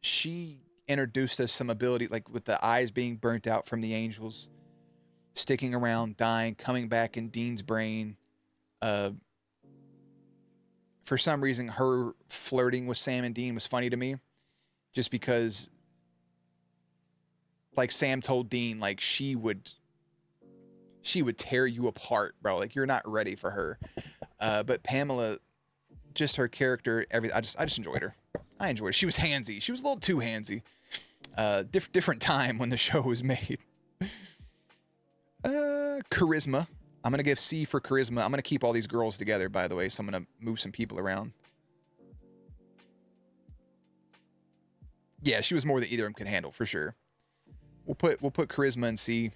she introduced us some ability, like with the eyes being burnt out from the angels, sticking around, dying, coming back in Dean's brain. For some reason, her flirting with Sam and Dean was funny to me, just because, like, Sam told Dean, like, she would tear you apart, bro. Like, you're not ready for her. But Pamela, just her character, everything. I just enjoyed her. I enjoyed her. She was handsy. She was a little too handsy. Different time when the show was made. Charisma. I'm going to give C for charisma. I'm going to keep all these girls together, by the way, so I'm going to move some people around. Yeah, she was more than either of them could handle, for sure. We'll put charisma in C.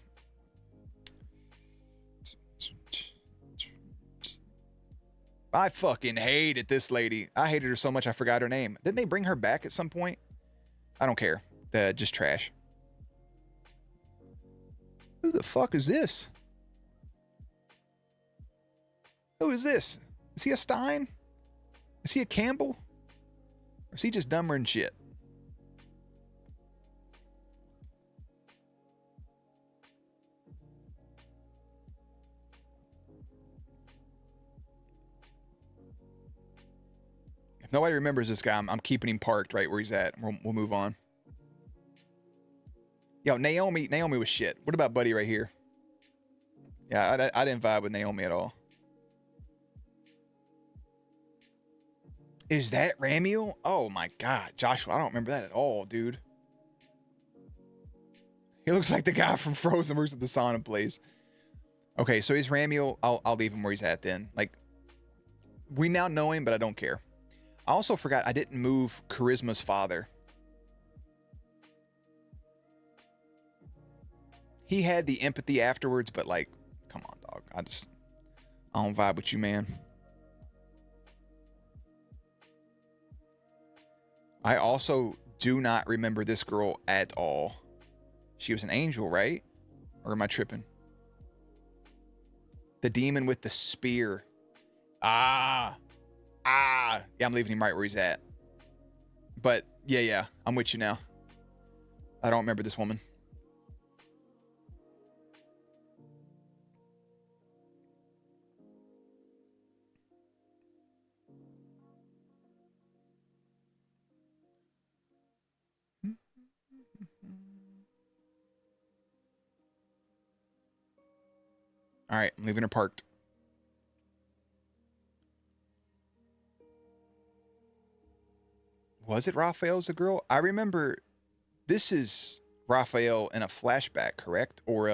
I fucking hated this lady. I hated her so much I forgot her name. Didn't they bring her back at some point? I don't care. Just trash. Who the fuck is this? Who is this? Is he a Stein? Is he a Campbell? Or is he just dumber than shit? If nobody remembers this guy, I'm keeping him parked right where he's at. We'll move on. Yo, Naomi was shit. What about Buddy right here? Yeah, I didn't vibe with Naomi at all. Is that Ramiel? Oh my God, Joshua, I don't remember that at all, dude. He looks like the guy from Frozen works at the sauna place. Okay, so he's Ramiel. I'll leave him where he's at then. Like, we now know him, but I don't care. I also forgot I didn't move Charisma's father. He had the empathy afterwards, but like, come on, dog. I don't vibe with you, man. I also do not remember this girl at all. She was an angel, right? Or am I tripping? The demon with the spear. Yeah, I'm leaving him right where he's at. But yeah, I'm with you now. I don't remember this woman. All right, I'm leaving her parked. Was it Raphael's a girl? I remember this is Raphael in a flashback, correct? Or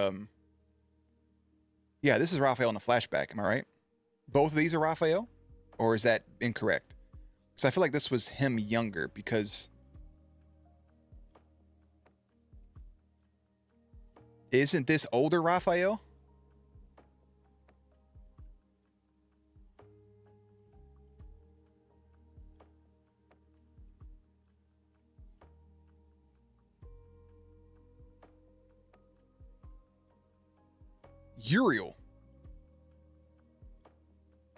yeah, this is Raphael in a flashback. Am I right? Both of these are Raphael, or is that incorrect? Because I feel like this was him younger. Because isn't this older Raphael? Uriel.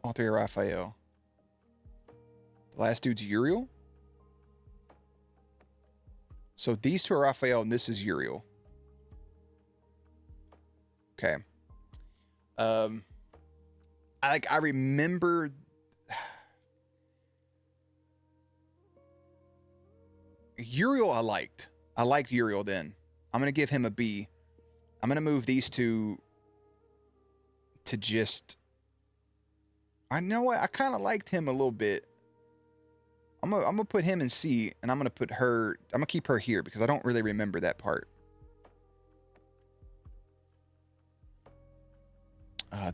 All three are Raphael. The last dude's Uriel. So these two are Raphael and this is Uriel. Okay. I remember Uriel I liked. I liked Uriel then. I'm going to give him a B. I'm going to move these two to just... I know what? I kind of liked him a little bit. I'm gonna put him in C, and I'm going to put her... I'm going to keep her here because I don't really remember that part.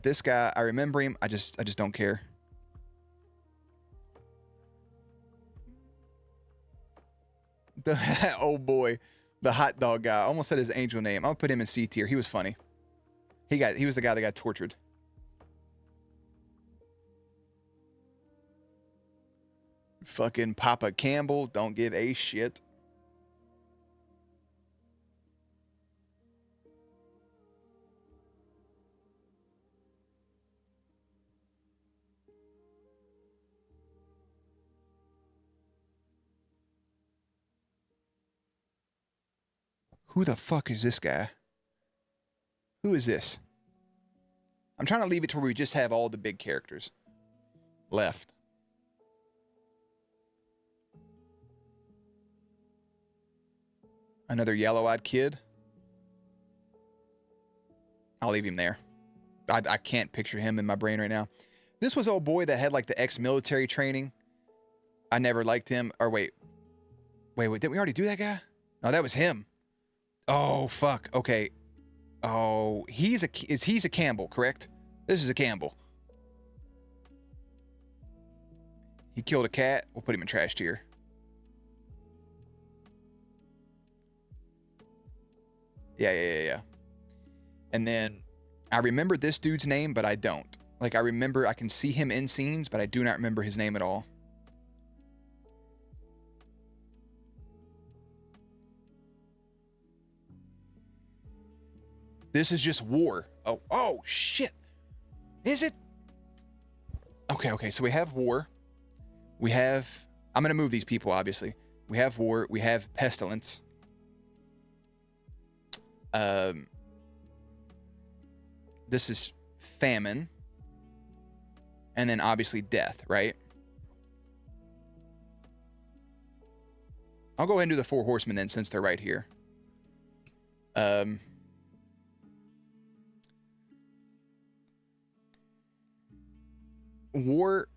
This guy, I remember him. I just don't care. Oh boy, the hot dog guy. I almost said his angel name. I'm gonna put him in C tier. He was funny. He was the guy that got tortured. Fucking Papa Campbell, don't give a shit. Who the fuck is this guy? Who is this? I'm trying to leave it to where we just have all the big characters left. Another yellow-eyed kid. I'll leave him there. I can't picture him in my brain right now. This was old boy that had like the ex-military training. I never liked him. Or wait, didn't we already do that guy? No, that was him. Oh, fuck. Okay. Oh, he's a Campbell, correct? This is a Campbell. He killed a cat. We'll put him in trash tier. Yeah. And then I remember this dude's name, but I don't. Like, I can see him in scenes, but I do not remember his name at all. This is just war. Oh, shit. Is it? Okay. So we have war. We have... I'm going to move these people, obviously. We have war. We have pestilence. This is famine. And then obviously death, right? I'll go ahead and do the 4 horsemen then, since they're right here. War.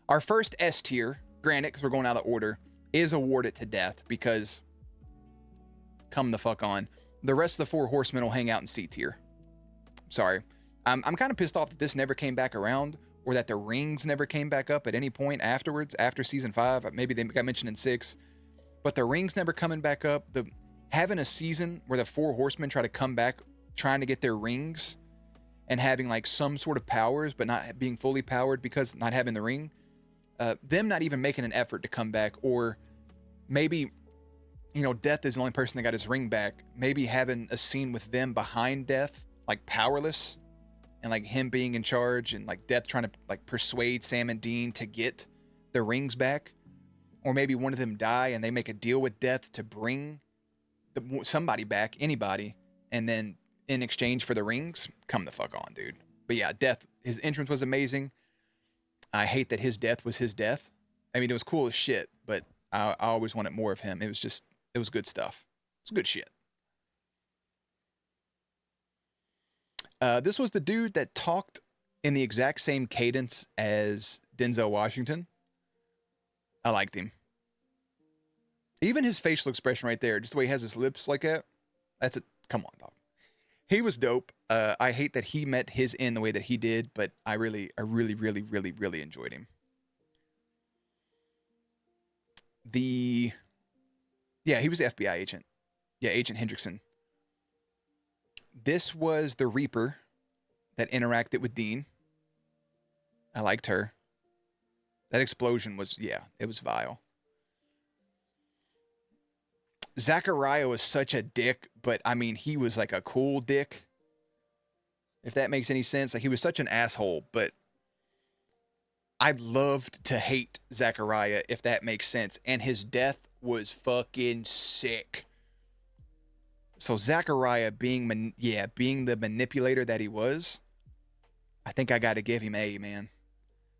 Our first S tier, granted, because we're going out of order, is awarded to death because, come the fuck on. The rest of the 4 horsemen will hang out in C tier. Sorry. I'm kind of pissed off that this never came back around, or that the rings never came back up at any point afterwards, after season 5. Maybe they got mentioned in 6. But the rings never coming back up. Having a season where the 4 horsemen try to come back trying to get their rings and having like some sort of powers, but not being fully powered because not having the ring. Them not even making an effort to come back, or maybe, Death is the only person that got his ring back. Maybe having a scene with them behind Death, like powerless, and like him being in charge, and like Death trying to like persuade Sam and Dean to get the rings back. Or maybe one of them die and they make a deal with Death to bring somebody back, anybody, and then in exchange for the rings, come the fuck on, dude. But yeah, Death, his entrance was amazing. I hate that his death was his death. I mean, it was cool as shit, but I always wanted more of him. It was good stuff. It's good shit. This was the dude that talked in the exact same cadence as Denzel Washington. I liked him. Even his facial expression right there, just the way he has his lips like that. That's it. Come on, dog. He was dope. I hate that he met his end the way that he did, but I really enjoyed him. He was the FBI agent. Yeah, Agent Hendrickson. This was the Reaper that interacted with Dean. I liked her. That explosion was, it was vile. Zachariah was such a dick, but I mean, he was like a cool dick. If that makes any sense. Like, he was such an asshole, but I loved to hate Zachariah, if that makes sense. And his death was fucking sick. So Zachariah being the manipulator that he was, I think I got to give him A, man.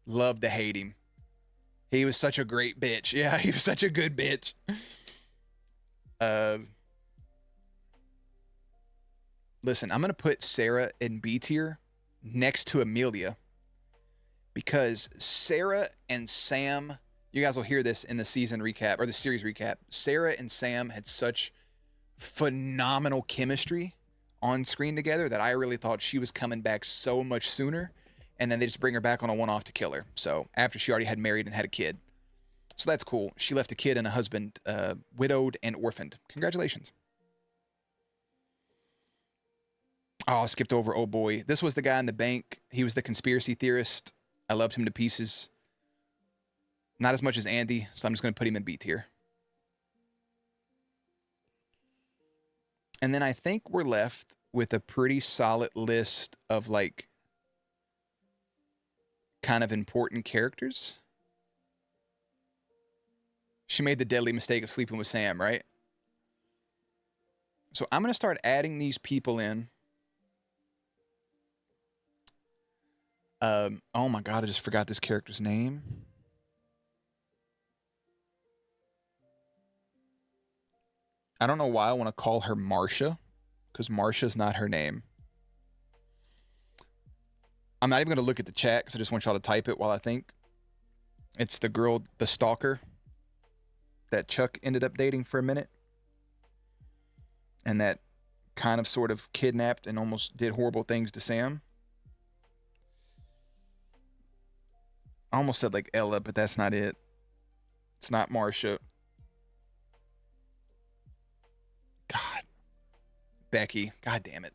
Love to hate him. He was such a great bitch. Yeah, he was such a good bitch. Listen, I'm going to put Sarah in B tier next to Amelia, because Sarah and Sam, you guys will hear this in the season recap or the series recap. Sarah and Sam had such phenomenal chemistry on screen together that I really thought she was coming back so much sooner. And then they just bring her back on a one-off to kill her. So after she already had married and had a kid. So that's cool. She left a kid and a husband, widowed and orphaned. Congratulations. Oh, I skipped over. Oh boy. This was the guy in the bank. He was the conspiracy theorist. I loved him to pieces. Not as much as Andy, so I'm just going to put him in B tier. And then I think we're left with a pretty solid list of like kind of important characters. She made the deadly mistake of sleeping with Sam, right? So I'm going to start adding these people in. Oh my God, I just forgot this character's name. I don't know why I want to call her Marcia, because Marcia's not her name. I'm not even going to look at the chat because I just want y'all to type it while I think. It's the girl, the stalker, that Chuck ended up dating for a minute. And that kind of sort of kidnapped and almost did horrible things to Sam. I almost said like Ella, but that's not it. It's not Marcia. God. Becky. God damn it.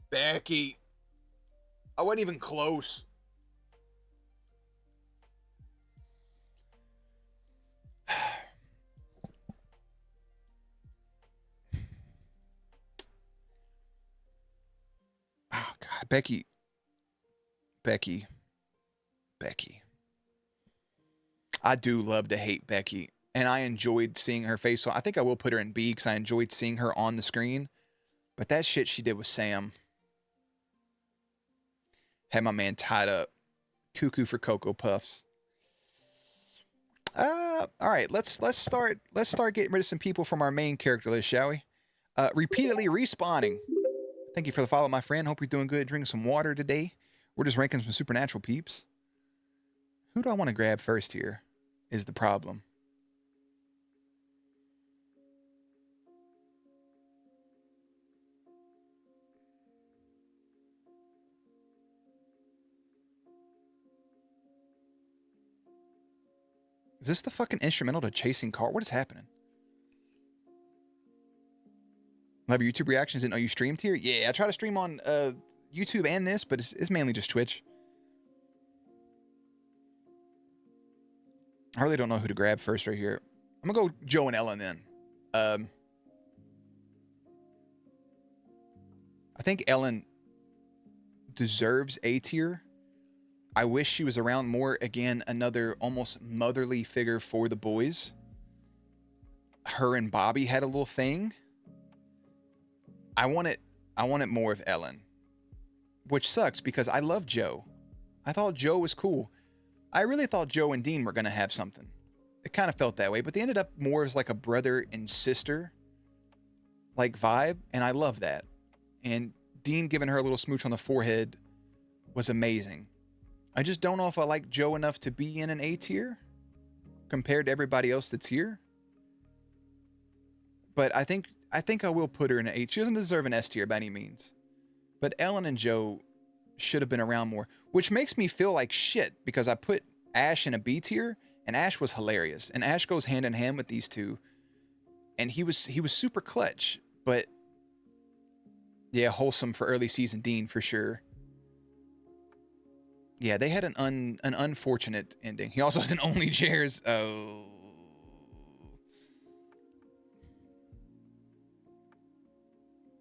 Becky. I wasn't even close. Becky. Becky. Becky. I do love to hate Becky. And I enjoyed seeing her face. So I think I will put her in B because I enjoyed seeing her on the screen. But that shit she did with Sam had my man tied up. Cuckoo for Cocoa Puffs. All right, let's start getting rid of some people from our main character list, shall we? Repeatedly respawning. Thank you for the follow, my friend. Hope you're doing good. Drinking some water today. We're just ranking some supernatural peeps. Who do I want to grab first here? Is the problem. Is this the fucking instrumental to Chasing Car? What is happening? Love your YouTube reactions. Didn't know you streamed here. Yeah, I try to stream on YouTube and this, but it's mainly just Twitch. I really don't know who to grab first right here. I'm gonna go Joe and Ellen then. I think Ellen deserves A tier. I wish she was around more. Again, another almost motherly figure for the boys. Her and Bobby had a little thing. I want it more of Ellen, which sucks because I love Joe. I thought Joe was cool. I really thought Joe and Dean were going to have something. It kind of felt that way, but they ended up more as like a brother and sister like vibe, and I love that. And Dean giving her a little smooch on the forehead was amazing. I just don't know if I like Joe enough to be in an A tier compared to everybody else that's here. But I think I will put her in an A. She doesn't deserve an S tier by any means. But Ellen and Joe should have been around more, which makes me feel like shit because I put Ash in a B tier, and Ash was hilarious. And Ash goes hand in hand with these two. And he was super clutch, but yeah, wholesome for early season Dean for sure. Yeah, they had an unfortunate ending. He also has an only chairs. Oh.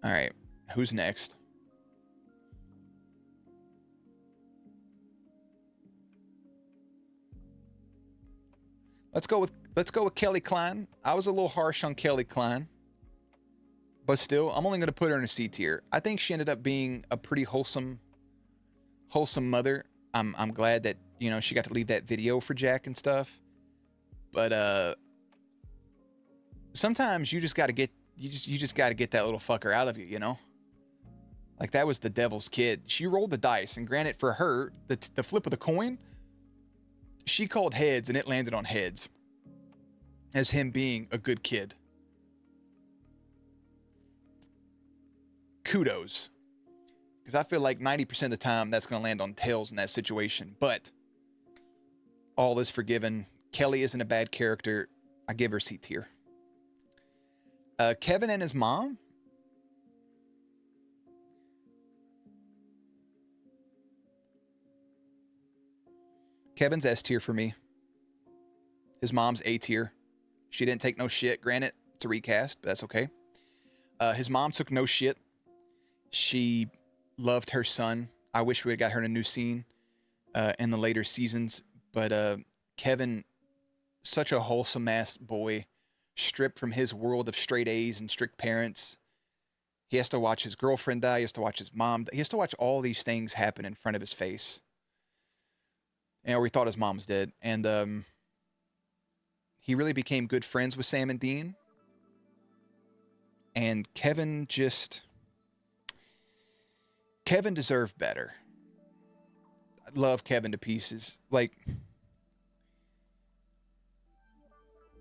All right, who's next? Let's go with Kelly Klein. I was a little harsh on Kelly Klein, but still, I'm only going to put her in a C tier. I think she ended up being a pretty wholesome mother. I'm glad that, you know, she got to leave that video for Jack and stuff. But sometimes you just got to get that little fucker out of you, you know? Like that was the devil's kid. She rolled the dice, and granted for her, the flip of the coin, she called heads and it landed on heads as him being a good kid. Kudos. Because I feel like 90% of the time that's going to land on tails in that situation. But all is forgiven. Kelly isn't a bad character. I give her C tier. Kevin and his mom. Kevin's S tier for me. His mom's A tier. She didn't take no shit. Granted, it's a recast, but that's okay. His mom took no shit. She loved her son. I wish we had got her in a new scene in the later seasons. But Kevin, such a wholesome ass boy, stripped from his world of straight A's and strict parents. He has to watch his girlfriend die. He has to watch his mom. He has to watch all these things happen in front of his face. And we thought his mom was dead. And he really became good friends with Sam and Dean. And Kevin deserved better. I love Kevin to pieces. Like,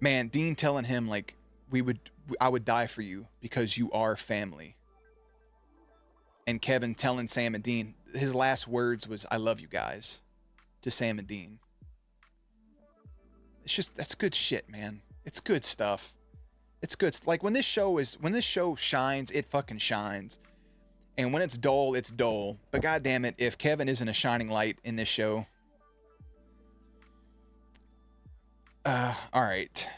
man, Dean telling him like, I would die for you because you are family. And Kevin telling Sam and Dean, his last words was, "I love you guys," to Sam and Dean. It's just, that's good shit, man. It's good stuff. It's good. Like when this show shines, it fucking shines. And when it's dull, it's dull. But goddamn it, if Kevin isn't a shining light in this show. All right.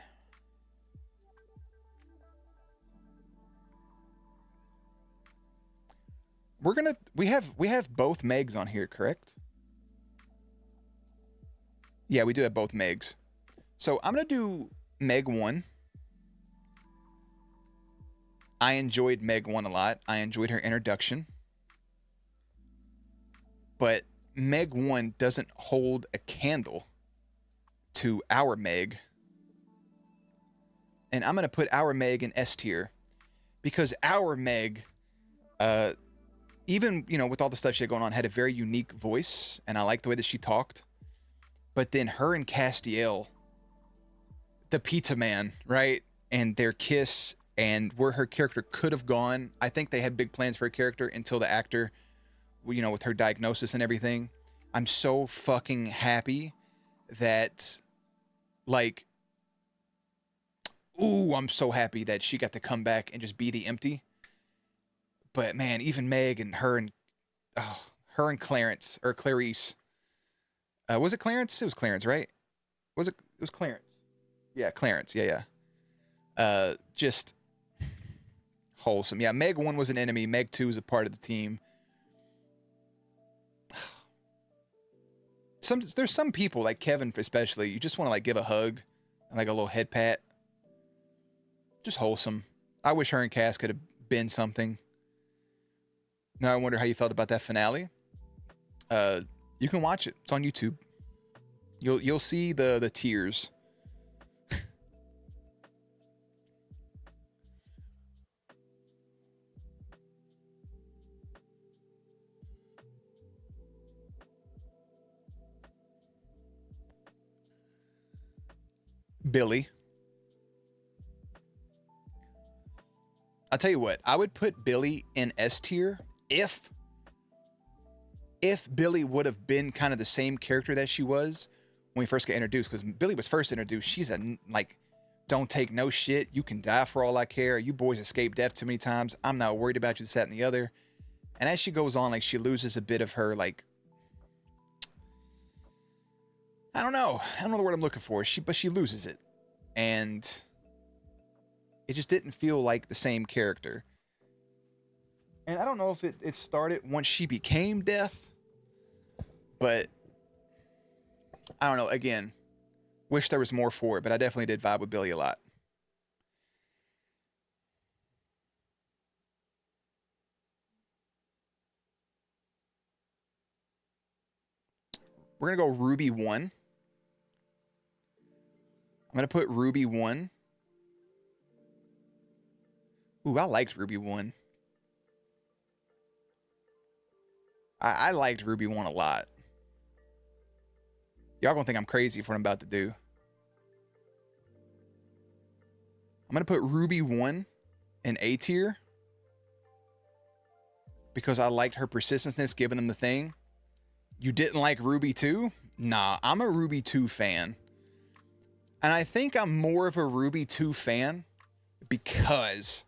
we have both Megs on here, correct? Yeah, we do have both Megs. So I'm gonna do Meg 1. I enjoyed Meg 1 a lot. I enjoyed her introduction. But Meg 1 doesn't hold a candle to our Meg. And I'm gonna put our Meg in S tier. Because our Meg, even, you know, with all the stuff she had going on, had a very unique voice, and I liked the way that she talked. But then her and Castiel, the pizza man, right? And their kiss and where her character could have gone. I think they had big plans for her character until the actor, you know, with her diagnosis and everything. I'm so fucking happy that, like, ooh, I'm so happy that she got to come back and just be the empty. But man, even Meg and her and Clarence, or Clarice. Was it Clarence? It was Clarence, right? Was it? It was Clarence. Yeah, Clarence. Yeah. Just wholesome. Yeah, Meg 1 was an enemy. Meg 2 was a part of the team. There's some people, like Kevin especially, you just want to like give a hug and like a little head pat. Just wholesome. I wish her and Cass could have been something. Now I wonder how you felt about that finale. You can watch it. It's on YouTube. You'll see the tears. Billy. I'll tell you what, I would put Billy in S tier if Billy would have been kind of the same character that she was when we first got introduced. Because Billy was first introduced, she's a, like, don't take no shit. You can die for all I care. You boys escaped death too many times. I'm not worried about you, this, that, and the other. And as she goes on, like, she loses a bit of her, like, I don't know the word I'm looking for. But she loses it. And it just didn't feel like the same character. And I don't know if it started once she became Death. But I don't know. Again, wish there was more for it, but I definitely did vibe with Billy a lot. We're going to go Ruby 1. I'm going to put Ruby 1. Ooh, I liked Ruby 1. I liked Ruby 1 a lot. Y'all gonna think I'm crazy for what I'm about to do. I'm gonna put Ruby 1 in A tier because I liked her persistence giving them the thing. You didn't like Ruby 2? Nah, I'm a Ruby 2 fan. And I think I'm more of a Ruby 2 fan because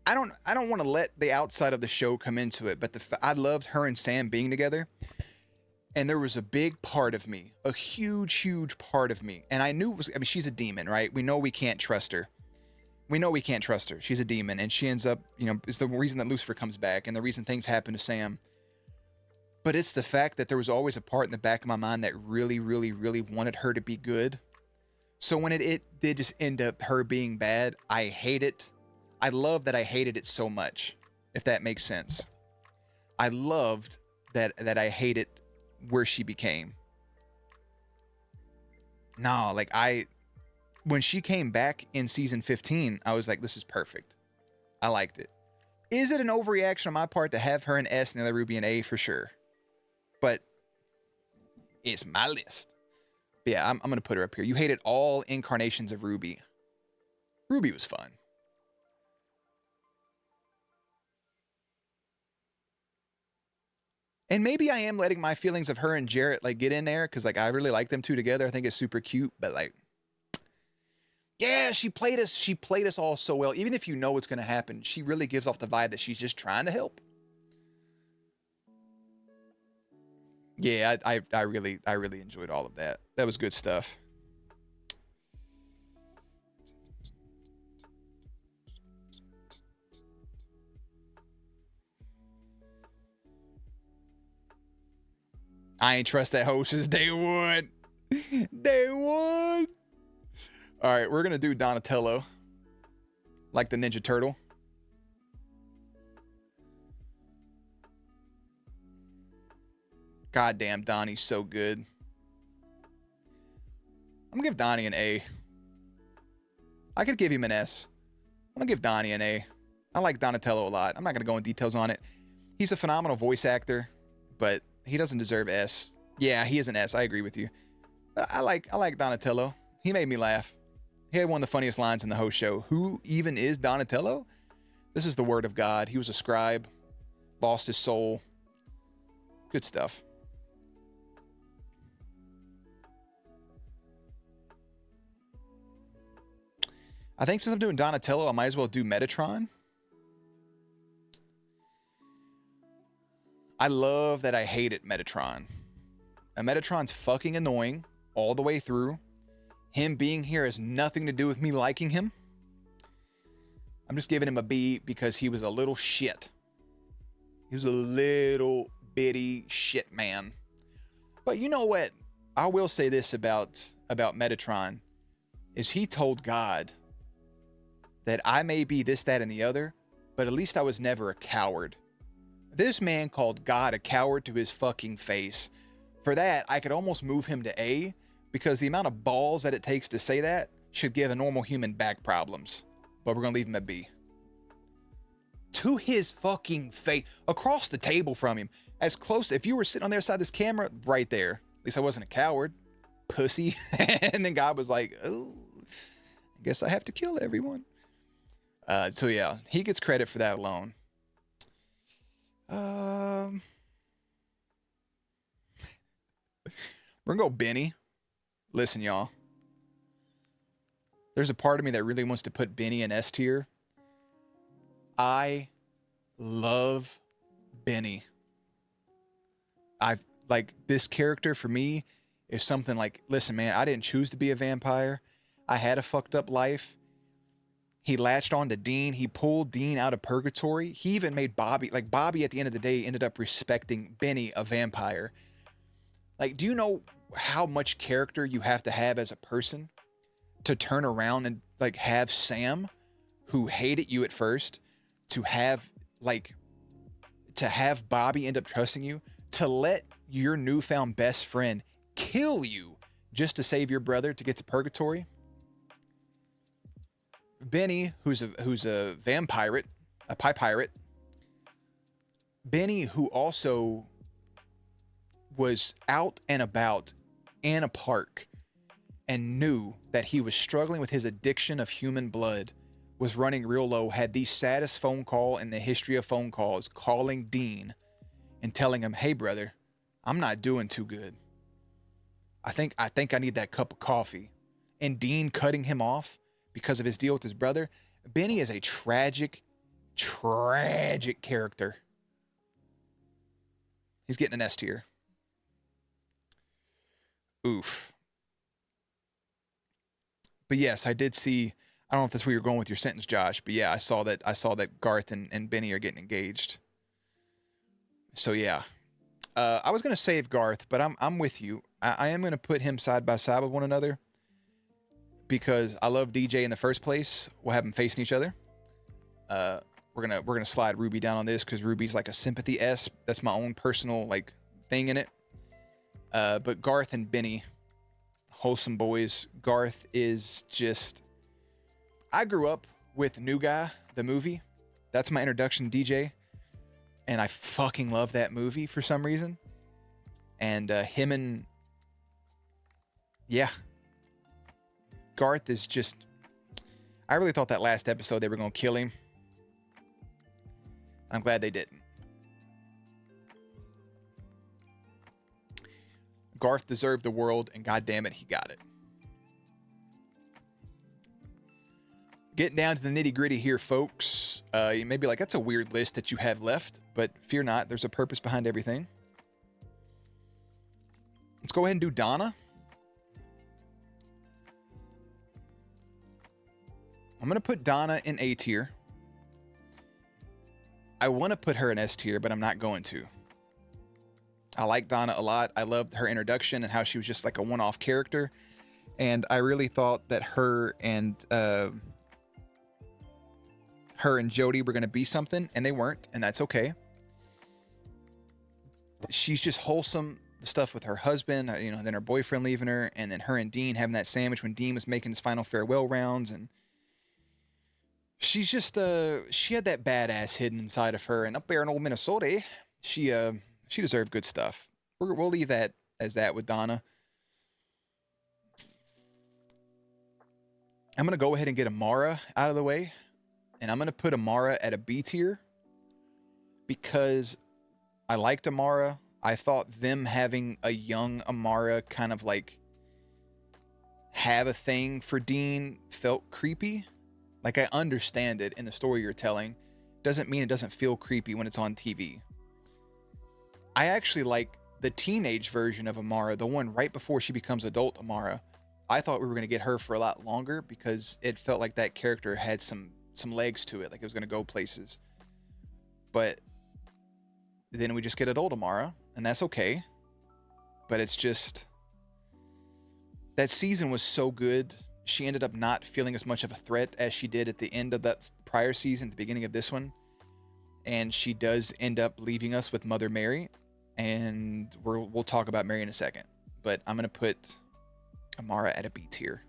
I don't want to let the outside of the show come into it, but I loved her and Sam being together. And there was a big part of me, a huge part of me. And I knew it was, I mean, she's a demon, right? We know we can't trust her. She's a demon. And she ends up, you know, it's the reason that Lucifer comes back and the reason things happen to Sam. But it's the fact that there was always a part in the back of my mind that really wanted her to be good. So when it did just end up her being bad, I hate it. I love that I hated it so much, if that makes sense. I loved that I hated where she became. No, like when she came back in season 15, I was like, this is perfect. I liked it. Is it an overreaction on my part to have her in S and the other Ruby in A? For sure. But it's my list. But yeah, I'm going to put her up here. You hated all incarnations of Ruby. Ruby was fun. And maybe I am letting my feelings of her and Jarrett like get in there because like I really like them two together. I think it's super cute, but like, yeah, she played us all so well. Even if you know what's gonna happen, she really gives off the vibe that she's just trying to help. Yeah, I really enjoyed all of that. That was good stuff. I ain't trust that hoe since day one. Day one. All right, we're gonna do Donatello, like the Ninja Turtle. Goddamn, Donnie's so good. I'm gonna give Donnie an A. I could give him an S. I'm gonna give Donnie an A. I like Donatello a lot. I'm not gonna go in details on it. He's a phenomenal voice actor, but he doesn't deserve S. Yeah, he is an S. I agree with you. But I like Donatello. He made me laugh. He had one of the funniest lines in the whole show. Who even is Donatello? This is the word of God. He was a scribe, lost his soul. Good stuff. I think since I'm doing Donatello, I might as well do Metatron. I love that I hated Metatron. And Metatron's fucking annoying all the way through. Him being here has nothing to do with me liking him. I'm just giving him a B because he was a little shit. He was a little bitty shit man. But you know what? I will say this about Metatron is he told God that I may be this, that, and the other, but at least I was never a coward. This man called God a coward to his fucking face. For that, I could almost move him to A, because the amount of balls that it takes to say that should give a normal human back problems. But we're going to leave him at B. To his fucking face. Across the table from him. As close, if you were sitting on the other side of this camera, right there. At least I wasn't a coward. Pussy. And then God was like, oh, I guess I have to kill everyone. So yeah, he gets credit for that alone. We're gonna go Benny. Listen, y'all. There's a part of me that really wants to put Benny in S tier. I love Benny. This character for me is something like, listen, man, I didn't choose to be a vampire. I had a fucked up life. He latched on to Dean. He pulled Dean out of purgatory. He even made Bobby, like Bobby at the end of the day ended up respecting Benny, a vampire. Like, do you know how much character you have to have as a person to turn around and like have Sam, who hated you at first, to have Bobby end up trusting you, to let your newfound best friend kill you just to save your brother to get to purgatory? Benny, who's a vampire, a pie pirate. Benny, who also was out and about in a park and knew that he was struggling with his addiction of human blood, was running real low, had the saddest phone call in the history of phone calls, calling Dean and telling him, hey brother, I'm not doing too good. I think I need that cup of coffee. And Dean cutting him off because of his deal with his brother. Benny is a tragic character. He's getting an S tier. Oof. But yes, I did see, I don't know if that's where you're going with your sentence, Josh, but yeah, I saw that Garth and Benny are getting engaged. So yeah. I was gonna save Garth, but I'm with you. I am gonna put him side by side with one another, because I love DJ in the first place. We'll have them facing each other. We're gonna slide Ruby down on this because Ruby's like a sympathy S. That's my own personal like thing in it. But Garth and Benny, wholesome boys. Garth is just. I grew up with New Guy, the movie. That's my introduction to DJ, and I fucking love that movie for some reason. And him and yeah. Garth is just, I really thought that last episode they were going to kill him. I'm glad they didn't. Garth deserved the world, and goddamn it, he got it. Getting down to the nitty gritty here, folks. You may be like, that's a weird list that you have left, but fear not, there's a purpose behind everything. Let's go ahead and do Donna. I'm going to put Donna in A tier. I want to put her in S tier, but I'm not going to. I like Donna a lot. I loved her introduction and how she was just like a one-off character. And I really thought that her and Jody were going to be something, and they weren't, and that's okay. She's just wholesome. The stuff with her husband, you know, then her boyfriend leaving her, and then her and Dean having that sandwich when Dean was making his final farewell rounds, and she's just she had that badass hidden inside of her, and up there in old Minnesota, she deserved good stuff. We'll leave that as that with Donna. I'm gonna go ahead and get Amara out of the way, and I'm gonna put Amara at a B tier because I liked Amara. I thought them having a young Amara kind of like have a thing for Dean felt creepy. Like, I understand it in the story you're telling. Doesn't mean it doesn't feel creepy when it's on TV. I actually like the teenage version of Amara, the one right before she becomes adult Amara. I thought we were going to get her for a lot longer because it felt like that character had some legs to it, like it was going to go places. But then we just get adult Amara, and that's okay. But it's just, that season was so good. She ended up not feeling as much of a threat as she did at the end of that prior season, the beginning of this one. And she does end up leaving us with Mother Mary. And we'll talk about Mary in a second. But I'm going to put Amara at a B tier.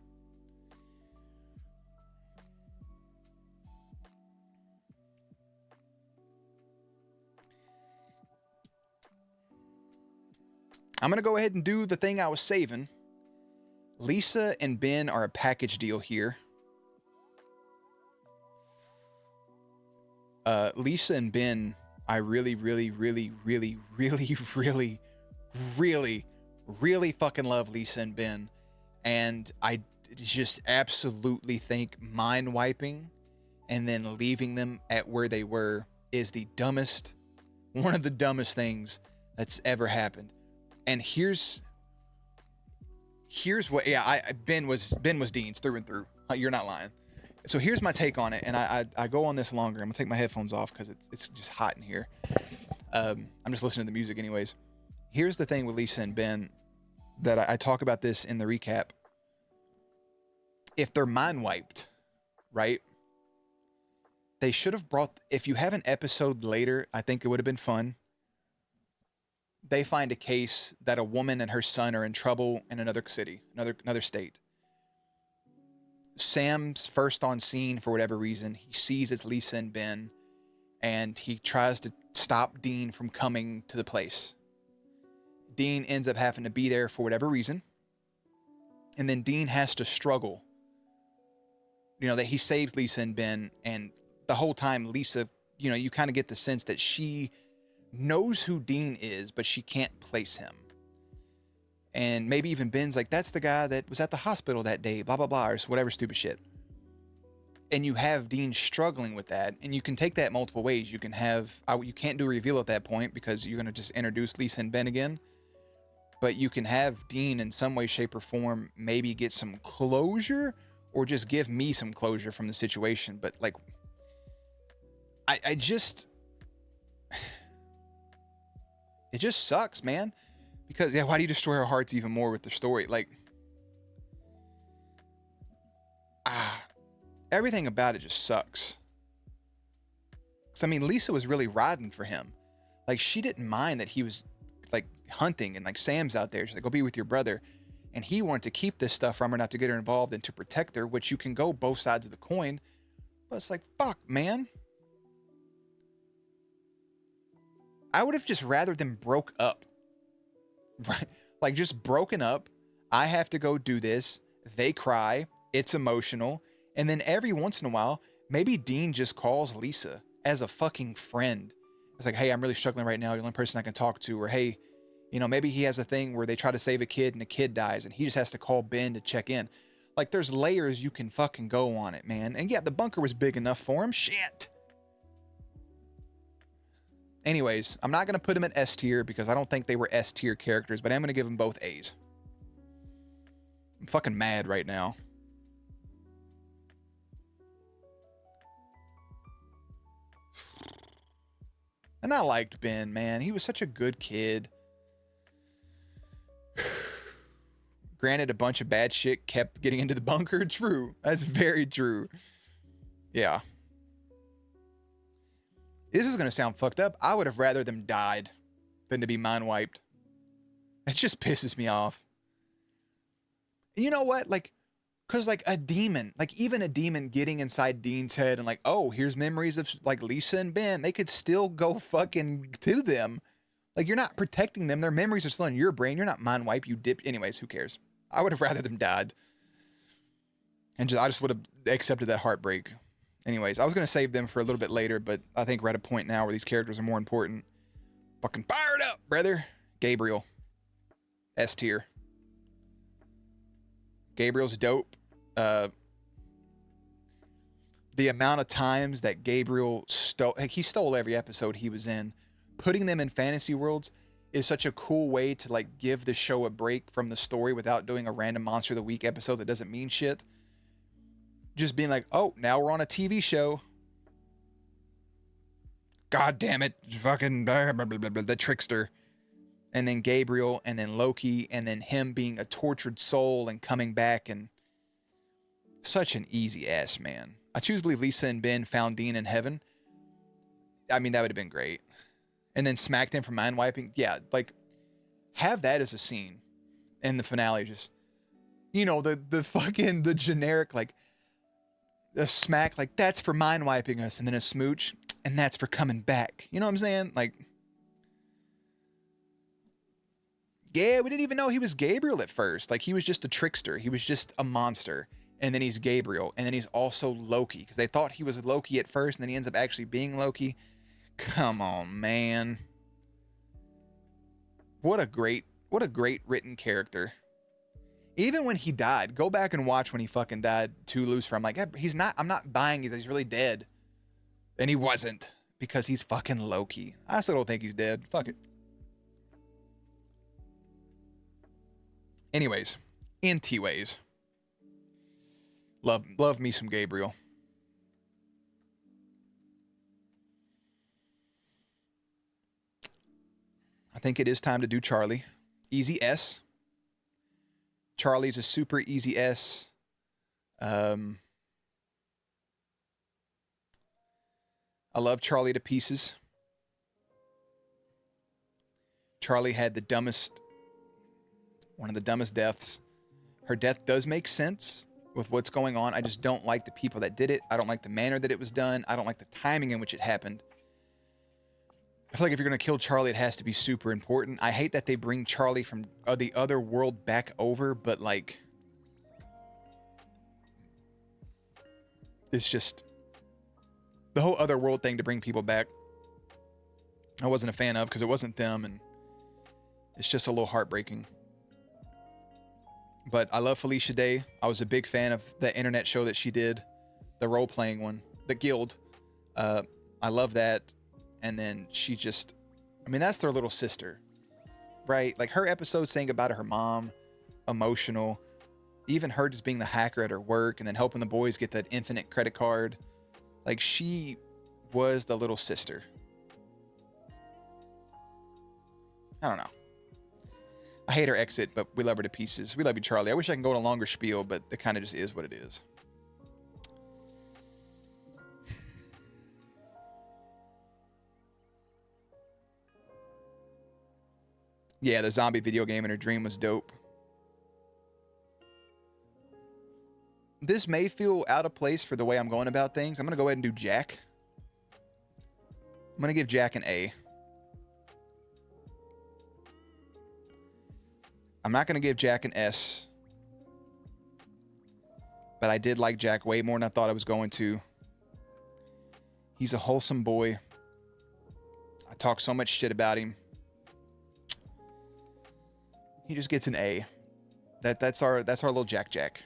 I'm going to go ahead and do the thing I was saving. Lisa and Ben are a package deal here. Lisa and Ben, I really fucking love Lisa and Ben. And I just absolutely think mind wiping and then leaving them at where they were is one of the dumbest things that's ever happened. And here's what, Ben was Dean's through and through. You're not lying. So here's my take on it, and I go on this longer. I'm gonna take my headphones off because it's just hot in here. I'm just listening to the music anyways. Here's the thing with Lisa and Ben that I talk about this in the recap. If they're mind wiped, right? They should have brought, if you have an episode later, I think it would have been fun. They find a case that a woman and her son are in trouble in another city, another state. Sam's first on scene for whatever reason. He sees it's Lisa and Ben, and he tries to stop Dean from coming to the place. Dean ends up having to be there for whatever reason. And then Dean has to struggle. You know, that he saves Lisa and Ben, and the whole time Lisa, you know, you kind of get the sense that she knows who Dean is, but she can't place him. And maybe even Ben's like, that's the guy that was at the hospital that day, blah, blah, blah, or whatever stupid shit. And you have Dean struggling with that, and you can take that multiple ways. You can have, you can't do a reveal at that point because you're going to just introduce Lisa and Ben again. But you can have Dean in some way, shape, or form maybe get some closure, or just give me some closure from the situation. But like, I just, it just sucks, man. Because, yeah, why do you destroy our hearts even more with the story? Like, everything about it just sucks. Because, I mean, Lisa was really riding for him. Like, she didn't mind that he was, like, hunting and, like, Sam's out there. She's like, go be with your brother. And he wanted to keep this stuff from her, not to get her involved and to protect her, which you can go both sides of the coin. But it's like, fuck, man. I would have just rather them broke up. Right? Like, just broken up. I have to go do this. They cry. It's emotional. And then every once in a while, maybe Dean just calls Lisa as a fucking friend. It's like, hey, I'm really struggling right now. You're the only person I can talk to. Or, hey, you know, maybe he has a thing where they try to save a kid and the kid dies and he just has to call Ben to check in. Like, there's layers you can fucking go on it, man. And yeah, the bunker was big enough for him. Shit. Anyways, I'm not going to put them in S tier because I don't think they were S tier characters, but I'm going to give them both A's. I'm fucking mad right now. And I liked Ben, man. He was such a good kid. Granted, a bunch of bad shit kept getting into the bunker. True. That's very true. Yeah. This is going to sound fucked up. I would have rather them died than to be mind wiped. It just pisses me off. You know what? Like, because like a demon, like even a demon getting inside Dean's head and like, oh, here's memories of like Lisa and Ben, they could still go fucking to them. Like, you're not protecting them. Their memories are still in your brain. You're not mind wipe. You dip. Anyways, who cares? I would have rather them died. And I just would have accepted that heartbreak. Anyways, I was going to save them for a little bit later, but I think we're at a point now where these characters are more important. Fucking fire it up, brother. Gabriel. S tier. Gabriel's dope. The amount of times that Gabriel stole, like, he stole every episode he was in. Putting them in fantasy worlds is such a cool way to like give the show a break from the story without doing a random Monster of the Week episode that doesn't mean shit. Just being like, oh, now we're on a TV show. God damn it. Fucking blah, blah, blah, blah, the trickster. And then Gabriel, and then Loki, and then him being a tortured soul and coming back, and such an easy ass man. I choose to believe Lisa and Ben found Dean in heaven. I mean, that would have been great. And then smacked him for mind wiping. Yeah, like, have that as a scene in the finale. Just, you know, the fucking, the generic, like, a smack, like, that's for mind wiping us. And then a smooch, and that's for coming back. You know what I'm saying? Like, yeah, we didn't even know he was Gabriel at first. Like, he was just a trickster. He was just a monster. And then he's Gabriel. And then he's also Loki. Because they thought he was Loki at first, and then he ends up actually being Loki. Come on, man. What a great written character. Even when he died, go back and watch when he fucking died to Lucifer. I'm like, I'm not buying it that he's really dead. And he wasn't. Because he's fucking Loki. I still don't think he's dead. Fuck it. Anyways, in T-Ways. Love me some Gabriel. I think it is time to do Charlie. Easy S. Charlie's a super easy S. I love Charlie to pieces. Charlie had one of the dumbest deaths. Her death does make sense with what's going on. I just don't like the people that did it. I don't like the manner that it was done. I don't like the timing in which it happened. I feel like if you're going to kill Charlie, it has to be super important. I hate that they bring Charlie from the other world back over, but like, it's just the whole other world thing to bring people back. I wasn't a fan of because it wasn't them, and it's just a little heartbreaking. But I love Felicia Day. I was a big fan of the internet show that she did, the role-playing one, the Guild. I love that. And then she just, I mean, that's their little sister, right? Like, her episode saying about her mom, emotional. Even her just being the hacker at her work and then helping the boys get that infinite credit card. Like, she was the little sister. I don't know. I hate her exit, but we love her to pieces. We love you, Charlie. I wish I can go on a longer spiel, but it kind of just is what it is. Yeah, the zombie video game in her dream was dope. This may feel out of place for the way I'm going about things. I'm going to go ahead and do Jack. I'm going to give Jack an A. I'm not going to give Jack an S. But I did like Jack way more than I thought I was going to. He's a wholesome boy. I talk so much shit about him. He just gets an A. That's our little Jack.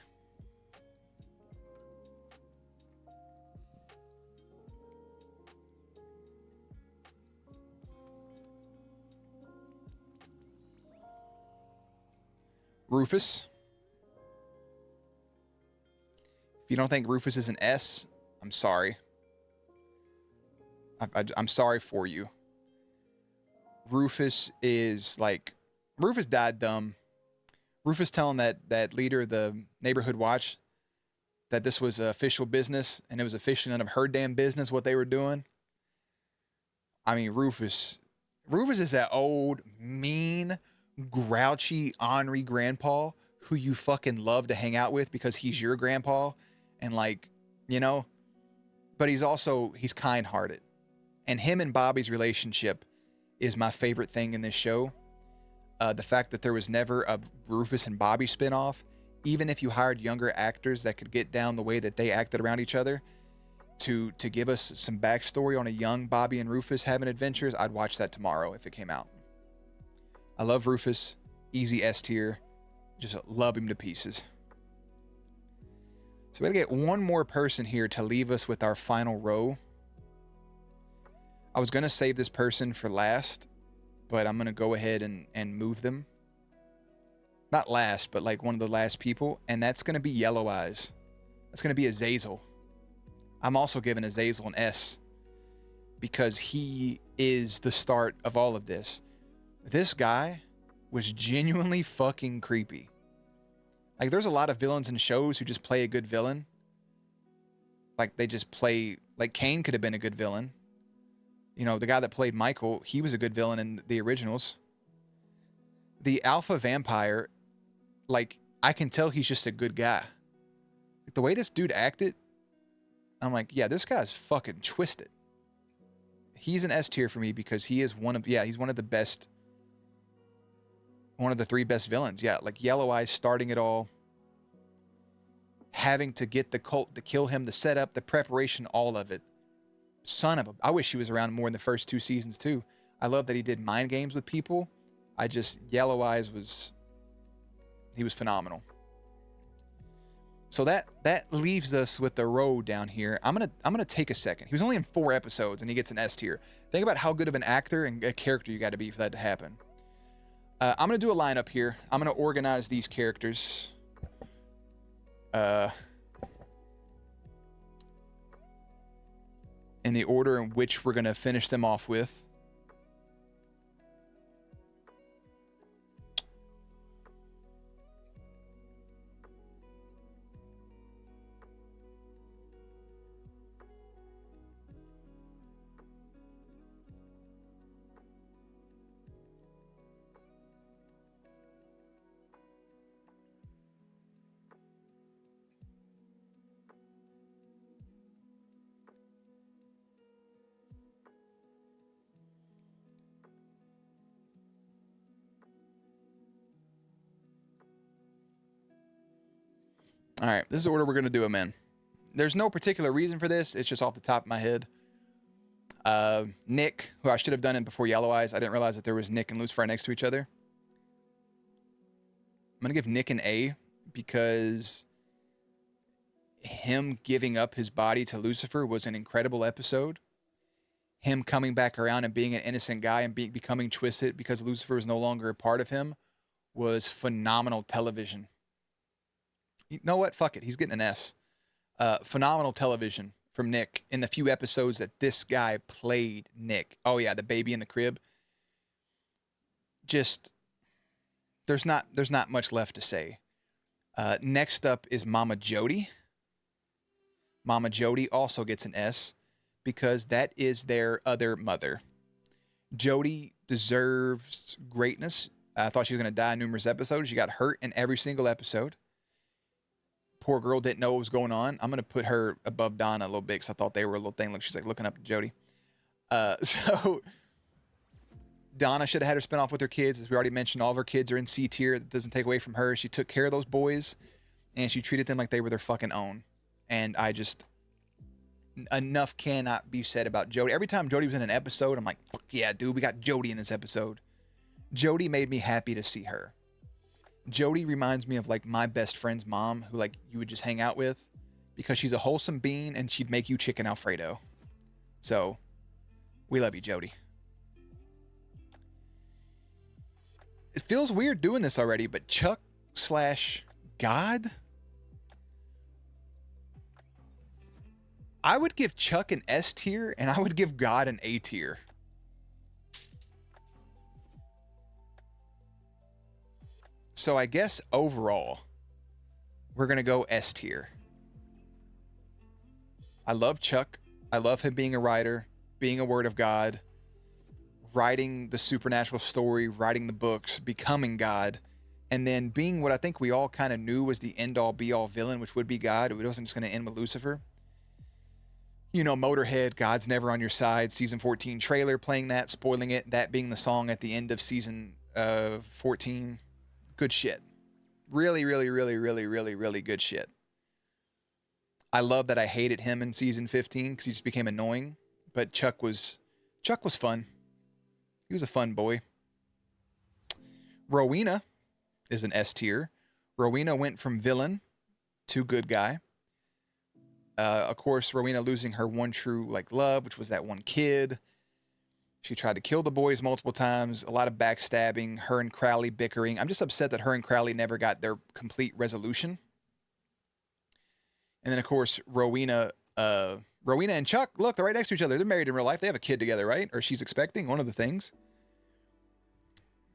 Rufus. If you don't think Rufus is an S, I'm sorry. I'm sorry for you. Rufus is like, Rufus died dumb. Rufus telling that leader of the neighborhood watch that this was official business and it was officially none of her damn business what they were doing. I mean, Rufus is that old, mean, grouchy, ornery grandpa who you fucking love to hang out with because he's your grandpa and like, you know, but he's kind-hearted. And him and Bobby's relationship is my favorite thing in this show. The fact that there was never a Rufus and Bobby spinoff, even if you hired younger actors that could get down the way that they acted around each other to give us some backstory on a young Bobby and Rufus having adventures, I'd watch that tomorrow if it came out. I love Rufus. Easy S tier. Just love him to pieces. So we gotta get one more person here to leave us with our final row. I was gonna save this person for last, but I'm gonna go ahead and move them. Not last, but like one of the last people, and that's gonna be Yellow Eyes. That's gonna be Azazel. I'm also giving Azazel an S because he is the start of all of this. This guy was genuinely fucking creepy. Like, there's a lot of villains in shows who just play a good villain. Like, they just play... Like, Kane could have been a good villain. You know, the guy that played Michael, he was a good villain in the originals. The alpha vampire, like, I can tell he's just a good guy. Like, the way this dude acted, I'm like, yeah, this guy's fucking twisted. He's an S tier for me because he is he's one of the best... One of the 3 best villains. Yeah, like Yellow Eyes starting it all. Having to get the cult to kill him, the setup, the preparation, all of it. Son of a... I wish he was around more in the first 2 seasons too. I love that he did mind games with people. Yellow Eyes was... He was phenomenal. So that leaves us with the road down here. I'm gonna take a second. He was only in 4 episodes and he gets an S tier. Think about how good of an actor and a character you got to be for that to happen. I'm going to do a lineup here. I'm going to organize these characters. In the order in which we're going to finish them off with. All right, this is the order we're going to do them in. There's no particular reason for this. It's just off the top of my head. Nick, who I should have done it before Yellow Eyes. I didn't realize that there was Nick and Lucifer next to each other. I'm going to give Nick an A because him giving up his body to Lucifer was an incredible episode. Him coming back around and being an innocent guy and becoming twisted because Lucifer was no longer a part of him was phenomenal television. You know what? Fuck it. He's getting an S. Phenomenal television from Nick in the few episodes that this guy played Nick. Oh yeah, the baby in the crib. Just there's not much left to say. Next up is Mama Jody. Mama Jody also gets an S because that is their other mother. Jody deserves greatness. I thought she was going to die in numerous episodes. She got hurt in every single episode. Poor girl didn't know what was going on. I'm going to put her above Donna a little bit because I thought they were a little thing. Look, she's like looking up to Jody. So Donna should have had her spin off with her kids. As we already mentioned, all of her kids are in C tier. That doesn't take away from her. She took care of those boys and she treated them like they were their fucking own. And enough cannot be said about Jody. Every time Jody was in an episode, I'm like, fuck yeah, dude, we got Jody in this episode. Jody made me happy to see her. Jody reminds me of like my best friend's mom who like you would just hang out with because she's a wholesome being and she'd make you chicken Alfredo. So we love you, Jody. It feels weird doing this already, but Chuck/God? I would give Chuck an S tier and I would give God an A tier. So I guess overall, we're going to go S tier. I love Chuck. I love him being a writer, being a word of God, writing the supernatural story, writing the books, becoming God, and then being what I think we all kind of knew was the end-all be-all villain, which would be God. It wasn't just going to end with Lucifer. You know, Motorhead, God's Never on Your Side, season 14 trailer playing that, spoiling it, that being the song at the end of season 14. Good shit. Really, really, really, really, really, really good shit. I love that I hated him in season 15 because he just became annoying, but Chuck was fun. He was a fun boy. Rowena is an S tier. Rowena went from villain to good guy. Of course, Rowena losing her one true love, which was that one kid. She tried to kill the boys multiple times. A lot of backstabbing. Her and Crowley bickering. I'm just upset that her and Crowley never got their complete resolution. And then of course, Rowena and Chuck, look, they're right next to each other. They're married in real life. They have a kid together, right? Or she's expecting, one of the things.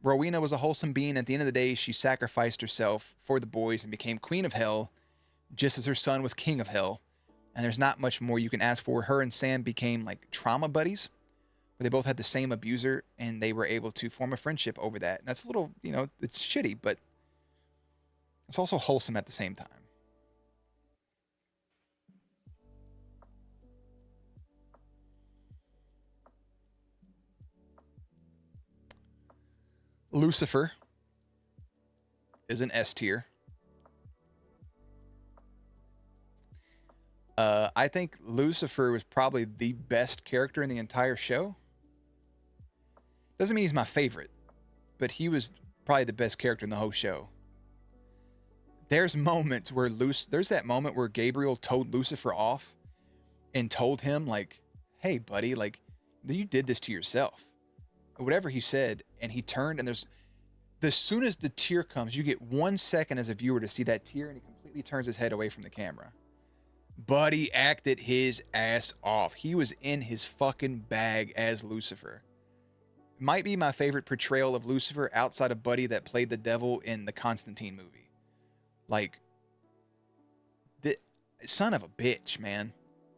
Rowena was a wholesome being. At the end of the day, she sacrificed herself for the boys and became queen of hell, just as her son was king of hell. And there's not much more you can ask for. Her and Sam became trauma buddies, where they both had the same abuser, and they were able to form a friendship over that. And that's a little, it's shitty, but it's also wholesome at the same time. Lucifer is an S tier. I think Lucifer was probably the best character in the entire show. Doesn't mean he's my favorite, but he was probably the best character in the whole show. There's moments where there's that moment where Gabriel told Lucifer off and told him hey buddy, you did this to yourself. Whatever he said, and he turned, and as soon as the tear comes, you get 1 second as a viewer to see that tear, and he completely turns his head away from the camera. Buddy acted his ass off. He was in his fucking bag as Lucifer. Might be my favorite portrayal of Lucifer outside of Buddy that played the devil in the Constantine movie. The son of a bitch, man.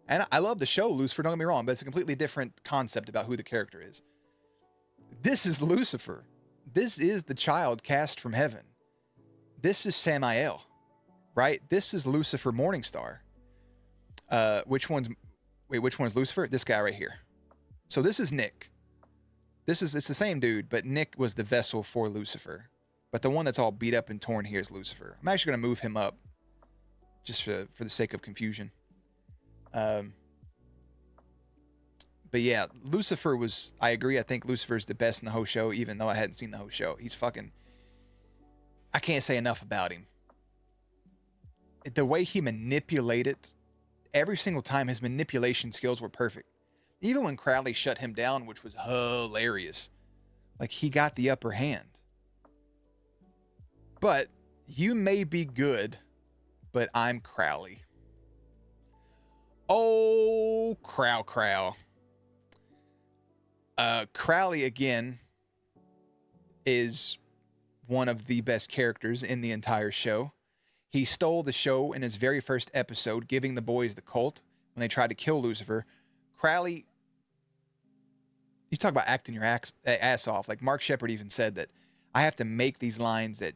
And I love the show Lucifer, don't get me wrong, but it's a completely different concept about who the character is. This is Lucifer. This is the child cast from heaven. This is Samael, right? This is Lucifer Morningstar. Which one's Lucifer? This guy right here. So this is Nick. It's the same dude, but Nick was the vessel for Lucifer. But the one that's all beat up and torn here is Lucifer. I'm actually going to move him up just for the sake of confusion. But yeah, Lucifer was, I agree. I think Lucifer is the best in the whole show, even though I hadn't seen the whole show. He's fucking, I can't say enough about him. The way he manipulated, every single time his manipulation skills were perfect. Even when Crowley shut him down, which was hilarious. He got the upper hand. But you may be good, but I'm Crowley. Oh, Crow. Crowley, again, is one of the best characters in the entire show. He stole the show in his very first episode, giving the boys the cult when they tried to kill Lucifer. Crowley, you talk about acting your ass off. Mark Shepard even said that I have to make these lines that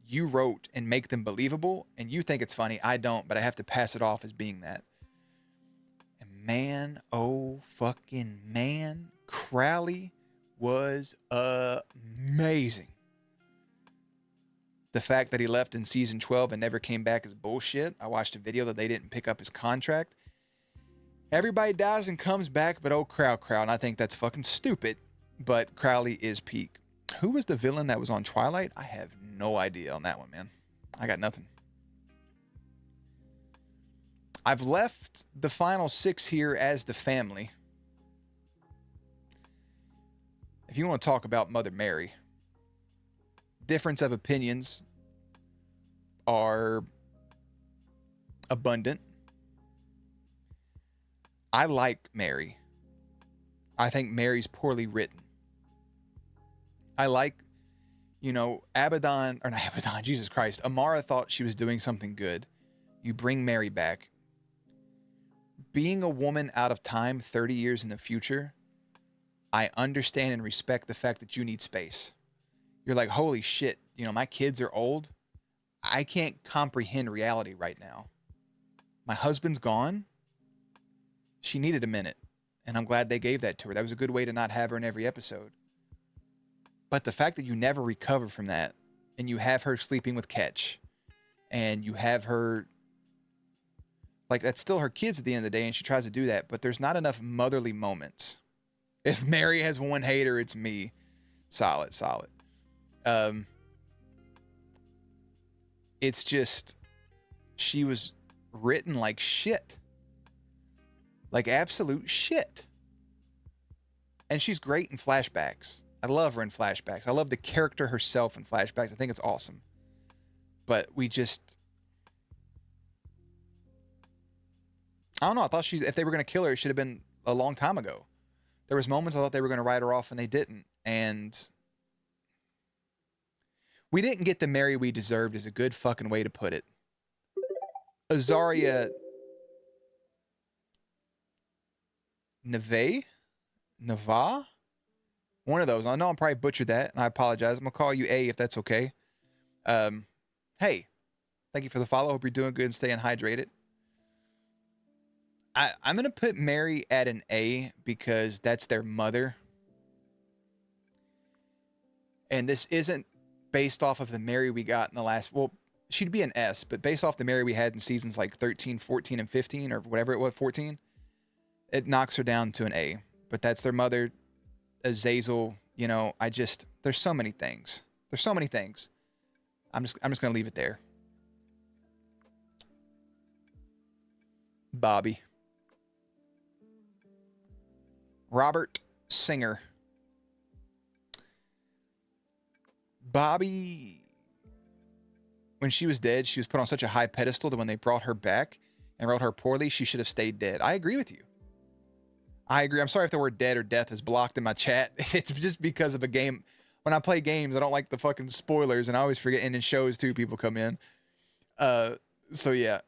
you wrote and make them believable, and you think it's funny. I don't, but I have to pass it off as being that. And man, oh fucking man, Crowley was amazing. The fact that he left in season 12 and never came back is bullshit. I watched a video that they didn't pick up his contract. Everybody dies and comes back, but Crow. And I think that's fucking stupid. But Crowley is peak. Who was the villain that was on Twilight? I have no idea on that one, man. I got nothing. I've left the final 6 here as the family. If you want to talk about Mother Mary, difference of opinions are abundant. I like Mary. I think Mary's poorly written. I like You know, Abaddon, or not Abaddon, Jesus Christ. Amara thought she was doing something good. You bring Mary back. Being a woman out of time 30 years in the future, I understand and respect the fact that you need space. You're like, holy shit, you know, my kids are old. I can't comprehend reality right now. My husband's gone. She needed a minute. And I'm glad they gave that to her. That was a good way to not have her in every episode. But the fact that you never recover from that, and you have her sleeping with Ketch, and you have her, like, that's still her kids at the end of the day, and she tries to do that, but there's not enough motherly moments. If Mary has one hater, it's me. Solid. It's just, she was written like shit. Like absolute shit. And she's great in flashbacks. I love her in flashbacks. I love the character herself in flashbacks. I think it's awesome. But we just, I don't know. I thought if they were going to kill her, it should have been a long time ago. There was moments I thought they were going to write her off and they didn't. And we didn't get the Mary we deserved is a good fucking way to put it. Azaria Nava? One of those. I know I'm probably butchered that, and I apologize. I'm going to call you A if that's okay. Hey, thank you for the follow. Hope you're doing good and staying hydrated. I'm going to put Mary at an A because that's their mother. And this isn't based off of the Mary we got in the last... Well, she'd be an S, but based off the Mary we had in seasons like 13, 14, and 15, or whatever it was, 14, it knocks her down to an A. But that's their mother, Azazel. You know, there's so many things. There's so many things. I'm just going to leave it there. Bobby. Robert Singer. Bobby, when she was dead, she was put on such a high pedestal that when they brought her back and wrote her poorly, she should have stayed dead. I agree with you. I agree. I'm sorry if the word dead or death is blocked in my chat. It's just because of a game. When I play games, I don't like the fucking spoilers, and I always forget. And in shows too, people come in. So yeah.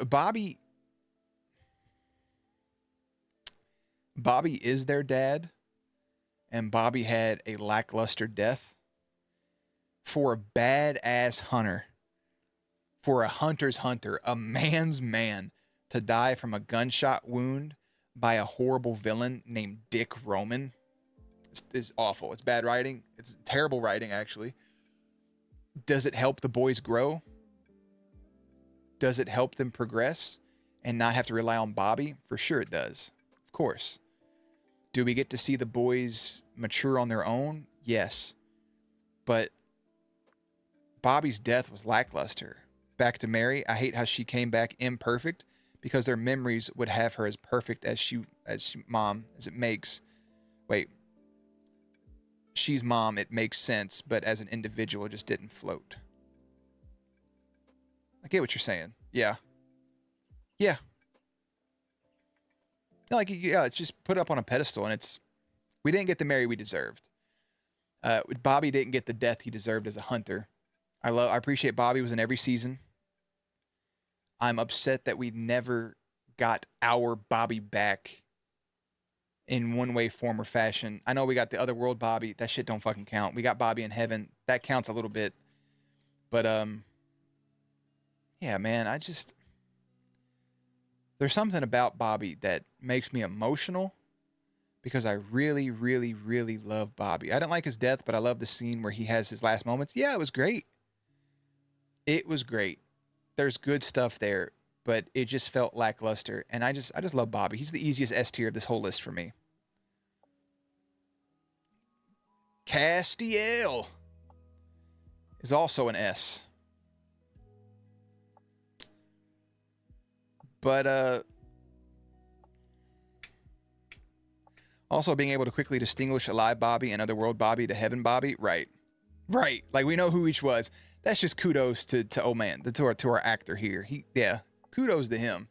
Bobby is their dad, and Bobby had a lackluster death. For a badass hunter, for a hunter's hunter, a man's man, to die from a gunshot wound by a horrible villain named Dick Roman is awful. It's bad writing. It's terrible writing, actually. Does it help the boys grow? Does it help them progress and not have to rely on Bobby? For sure it does. Of course. Do we get to see the boys mature on their own? Yes. But Bobby's death was lackluster. Back to Mary, I hate how she came back imperfect because their memories would have her as perfect as mom, as it makes. Wait. She's mom, it makes sense, but as an individual, it just didn't float. I get what you're saying. Yeah. Yeah. Like, yeah, it's just put up on a pedestal, and we didn't get the Mary we deserved. Bobby didn't get the death he deserved as a hunter. I appreciate Bobby was in every season. I'm upset that we never got our Bobby back in one way, form, or fashion. I know we got the other world Bobby. That shit don't fucking count. We got Bobby in heaven. That counts a little bit. But, yeah, man, there's something about Bobby that makes me emotional because I really, really, really love Bobby. I didn't like his death, but I love the scene where he has his last moments. Yeah, it was great. It was great. There's good stuff there, but it just felt lackluster. And I just love Bobby. He's the easiest S tier of this whole list for me. Castiel is also an S. But also being able to quickly distinguish alive Bobby and otherworld Bobby to heaven Bobby, right? Like we know who each was. That's just kudos to oh man, to our actor here. Kudos to him.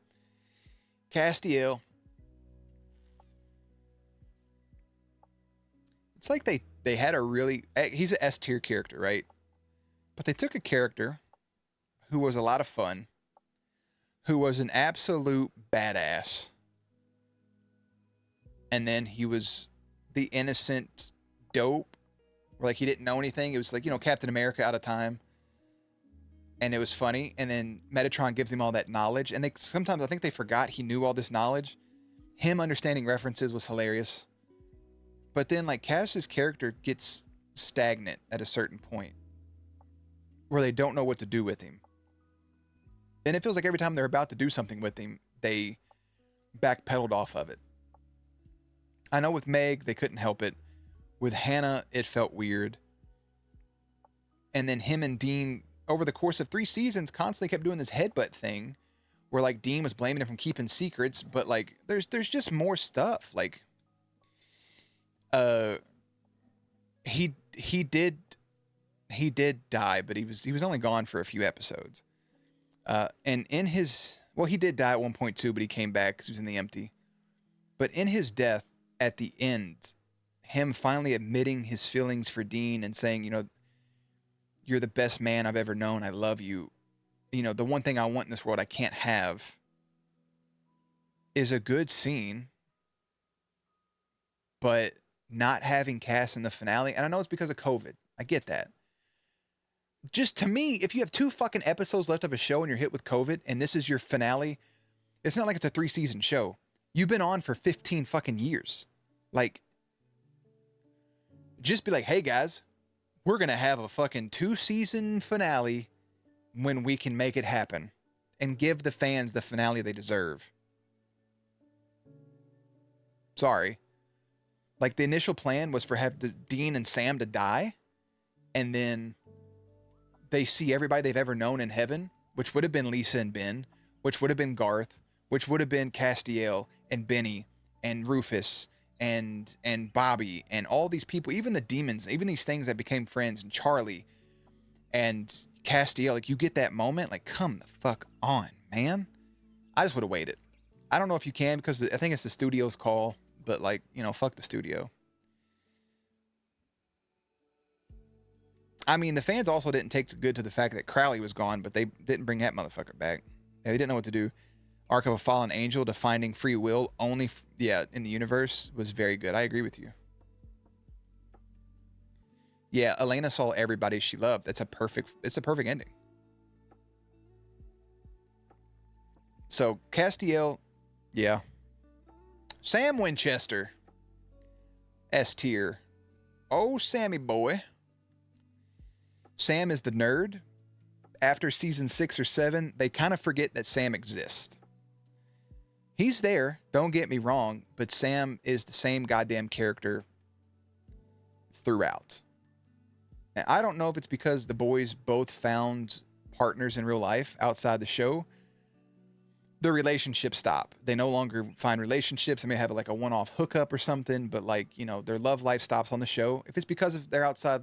Castiel. It's like they they had a really, he's an S tier character, right? But they took a character who was a lot of fun, who was an absolute badass, and then he was the innocent dope, where like he didn't know anything. It was like, you know, Captain America out of time, and it was funny. And then Metatron gives him all that knowledge, and they sometimes I think they forgot he knew all this knowledge. Him understanding references was hilarious. But then like Cash's character gets stagnant at a certain point where they don't know what to do with him. And it feels like every time they're about to do something with him, they backpedaled off of it. I know with Meg, they couldn't help it. With Hannah, it felt weird. And then him and Dean, over the course of 3 seasons, constantly kept doing this headbutt thing where like Dean was blaming him from keeping secrets, but like there's just more stuff. Like he did die, but he was only gone for a few episodes. And in his, well, he did die at one point too, but he came back because he was in the empty. But in his death at the end, him finally admitting his feelings for Dean and saying, you know, you're the best man I've ever known. I love you. You know, the one thing I want in this world I can't have, is a good scene. But not having Cass in the finale, and I know it's because of COVID. I get that. Just to me, if you have 2 fucking episodes left of a show and you're hit with COVID and this is your finale, it's not like it's a 3-season show. You've been on for 15 fucking years. Like, just be like, hey guys, we're going to have a fucking 2-season finale when we can make it happen, and give the fans the finale they deserve. Sorry. Like, the initial plan was for Dean and Sam to die, and then they see everybody they've ever known in heaven, which would have been Lisa and Ben, which would have been Garth, which would have been Castiel and Benny and Rufus and Bobby and all these people, even the demons, even these things that became friends, and Charlie and Castiel. Like, you get that moment, like, come the fuck on, man. I just would have waited. I don't know if you can, because I think it's the studio's call, but like, you know, fuck the studio. I mean, the fans also didn't take good to the fact that Crowley was gone, but they didn't bring that motherfucker back. Yeah, they didn't know what to do. Arc of a Fallen Angel to finding free will only, in the universe was very good. I agree with you. Yeah, Elena saw everybody she loved. It's a perfect ending. So, Castiel, yeah. Sam Winchester, S tier. Oh, Sammy boy. Sam is the nerd. After season 6 or 7, they kind of forget that Sam exists. He's there, don't get me wrong, but Sam is the same goddamn character throughout. And I don't know if it's because the boys both found partners in real life outside the show. Their relationships stop. They no longer find relationships. They may have like a one-off hookup or something, but like, you know, their love life stops on the show. If it's because of their outside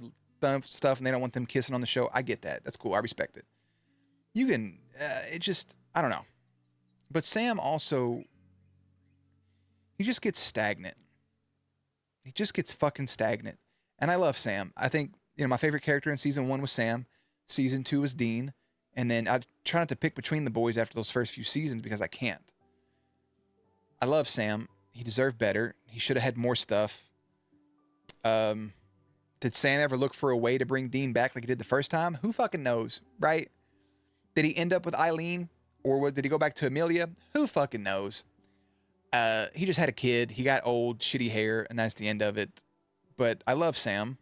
stuff and they don't want them kissing on the show, I get that. That's cool. I respect it. You can, it just, I don't know. But Sam also, he just gets stagnant. He just gets fucking stagnant. And I love Sam. I think, you know, my favorite character in season 1 was Sam. Season 2 was Dean. And then I try not to pick between the boys after those first few seasons because I can't. I love Sam. He deserved better. He should have had more stuff. Did Sam ever look for a way to bring Dean back like he did the first time? Who fucking knows, right? Did he end up with Eileen? Or did he go back to Amelia? Who fucking knows? He just had a kid. He got old, shitty hair, and that's the end of it. But I love Sam.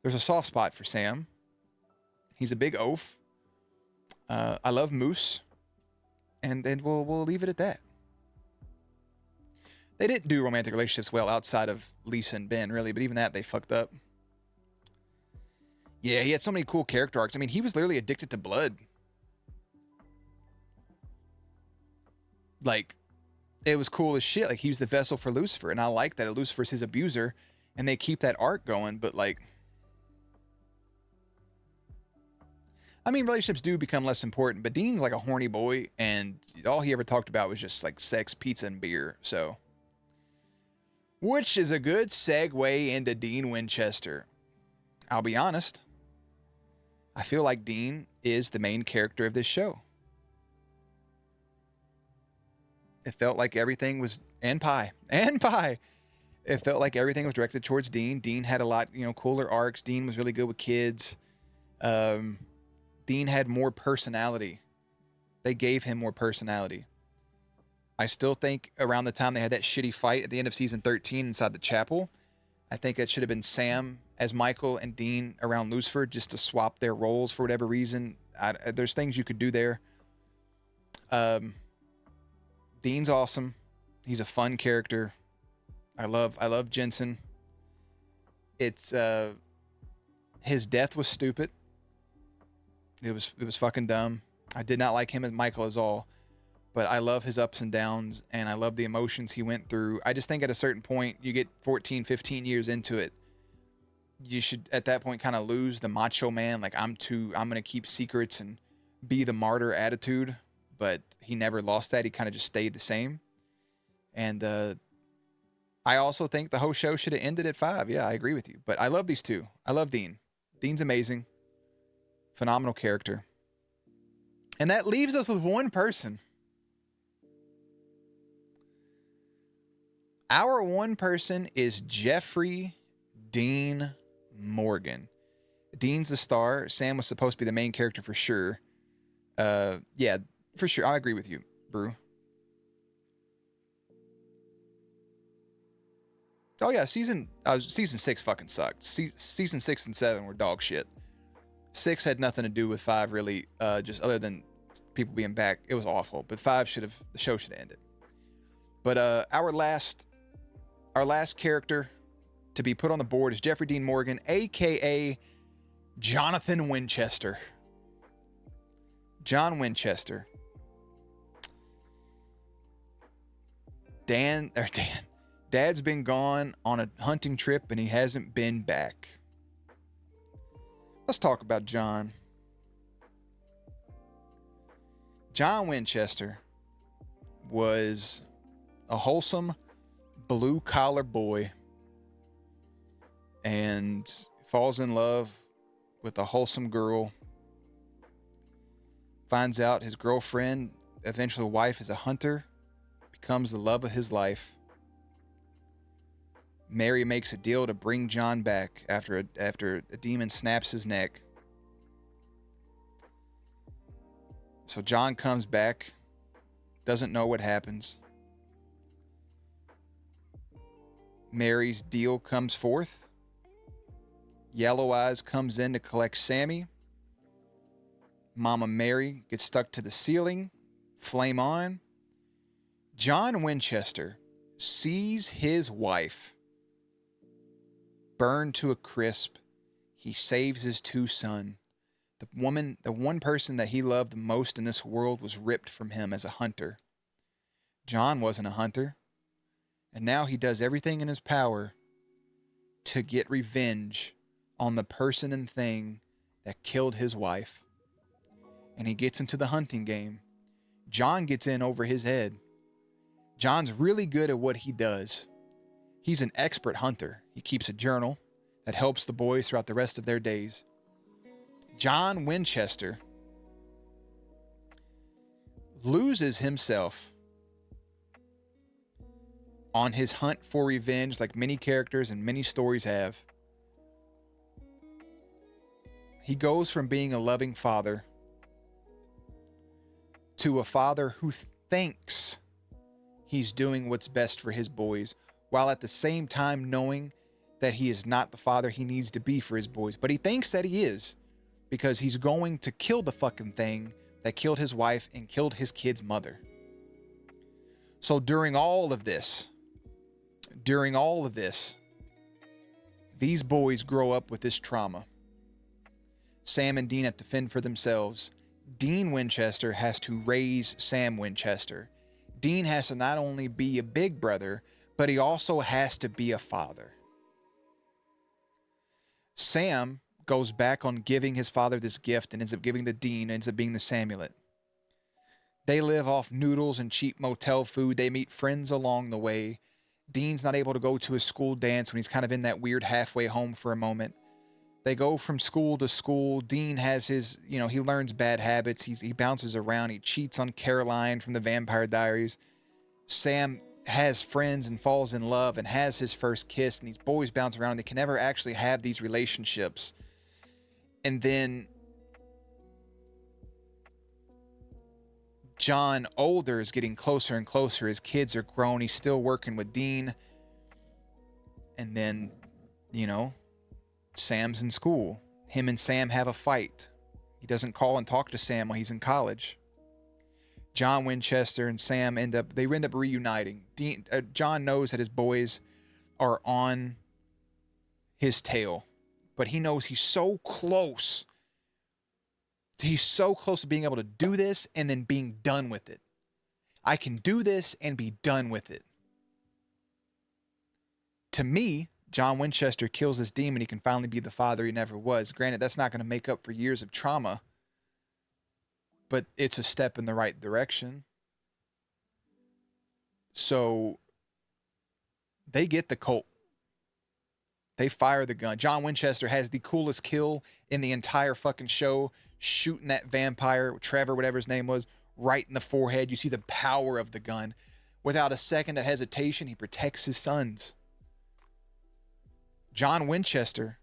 There's a soft spot for Sam. He's a big oaf. I love Moose. And then we'll leave it at that. They didn't do romantic relationships well outside of Lisa and Ben, really, but even that, they fucked up. Yeah, he had so many cool character arcs. I mean, he was literally addicted to blood. Like, it was cool as shit. Like, he was the vessel for Lucifer, and I like that Lucifer's his abuser, and they keep that arc going, but like, I mean, relationships do become less important, but Dean's like a horny boy, and all he ever talked about was just like sex, pizza, and beer. So which is a good segue into Dean Winchester. I'll be honest. I feel like Dean is the main character of this show. It felt like everything was, and Pie. It felt like everything was directed towards Dean. Dean had a lot, cooler arcs. Dean was really good with kids. Dean had more personality. They gave him more personality. I still think around the time they had that shitty fight at the end of season 13 inside the chapel, I think that should have been Sam as Michael and Dean around Lucifer, just to swap their roles for whatever reason. There's things you could do there. Dean's awesome. He's a fun character. I love Jensen. It's his death was stupid. It was fucking dumb. I did not like him as Michael at all, but I love his ups and downs, and I love the emotions he went through. I just think at a certain point, you get 14, 15 years into it, you should at that point kind of lose the macho man, like I'm going to keep secrets and be the martyr attitude, but he never lost that. He kind of just stayed the same. And I also think the whole show should have ended at 5. Yeah, I agree with you. But I love these two. I love Dean. Dean's amazing. Phenomenal character. And that leaves us with one person. Our one person is Jeffrey Dean Morgan. Dean's the star. Sam was supposed to be the main character for sure. Yeah, for sure. I agree with you, Brew. Oh yeah, season 6 fucking sucked. Season 6 and 7 were dog shit. 6 had nothing to do with 5 really, just other than people being back. It was awful. But the show should have ended. But our last character to be put on the board is Jeffrey Dean Morgan, aka Jonathan Winchester. John Winchester. Dad's been gone on a hunting trip and he hasn't been back. Let's talk about John. John Winchester was a wholesome blue-collar boy and falls in love with a wholesome girl. Finds out his girlfriend, eventually wife, is a hunter. Becomes the love of his life. Mary makes a deal to bring John back after a demon snaps his neck. So John comes back, doesn't know what happens. Mary's deal comes forth. Yellow Eyes comes in to collect Sammy. Mama Mary gets stuck to the ceiling. Flame on. John Winchester sees his wife burned to a crisp. He saves his 2 sons. The one person that he loved the most in this world was ripped from him as a hunter. John wasn't a hunter. And now he does everything in his power to get revenge on the person and thing that killed his wife. And he gets into the hunting game. John gets in over his head. John's really good at what he does. He's an expert hunter. He keeps a journal that helps the boys throughout the rest of their days. John Winchester loses himself on his hunt for revenge, like many characters and many stories have. He goes from being a loving father to a father who thinks he's doing what's best for his boys, while at the same time knowing that he is not the father he needs to be for his boys. But he thinks that he is, because he's going to kill the fucking thing that killed his wife and killed his kid's mother. So during all of this, these boys grow up with this trauma. Sam and Dean have to fend for themselves. Dean Winchester has to raise Sam Winchester. Dean has to not only be a big brother, but he also has to be a father. Sam goes back on giving his father this gift and ends up giving the Dean, ends up being the Samulet. They live off noodles and cheap motel food. They meet friends along the way. Dean's not able to go to his school dance when he's kind of in that weird halfway home for a moment. They go from school to school. Dean has his, he learns bad habits. He bounces around. He cheats on Caroline from the Vampire Diaries. Sam has friends and falls in love and has his first kiss. And these boys bounce around. They can never actually have these relationships. And then John, older, is getting closer and closer. His kids are grown. He's still working with Dean. And then, Sam's in school. Him and Sam have a fight. He doesn't call and talk to Sam while he's in college. John Winchester and Sam end up reuniting. John knows that his boys are on his tail, but he knows he's so close. He's so close to being able to do this and then being done with it. I can do this and be done with it. To me, John Winchester kills this demon. He can finally be the father he never was. Granted, that's not going to make up for years of trauma, but it's a step in the right direction. So they get the Colt. They fire the gun. John Winchester has the coolest kill in the entire fucking show, shooting that vampire, Trevor, whatever his name was, right in the forehead. You see the power of the gun. Without a second of hesitation, he protects his sons. John Winchester,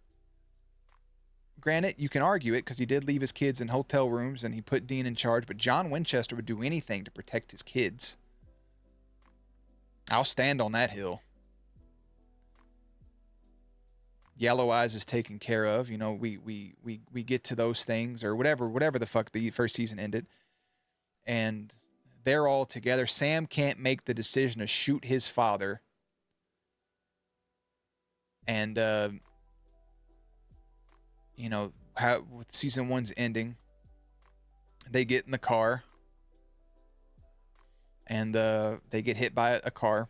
granted, you can argue it because he did leave his kids in hotel rooms and he put Dean in charge, but John Winchester would do anything to protect his kids. I'll stand on that hill. Yellow Eyes is taken care of. We get to those things or whatever the fuck the first season ended. And they're all together. Sam can't make the decision to shoot his father. And, how with season 1's ending, they get in the car and they get hit by a car.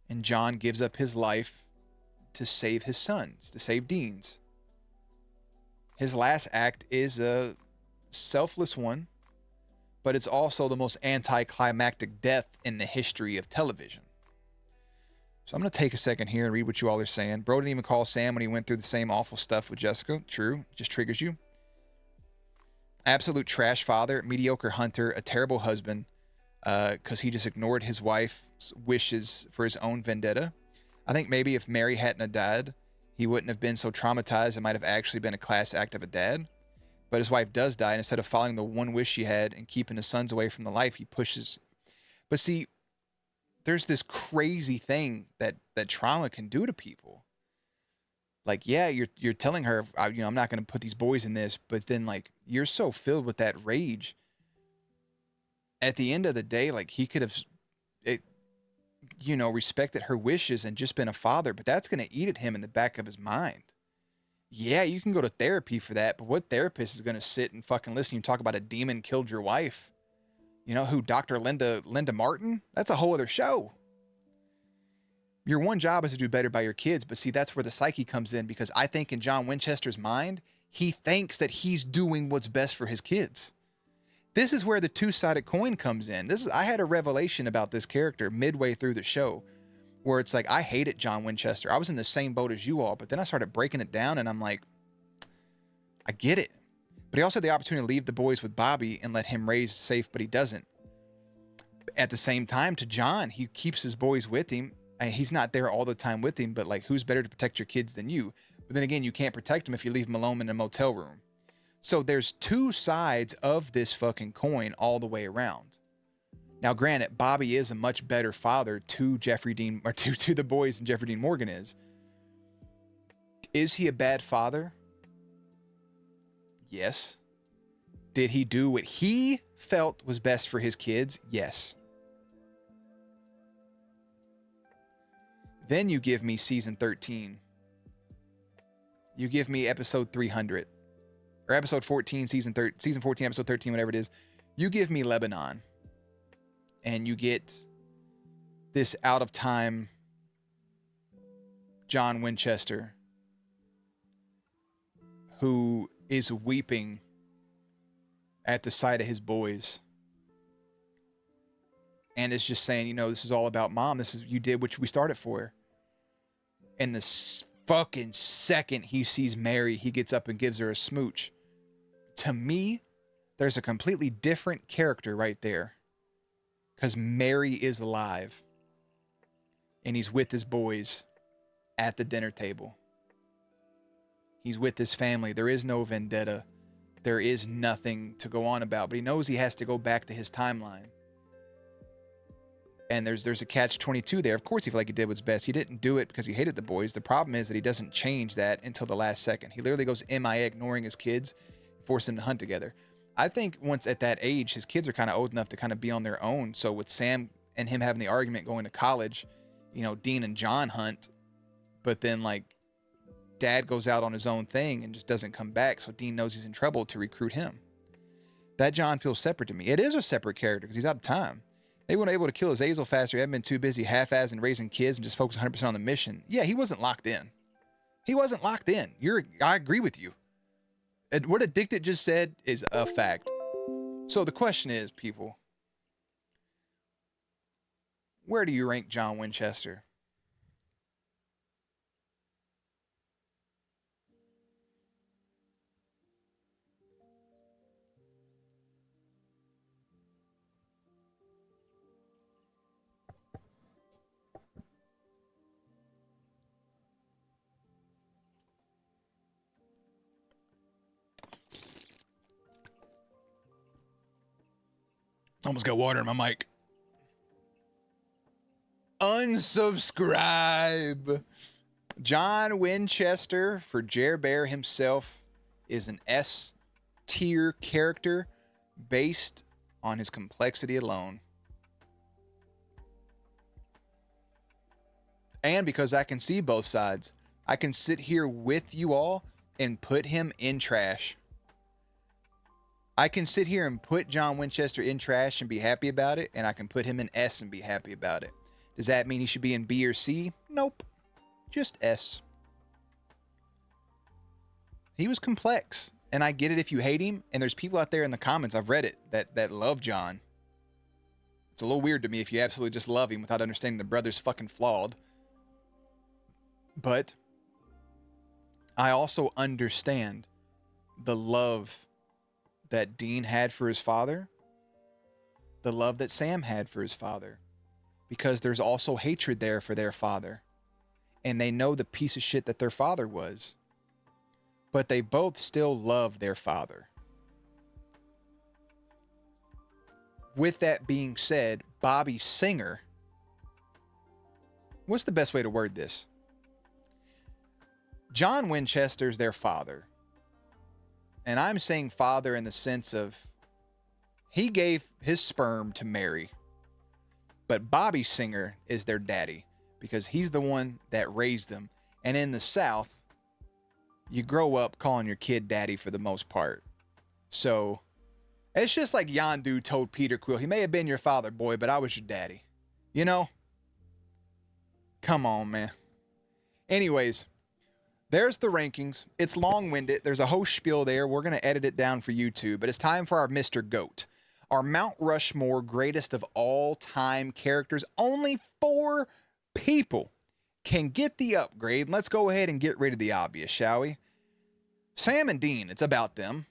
And John gives up his life to save his sons, to save Dean's. His last act is a selfless one, but it's also the most anticlimactic death in the history of television. So I'm going to take a second here and read what you all are saying. Bro didn't even call Sam when he went through the same awful stuff with Jessica. True. Just triggers you. Absolute trash father, mediocre hunter, a terrible husband, because he just ignored his wife's wishes for his own vendetta. I think maybe if Mary hadn't died, he wouldn't have been so traumatized. It might have actually been a class act of a dad. But his wife does die, and instead of following the one wish she had and keeping his sons away from the life, he pushes. But see, there's this crazy thing that trauma can do to people. Like, yeah, you're telling her, I'm not going to put these boys in this, but then like you're so filled with that rage. At the end of the day, like he could have, respected her wishes and just been a father, but that's going to eat at him in the back of his mind. Yeah, you can go to therapy for that, but what therapist is going to sit and fucking listen to you talk about a demon killed your wife? Who, Dr. Linda Martin? That's a whole other show. Your one job is to do better by your kids, but see, that's where the psyche comes in, because I think in John Winchester's mind, he thinks that he's doing what's best for his kids. This is where the two-sided coin comes in. I had a revelation about this character midway through the show, where it's like, I hated John Winchester. I was in the same boat as you all, but then I started breaking it down and I'm like, I get it. But he also had the opportunity to leave the boys with Bobby and let him raise safe, but he doesn't. At the same time, to John, he keeps his boys with him, and he's not there all the time with him, but like, who's better to protect your kids than you? But then again, you can't protect them if you leave them alone in a motel room. So there's two sides of this fucking coin all the way around. Now, granted, Bobby is a much better father to Jeffrey Dean, or to the boys than Jeffrey Dean Morgan is. Is he a bad father? Yes. Did he do what he felt was best for his kids? Yes. Then you give me season 13. You give me episode 300. Or episode 14, season 14, episode 13, whatever it is. You give me Lebanon. And you get this out of time John Winchester, who is weeping at the sight of his boys. And it's just saying, you know, this is all about mom. This is, you did what we started for. And the fucking second he sees Mary, he gets up and gives her a smooch. To me, there's a completely different character right there. Because Mary is alive. And he's with his boys at the dinner table. He's with his family. There is no vendetta. There is nothing to go on about. But he knows he has to go back to his timeline. And there's a catch-22 there. Of course he felt like he did what's best. He didn't do it because he hated the boys. The problem is that he doesn't change that until the last second. He literally goes MIA, ignoring his kids, forcing them to hunt together. I think once at that age, his kids are kind of old enough to kind of be on their own. So with Sam and him having the argument going to college, you know, Dean and John hunt, but then like Dad goes out on his own thing and just doesn't come back. So Dean knows he's in trouble to recruit him. That John feels separate to me. It is a separate character because he's out of time. They weren't able to kill Azazel faster. He hadn't been too busy half-assing raising kids and just focus 100% on the mission. Yeah, he wasn't locked in. He wasn't locked in. I agree with you. And what Addicted just said is a fact. So the question is, people, where do you rank John Winchester? Almost got water in my mic. Unsubscribe. John Winchester, for Jer Bear himself, is an S tier character based on his complexity alone. And because I can see both sides, I can sit here with you all and put him in trash. I can sit here and put John Winchester in trash and be happy about it, and I can put him in S and be happy about it. Does that mean he should be in B or C? Nope. Just S. He was complex, and I get it if you hate him, and there's people out there in the comments, I've read it, that love John. It's a little weird to me if you absolutely just love him without understanding the brother's fucking flawed. But I also understand the love that Dean had for his father, the love that Sam had for his father, because there's also hatred there for their father. And they know the piece of shit that their father was. But they both still love their father. With that being said, Bobby Singer, what's the best way to word this? John Winchester's their father. And I'm saying father in the sense of he gave his sperm to Mary. But Bobby Singer is their daddy because he's the one that raised them. And in the South, you grow up calling your kid daddy for the most part. So it's just like Yondu told Peter Quill, he may have been your father, boy, but I was your daddy. You know? Come on, man. Anyways, there's the rankings. It's long-winded. There's a whole spiel there. We're going to edit it down for YouTube, but it's time for our Mr. GOAT. Our Mount Rushmore greatest of all time characters. Only 4 people can get the upgrade. Let's go ahead and get rid of the obvious, shall we? Sam and Dean, it's about them.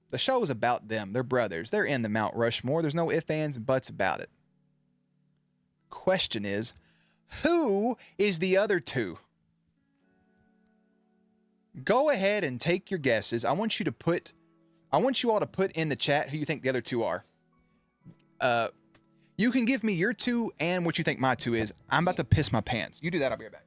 The show is about them. They're brothers. They're in the Mount Rushmore. There's no ifs, ands, and buts about it. Question is, who is the other 2? Go ahead and take your guesses. I want you all to put in the chat who you think the other 2 are. You can give me your 2 and what you think my 2 is. I'm about to piss my pants. You do that, I'll be right back.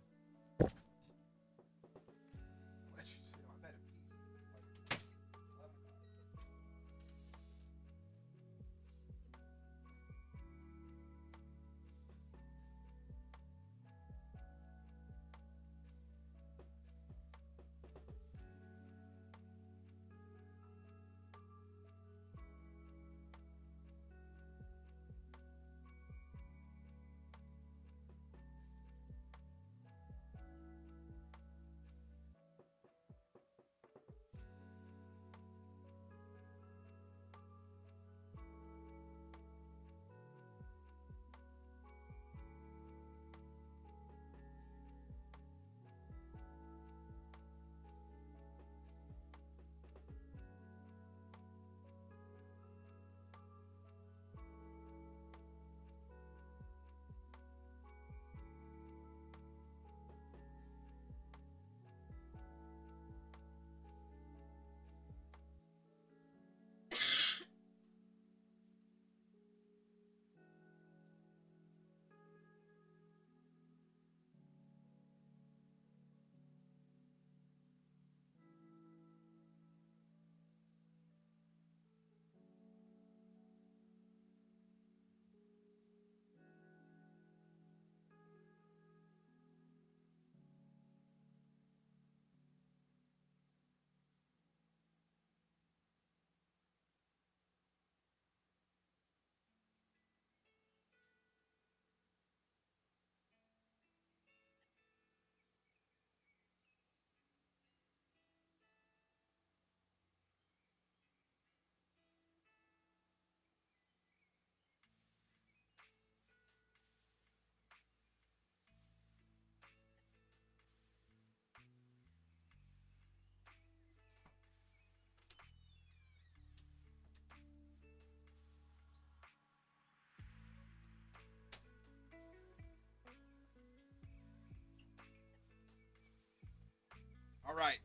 right.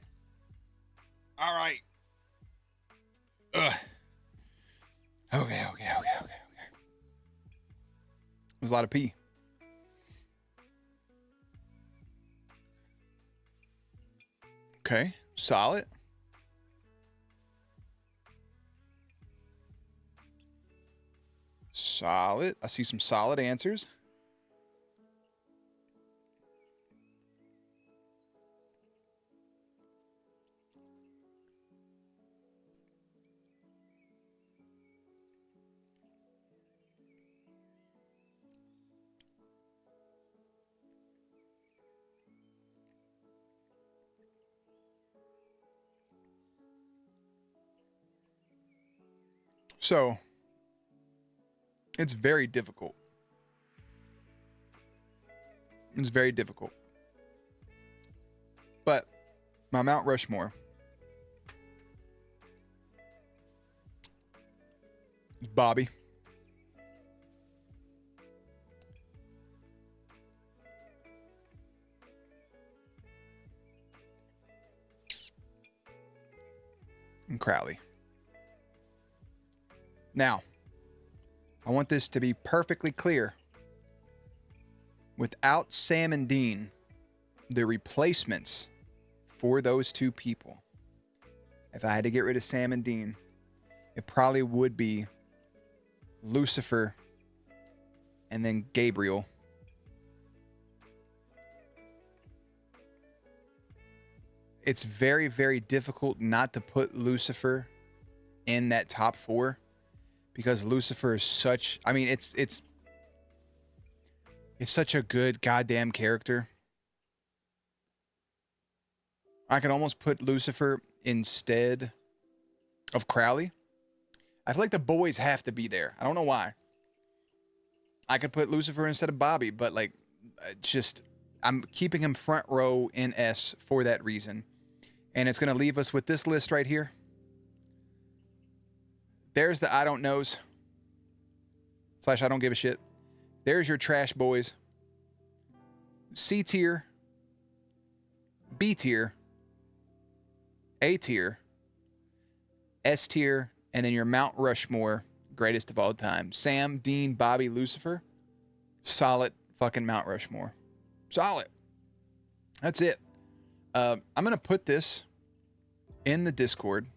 All right. Ugh. Okay. There's a lot of pee. Okay, solid. Solid. I see some solid answers. So, it's very difficult. It's very difficult. But my Mount Rushmore is Bobby. And Crowley. Now, I want this to be perfectly clear. Without Sam and Dean, the replacements for those two people, if I had to get rid of Sam and Dean, it probably would be Lucifer and then Gabriel. It's very, very difficult not to put Lucifer in that top 4 because Lucifer is such, I mean, it's such a good goddamn character. I could almost put Lucifer instead of Crowley. I feel like the boys have to be there. I don't know why. I could put Lucifer instead of Bobby, but like, just, I'm keeping him front row in S for that reason. And it's going to leave us with this list right here. There's the I don't knows. / I don't give a shit. There's your trash boys. C tier. B tier. A tier. S tier. And then your Mount Rushmore, greatest of all time. Sam, Dean, Bobby, Lucifer. Solid fucking Mount Rushmore. Solid. That's it. I'm going to put this in the Discord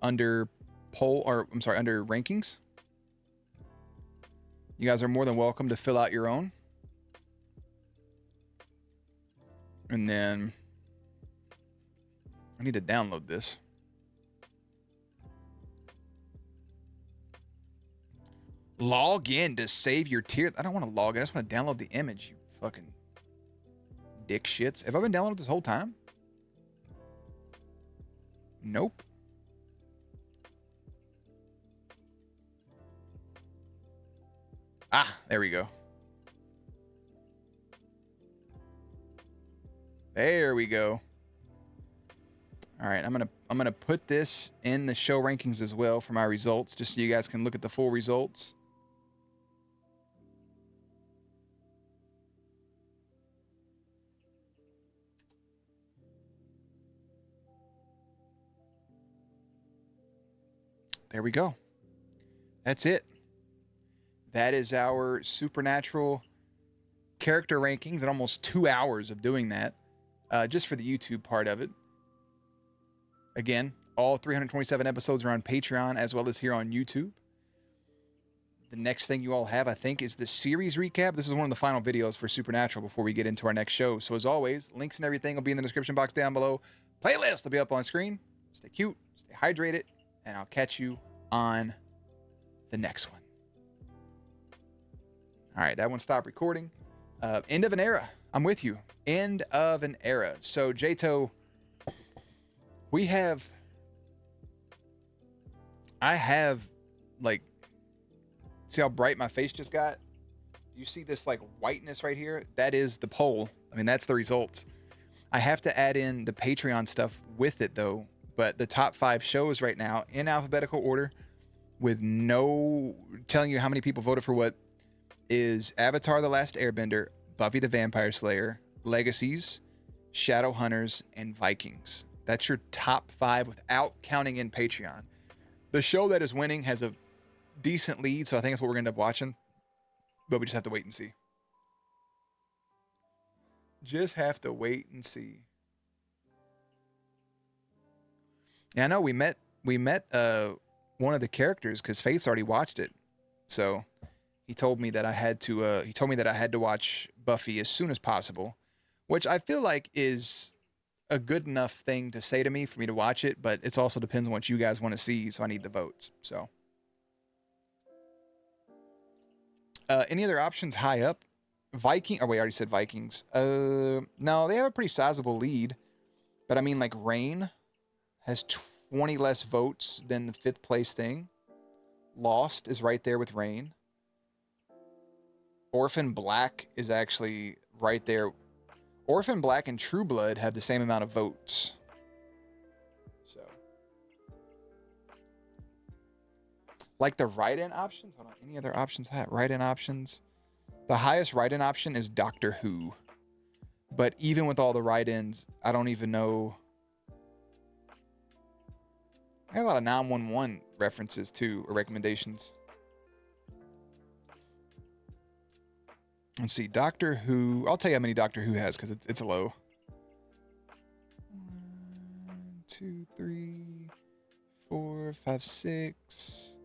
under under rankings. You guys are more than welcome to fill out your own. And then I need to download this. Log in to save your tier. I don't want to log in. I just want to download the image, you fucking dick shits. Have I been downloading this whole time? Nope. Ah, there we go. There we go. All right, I'm gonna put this in the show rankings as well for my results, just so you guys can look at the full results. There we go. That's it. That is our Supernatural character rankings, and almost 2 hours of doing that, just for the YouTube part of it. Again, all 327 episodes are on Patreon as well as here on YouTube. The next thing you all have, I think, is the series recap. This is one of the final videos for Supernatural before we get into our next show. So as always, links and everything will be in the description box down below. Playlist will be up on screen. Stay cute, stay hydrated, and I'll catch you on the next one. All right, that one stopped recording. End of an era. I'm with you. End of an era. So, Jato, I have, like, see how bright my face just got? You see this, like, whiteness right here? That is the poll. I mean, that's the results. I have to add in the Patreon stuff with it, though. But the top 5 shows right now, in alphabetical order, with no telling you how many people voted for what, is Avatar: The Last Airbender, Buffy the Vampire Slayer, Legacies, Shadowhunters, and Vikings. That's your top 5 without counting in Patreon. The show that is winning has a decent lead, so I think that's what we're going to end up watching. But we just have to wait and see. Just have to wait and see. Yeah, I know we met one of the characters because Faith's already watched it. So he told me that I had to watch Buffy as soon as possible, which I feel like is a good enough thing to say to me for me to watch it, but it also depends on what you guys want to see, so I need the votes. So any other options high up? Viking. Oh wait, I already said Vikings. No, they have a pretty sizable lead, but I mean, like, Rain has 20 less votes than the 5th place thing. Lost is right there with Rain. Orphan Black is actually right there. Orphan Black and True Blood have the same amount of votes. So, like the write-in options. Hold on, any other options? Write-in options. The highest write-in option is Doctor Who. But even with all the write-ins, I don't even know. I got a lot of 911 references too, or recommendations. Let's see, Doctor Who. I'll tell you how many Doctor Who has because it's low. 1, 2, 3, 4, 5, 6.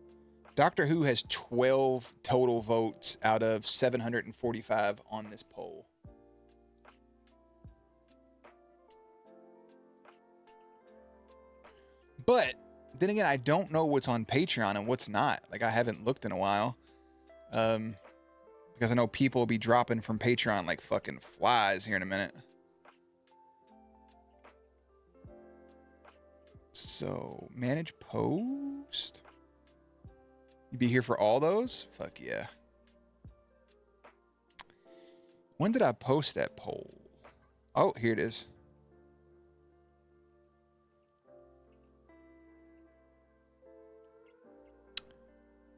Doctor Who has 12 total votes out of 745 on this poll. But then again, I don't know what's on Patreon and what's not. Like, I haven't looked in a while. Because I know people will be dropping from Patreon like fucking flies here in a minute. So, manage post. You be here for all those? Fuck yeah. When did I post that poll? Oh, here it is.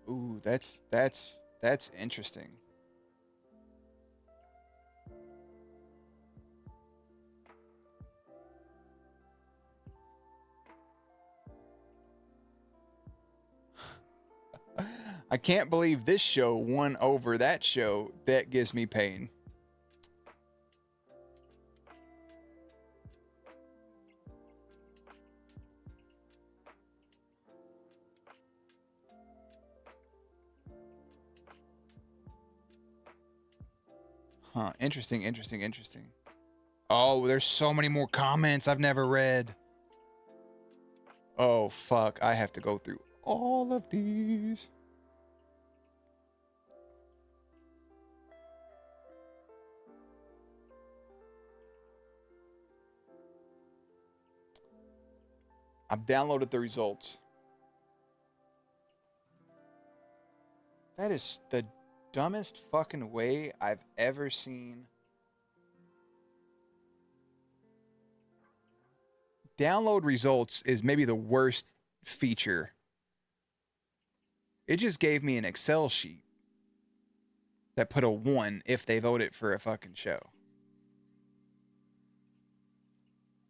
Ooh, that's interesting. I can't believe this show won over that show. That gives me pain. Huh. Interesting. Oh, there's so many more comments I've never read. Oh, fuck. I have to go through all of these. I've downloaded the results. That is the dumbest fucking way I've ever seen. Download results is maybe the worst feature. It just gave me an Excel sheet that put a 1 if they voted for a fucking show.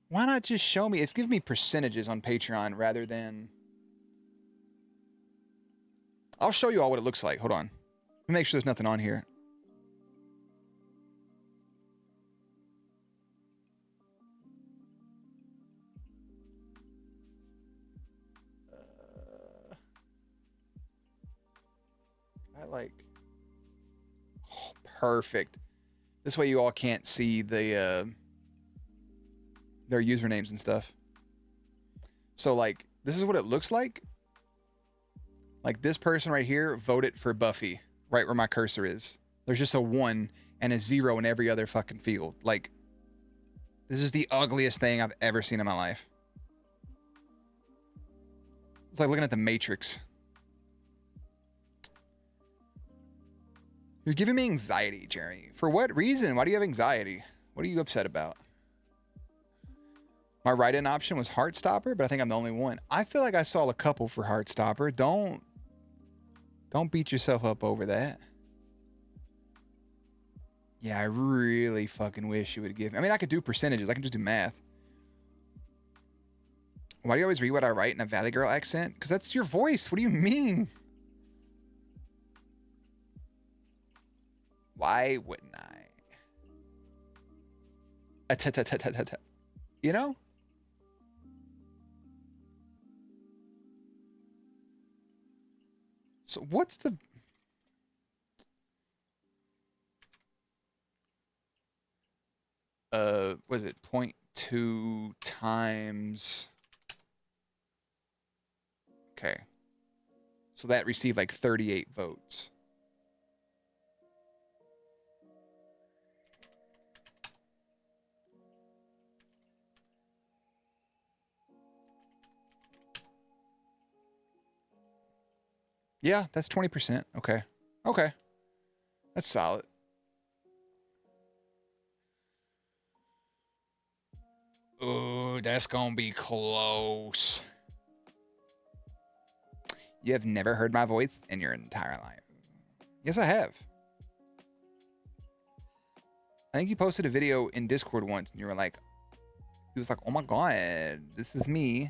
Why not just show me? It's giving me percentages on Patreon rather than... I'll show you all what it looks like. Hold on. Let me make sure there's nothing on here. Oh, perfect. This way you all can't see the their usernames and stuff. So, like, this is what it looks like. Like, this person right here voted for Buffy, right where my cursor is. There's just a 1 and a 0 in every other fucking field. Like, this is the ugliest thing I've ever seen in my life. It's like looking at the Matrix. You're giving me anxiety, Jeremy. For what reason? Why do you have anxiety? What are you upset about? My write-in option was Heartstopper, but I think I'm the only one. I feel like I saw a couple for Heartstopper. Don't beat yourself up over that. Yeah, I really fucking wish you would give. I mean, I could do percentages. I can just do math. Why do you always read what I write in a Valley Girl accent? Because that's your voice. What do you mean? Why wouldn't I? You know? So what's the... Was it 0.2 times... Okay. So that received like 38 votes. Yeah, that's 20%. Okay. Okay. That's solid. Oh, that's gonna be close. You have never heard my voice in your entire life. Yes, I have. I think you posted a video in Discord once and you were like, he was like, oh my God, this is me.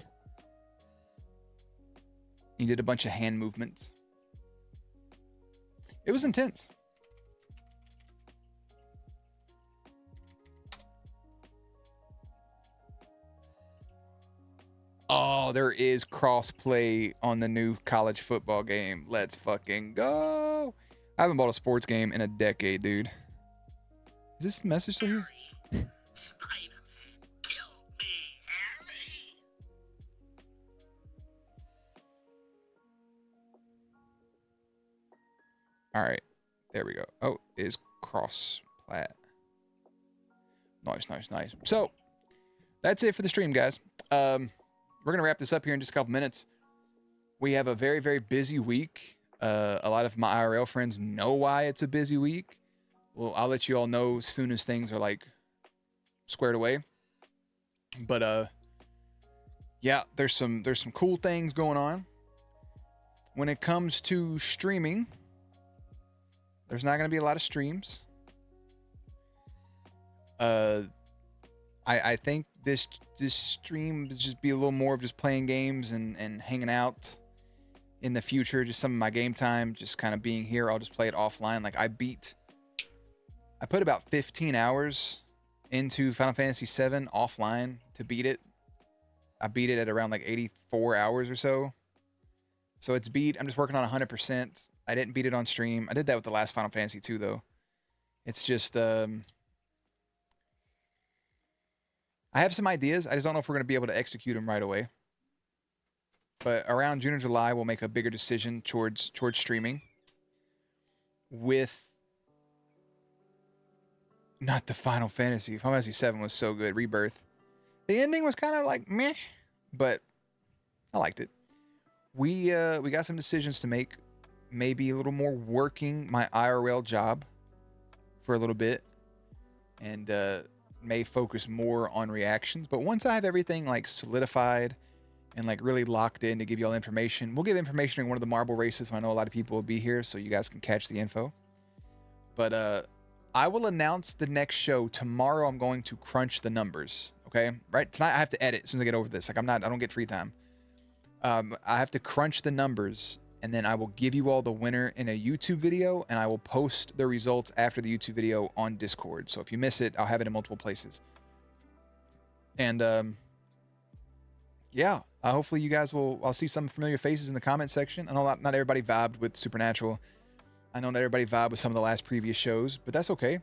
You did a bunch of hand movements. It was intense. Oh, there is cross-play on the new college football game. Let's fucking go. I haven't bought a sports game in a decade, dude. Is this message still here? Harry, Spider-Man killed me, Harry. All right. There we go. Oh, is cross-plat. Nice, nice, nice. So, that's it for the stream, guys. We're going to wrap this up here in just a couple minutes. We have a very, very busy week. A lot of my IRL friends know why it's a busy week. Well, I'll let you all know as soon as things are like squared away. But yeah, there's some cool things going on. When it comes to streaming, there's not going to be a lot of streams. I think this stream will just be a little more of just playing games and hanging out in the future. Just some of my game time, just kind of being here. I'll just play it offline. Like I put about 15 hours into Final Fantasy VII offline to beat it. I beat it at around like 84 hours or so. So it's beat. I'm just working on 100%. I didn't beat it on stream. I did that with the last Final Fantasy 2 though. It's just I have some ideas. I just don't know if we're going to be able to execute them right away. But around June or July, we'll make a bigger decision towards streaming. With not the Final Fantasy. Final Fantasy 7 was so good. Rebirth. The ending was kind of like meh, but I liked it. We got some decisions to make. Maybe a little more working my IRL job for a little bit, and may focus more on reactions. But once I have everything like solidified and like really locked in to give you all information, we'll give information during one of the marble races when I know a lot of people will be here, so you guys can catch the info. But I will announce the next show tomorrow. I'm going to crunch the numbers. Okay, right tonight I have to edit as soon as I get over this. Like I don't get free time. I have to crunch the numbers, and then I will give you all the winner in a YouTube video, and I will post the results after the YouTube video on Discord. So if you miss it, I'll have it in multiple places. And yeah, hopefully you guys I'll see some familiar faces in the comment section. I know not everybody vibed with Supernatural. I know not everybody vibed with some of the last previous shows, but that's okay.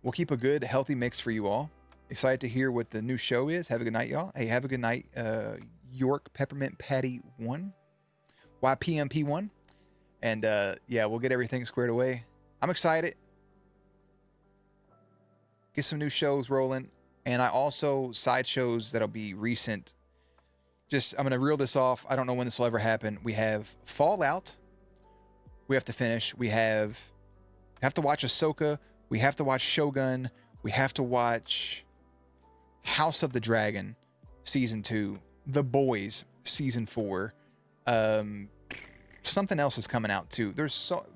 We'll keep a good, healthy mix for you all. Excited to hear what the new show is. Have a good night, y'all. Hey, have a good night, York Peppermint Patty 1. YPMP1. And yeah, we'll get everything squared away. I'm excited. Get some new shows rolling. And I also side shows that'll be recent. I'm going to reel this off. I don't know when this will ever happen. We have Fallout. We have to finish. We have to watch Ahsoka. We have to watch Shogun. We have to watch House of the Dragon Season 2. The Boys Season 4. Something else is coming out too.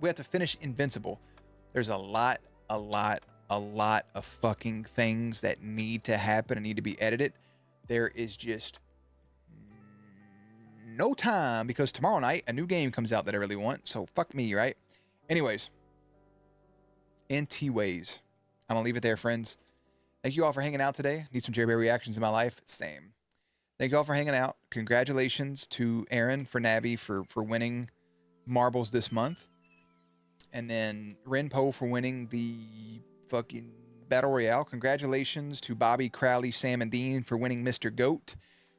We have to finish Invincible. There's a lot a lot of fucking things that need to happen and need to be edited. There is just no time because tomorrow night a new game comes out that I really want. So fuck me, right? Anyways, NT ways. I'm gonna leave it there, friends. Thank you all for hanging out today. Need some Jerry Bear reactions in my life. Same. Thank you all for hanging out. Congratulations to Aaron for Navi for winning marbles this month. And then Renpo for winning the fucking Battle Royale. Congratulations to Bobby, Crowley, Sam, and Dean for winning Mr. GOAT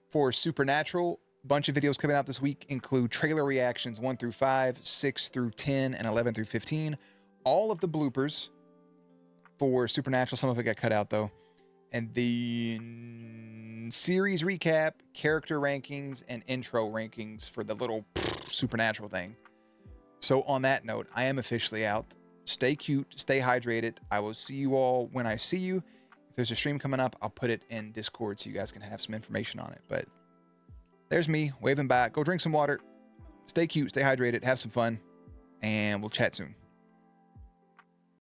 for Supernatural. A bunch of videos coming out this week include trailer reactions 1 through 5, 6 through 10, and 11 through 15. All of the bloopers for Supernatural. Some of it got cut out, though. And the series recap, character rankings, and intro rankings for the little Supernatural thing. So on that note, I am officially out. Stay cute, stay hydrated. I will see you all when I see you. If there's a stream coming up, I'll put it in Discord so you guys can have some information on it. But there's me waving back. Go drink some water. Stay cute, stay hydrated, have some fun, and we'll chat soon.